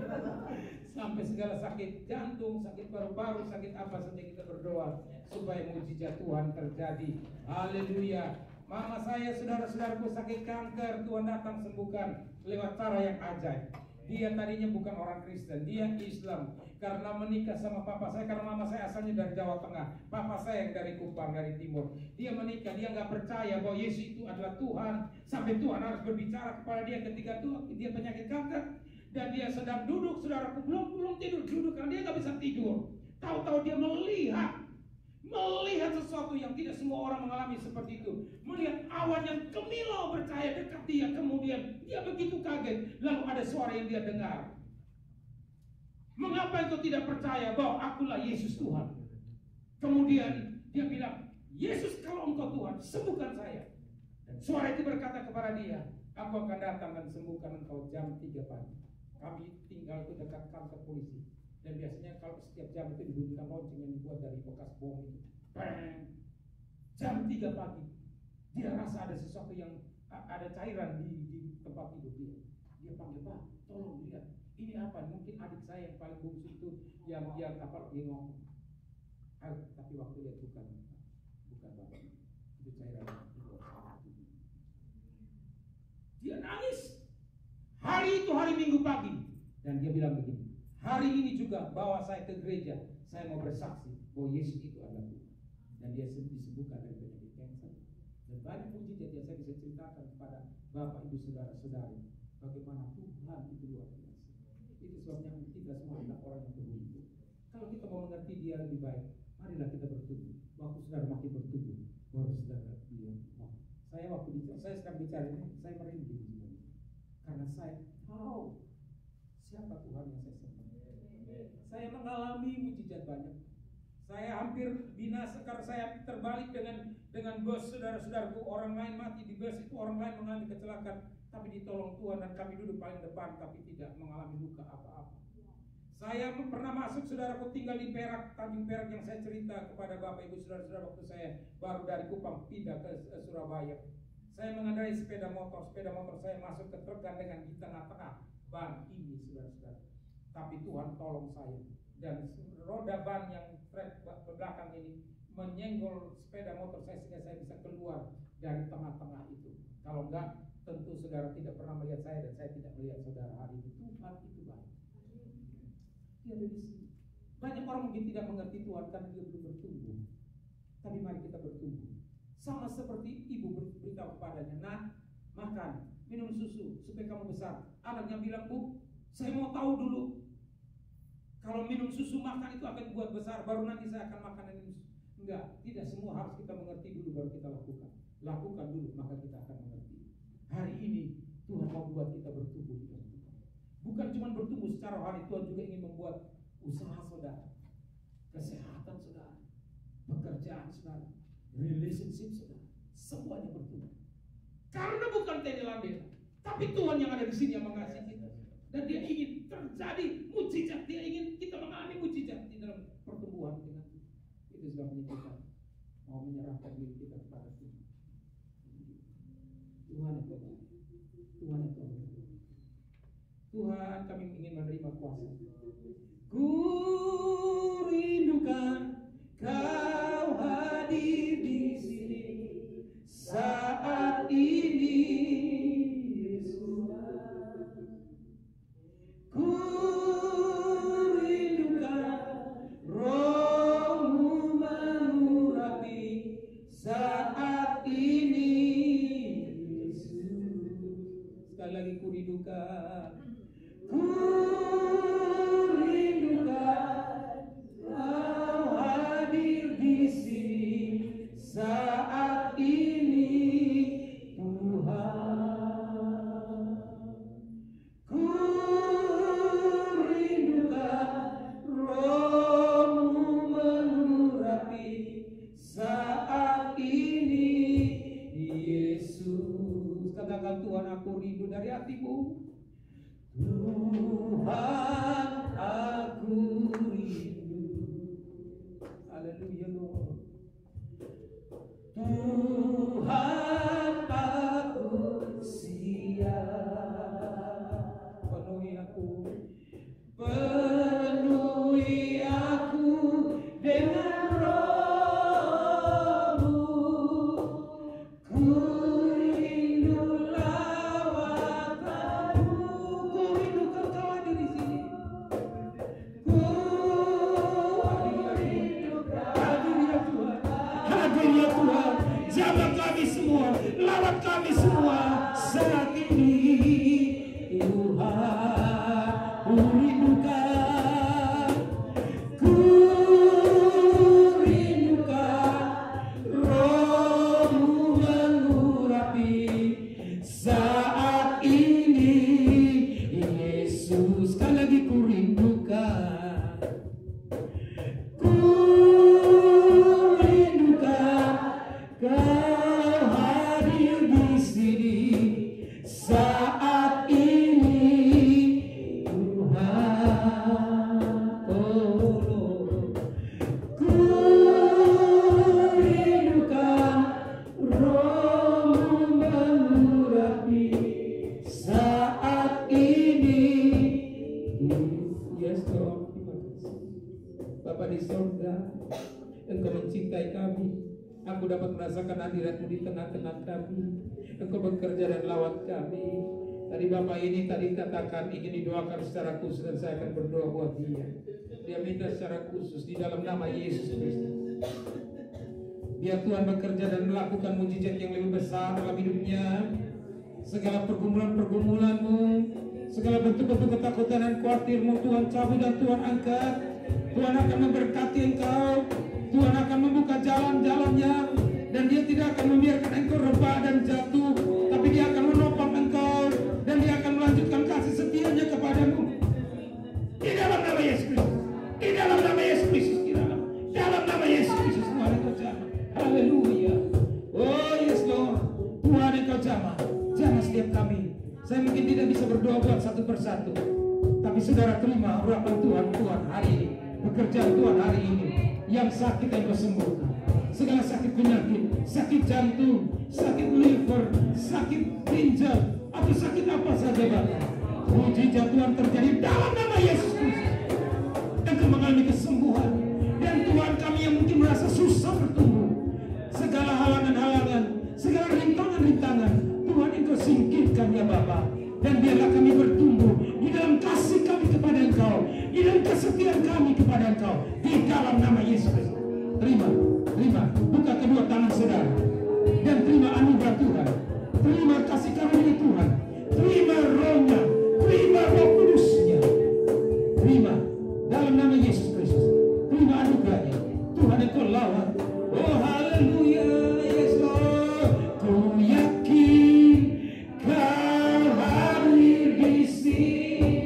sampai segala sakit jantung, sakit paru-paru, sakit apa saja, kita berdoa supaya mujizat Tuhan terjadi. Haleluya. Mama saya, saudara-saudaraku sakit kanker, Tuhan datang sembuhkan lewat cara yang ajaib. Dia tadinya bukan orang Kristen, dia Islam. Karena menikah sama papa saya, karena mama saya asalnya dari Jawa Tengah, papa saya yang dari Kupang, dari Timur. Dia menikah, dia nggak percaya bahwa Yesus itu adalah Tuhan. Sampai Tuhan harus berbicara kepada dia ketika dia penyakit kanker. Dan dia sedang duduk, saudaraku, belum tidur, duduk karena dia nggak bisa tidur. Tahu-tahu dia melihat sesuatu yang tidak semua orang mengalami seperti itu. Melihat awan yang kemilau bercahaya dekat dia. Kemudian dia begitu kaget. Lalu ada suara yang dia dengar. Mengapa engkau tidak percaya bahwa akulah Yesus Tuhan? Kemudian dia bilang, Yesus, kalau engkau Tuhan, sembuhkan saya. Dan suara itu berkata kepada dia, aku akan datang dan sembuhkan engkau jam 3 pagi. Kami tinggal itu dekat kantor polisi. Dan biasanya kalau setiap jam itu dibunyikan lonceng yang dibuat dari bekas bom itu. Bang! Jam 3 pagi. Dia rasa ada sesuatu yang, ada cairan di tempat tidur dia. Dia panggil, Pak, tolong lihat. Ini apa? Mungkin adik saya yang paling bungsu itu yang kapal dia ngomong. Tapi waktu lihat bukan Bapak. Itu cairan. Dia nangis. Hari itu hari Minggu pagi. Dan dia bilang begini, hari ini juga bawa saya ke gereja. Saya mau bersaksi bahwa Yesus itu adalah Tuhan. Dan dia disembuhkan dari penyakit kanker. Dan banyak mujizat yang saya bisa ceritakan kepada Bapak, Ibu, Saudara-saudari. Bagaimana Tuhan itu luar biasa. Itu sebabnya kita semua adalah orang yang beruntung. Kalau kita mau mengerti dia lebih baik, marilah kita bertumbuh. Waktu saudara makin bertumbuh, baru saudara bilang, oh, saya sedang bicara ini, saya merinding sebenarnya. Karena saya tahu siapa Tuhan yang saya sembah. Saya mengalami mujizat banyak. Saya hampir binasa karena saya terbalik dengan bus, saudara-saudaraku. Orang lain mati di bus itu, orang lain mengalami kecelakaan, tapi ditolong Tuhan dan kami duduk paling depan, tapi tidak mengalami luka apa-apa. Saya pernah masuk, saudaraku, tinggal di Perak, Tanjung Perak yang saya cerita kepada Bapak Ibu saudara-saudara waktu saya baru dari Kupang pindah ke Surabaya. Saya mengendarai sepeda motor saya masuk ke truk gandengan di tengah-tengah ban ini, saudara-saudara. Tapi Tuhan tolong saya, dan roda ban yang truk belakang ini menyenggol sepeda motor saya sehingga saya bisa keluar dari tengah-tengah itu. Kalau enggak, tentu saudara tidak pernah melihat saya dan saya tidak melihat saudara hari ini. Tuhan itu baik. Dia ada di sini. Banyak orang mungkin tidak mengerti Tuhan karena dia belum bertumbuh. Tapi mari kita bertumbuh. Sama seperti ibu beritahu kepadanya, "Nak, makan, minum susu supaya kamu besar." Anaknya bilang, "Bu, saya mau tahu dulu. Kalau minum susu makan itu akan buat besar, baru nanti saya akan makan dan minum susu." Enggak, tidak semua harus kita mengerti dulu baru kita lakukan. Lakukan dulu maka kita akan mengerti. Hari ini Tuhan mau buat kita bertumbuh di dalam Tuhan. Bukan cuma bertumbuh secara rohani, Tuhan juga ingin membuat usaha saudara, kesehatan saudara, pekerjaan saudara, relationship saudara, semuanya bertumbuh. Karena bukan Teddy Landera, tapi Tuhan yang ada di sini yang mengasihi kita. Dan dia ingin terjadi mujizat, dia ingin kita mengalami mujizat di dalam pertumbuhan dengan Tuhan. Itu sebabnya kita mau menyerahkan diri kita kepada Tuhan. Tuhan itu baik. Tuhan itu baik. Tuhan, kami ingin menerima kuasa. Ku rindukan Kau hadir di sini saat ini, Yesus. Ku rindukan Roh-Mu mengurapi saat ini, Yesus. Sekali lagi, ku rindukan. Ku rindukan Kau hadir di sini saat ini, Tuhan. Ku rindukan Roh-Mu mengurapi saat ini, Yesus. Katakan, Tuhan, aku rindu dari hatimu. Tuhan, aku rindu. Haleluya, Lord. Tuhan, aku siap. Penuhi aku dengan Roh-Mu. Ku rindu lawatan-Mu. Ku rindu Kau hadir di sini. Ku hadir ya Tuhan. Hadir ya Tuhan. Jamah kami semua, lawat kami semua saat ini. Tuhan, ku rindukan. Ku rindukan Roh-Mu mengurapi saat ini, Yesus. Sekali lagi, ku rindukan. Ku rindukan Kau hadir di sini saat ini, Tuhan. Tolong. Ku rindukan Roh-Mu mengurapi saat ini. Yes, Lord. Terima kasih. Bapa di surga, Engkau mencintai kami. Aku dapat merasakan hadirat-Mu di tengah-tengah kami. Engkau bekerja dan lawat kami. Tadi Bapak ini tadi katakan ingin didoakan secara khusus, dan saya akan berdoa buat dia. Dia minta secara khusus di dalam nama Yesus Kristus. Biar Tuhan bekerja dan melakukan mujizat yang lebih besar dalam hidupnya. Segala pergumulan-pergumulan-Mu, segala bentuk-bentuk ketakutan dan khawatir-Mu, Tuhan cabut dan Tuhan angkat. Tuhan akan memberkati engkau. Tuhan akan membuka jalan-jalannya, dan Dia tidak akan membiarkan engkau rebah dan jatuh, tapi Dia akan menopang engkau, dan Dia akan melanjutkan kasih setianya kepadamu. Di dalam nama Yesus Kristus, di dalam nama Yesus Kristus, di dalam nama Yesus Kristus, Tuhan engkau jamah. Haleluya. Oh yes Lord, Tuhan engkau jamah setiap kami. Saya mungkin tidak bisa berdoa buat satu persatu, tapi saudara terima urapan Tuhan hari ini, pekerjaan Tuhan hari ini. Yang sakit engkau sembuhkan, segala sakit penyakit, sakit jantung, sakit liver, sakit ginjal, atau sakit apa saja Bapak. Mujizat Tuhan terjadi dalam nama Yesus Kristus. Engkau mengalami kesembuhan. Dan Tuhan, kami yang mungkin merasa susah bertumbuh, segala halangan-halangan, segala rintangan-rintangan, Tuhan engkau singkirkan ya Bapak. Dan biarlah kami bertumbuh di dalam kasih kami kepada Engkau, di dalam kasih kesetiaan kami kepada Engkau di dalam nama Yesus Kristus. Terima, buka kedua tangan saudara dan terima anugerah Tuhan. Terima kasih karunia Tuhan. Terima rohnya, terima Roh Kudusnya. Terima dalam nama Yesus Kristus. Terima anugerahnya. Tuhan Engkau lawan. Oh haleluya, yes Lord. Ku yakin Kau hadir di sini.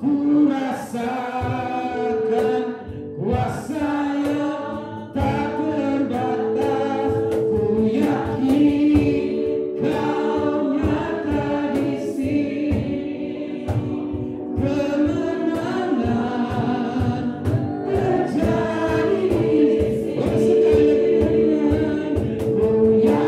Ku rasakan kuasa yang tak terbatas. Ku yakin Kau nyata di sini. Kemenangan terjadi. Oh sekali lagi. Ku yakin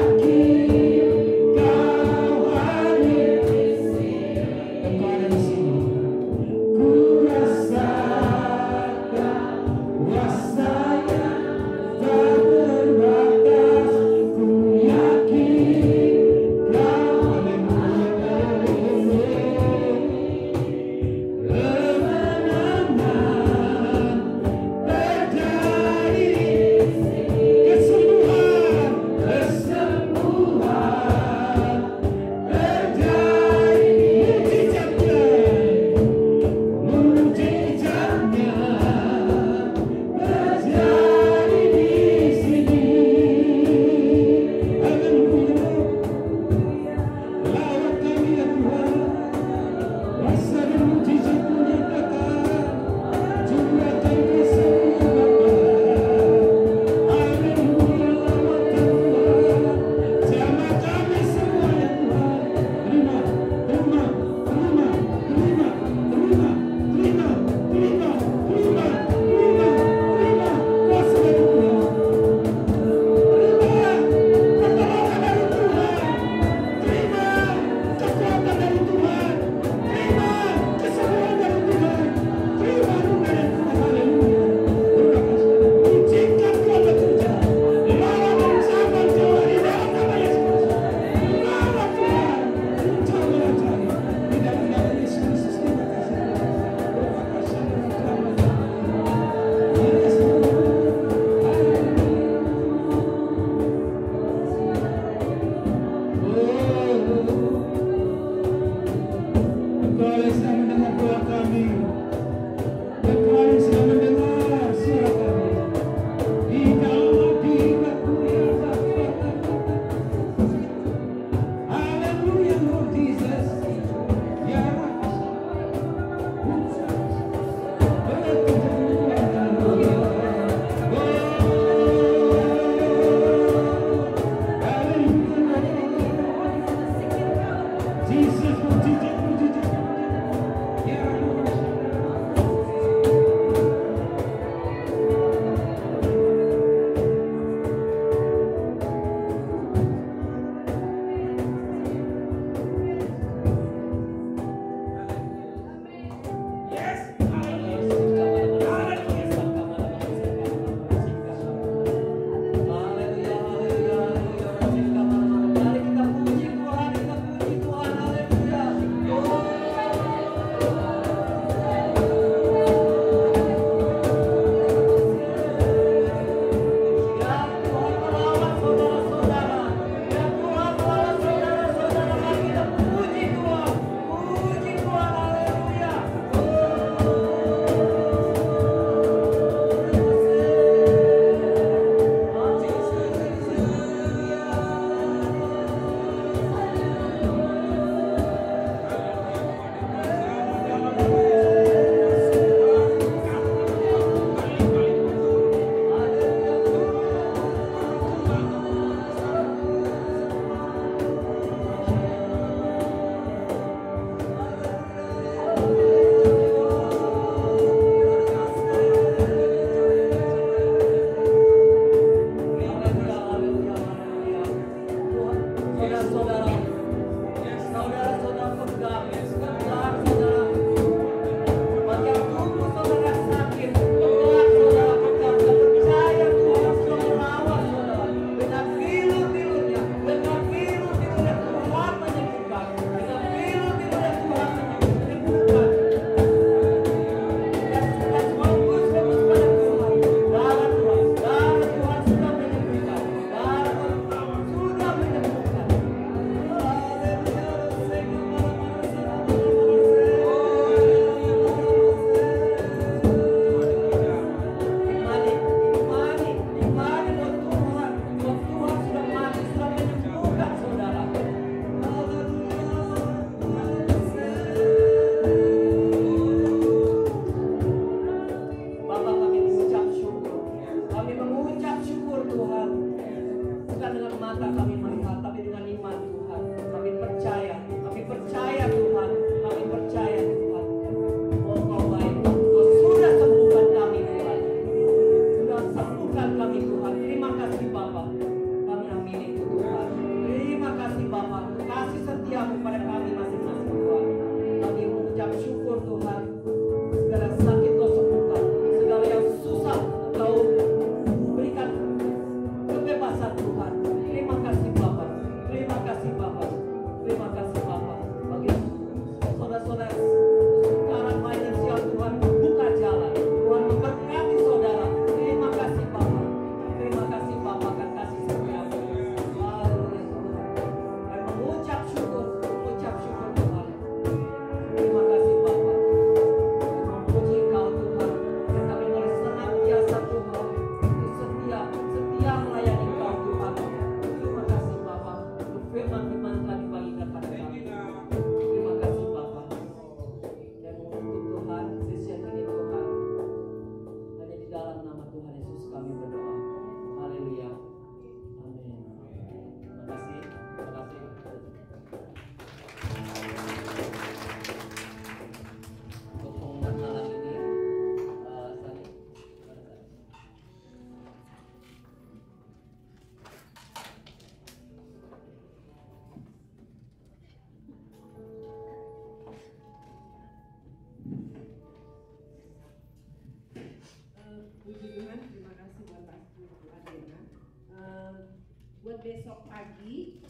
besok pagi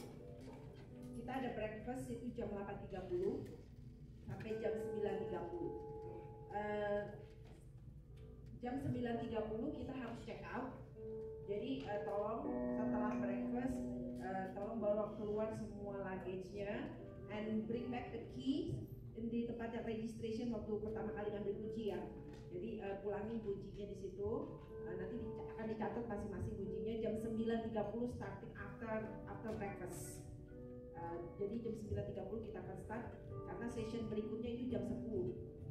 kita ada breakfast itu jam 8.30 sampai jam 9.30. Jam 9.30 kita harus check out. Jadi tolong setelah breakfast tolong bawa keluar semua luggage-nya and bring back the keys di tempat yang registration waktu pertama kali ngambil kunci ya. Jadi pulangin kuncinya di situ. Nanti akan dicatat masing-masing kuncinya. Jam 9.30 starting after breakfast. Jadi jam 9.30 kita akan start karena session berikutnya itu jam 10.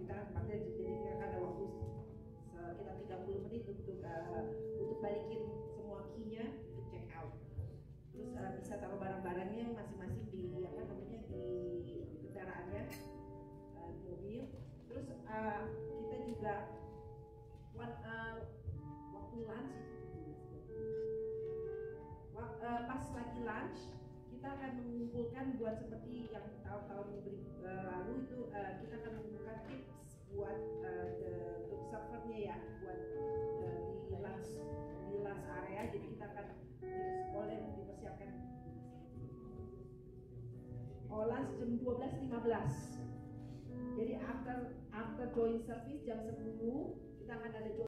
Kita akan pakai, jadi kita akan ada waktu sekitar 30 menit untuk balikin semua key-nya untuk check out. Terus bisa taruh barang-barangnya masing-masing di di kendaraannya, mobil. Terus kita juga waktu lunch pas lagi lunch kita akan mengumpulkan buat seperti yang tahun-tahun lalu itu kita akan mengumpulkan tips buat untuk servernya ya, buat di lunch area. Jadi kita akan boleh dipersiapkan lunch jam 12.15. Jadi after join service jam 10 kita akan ada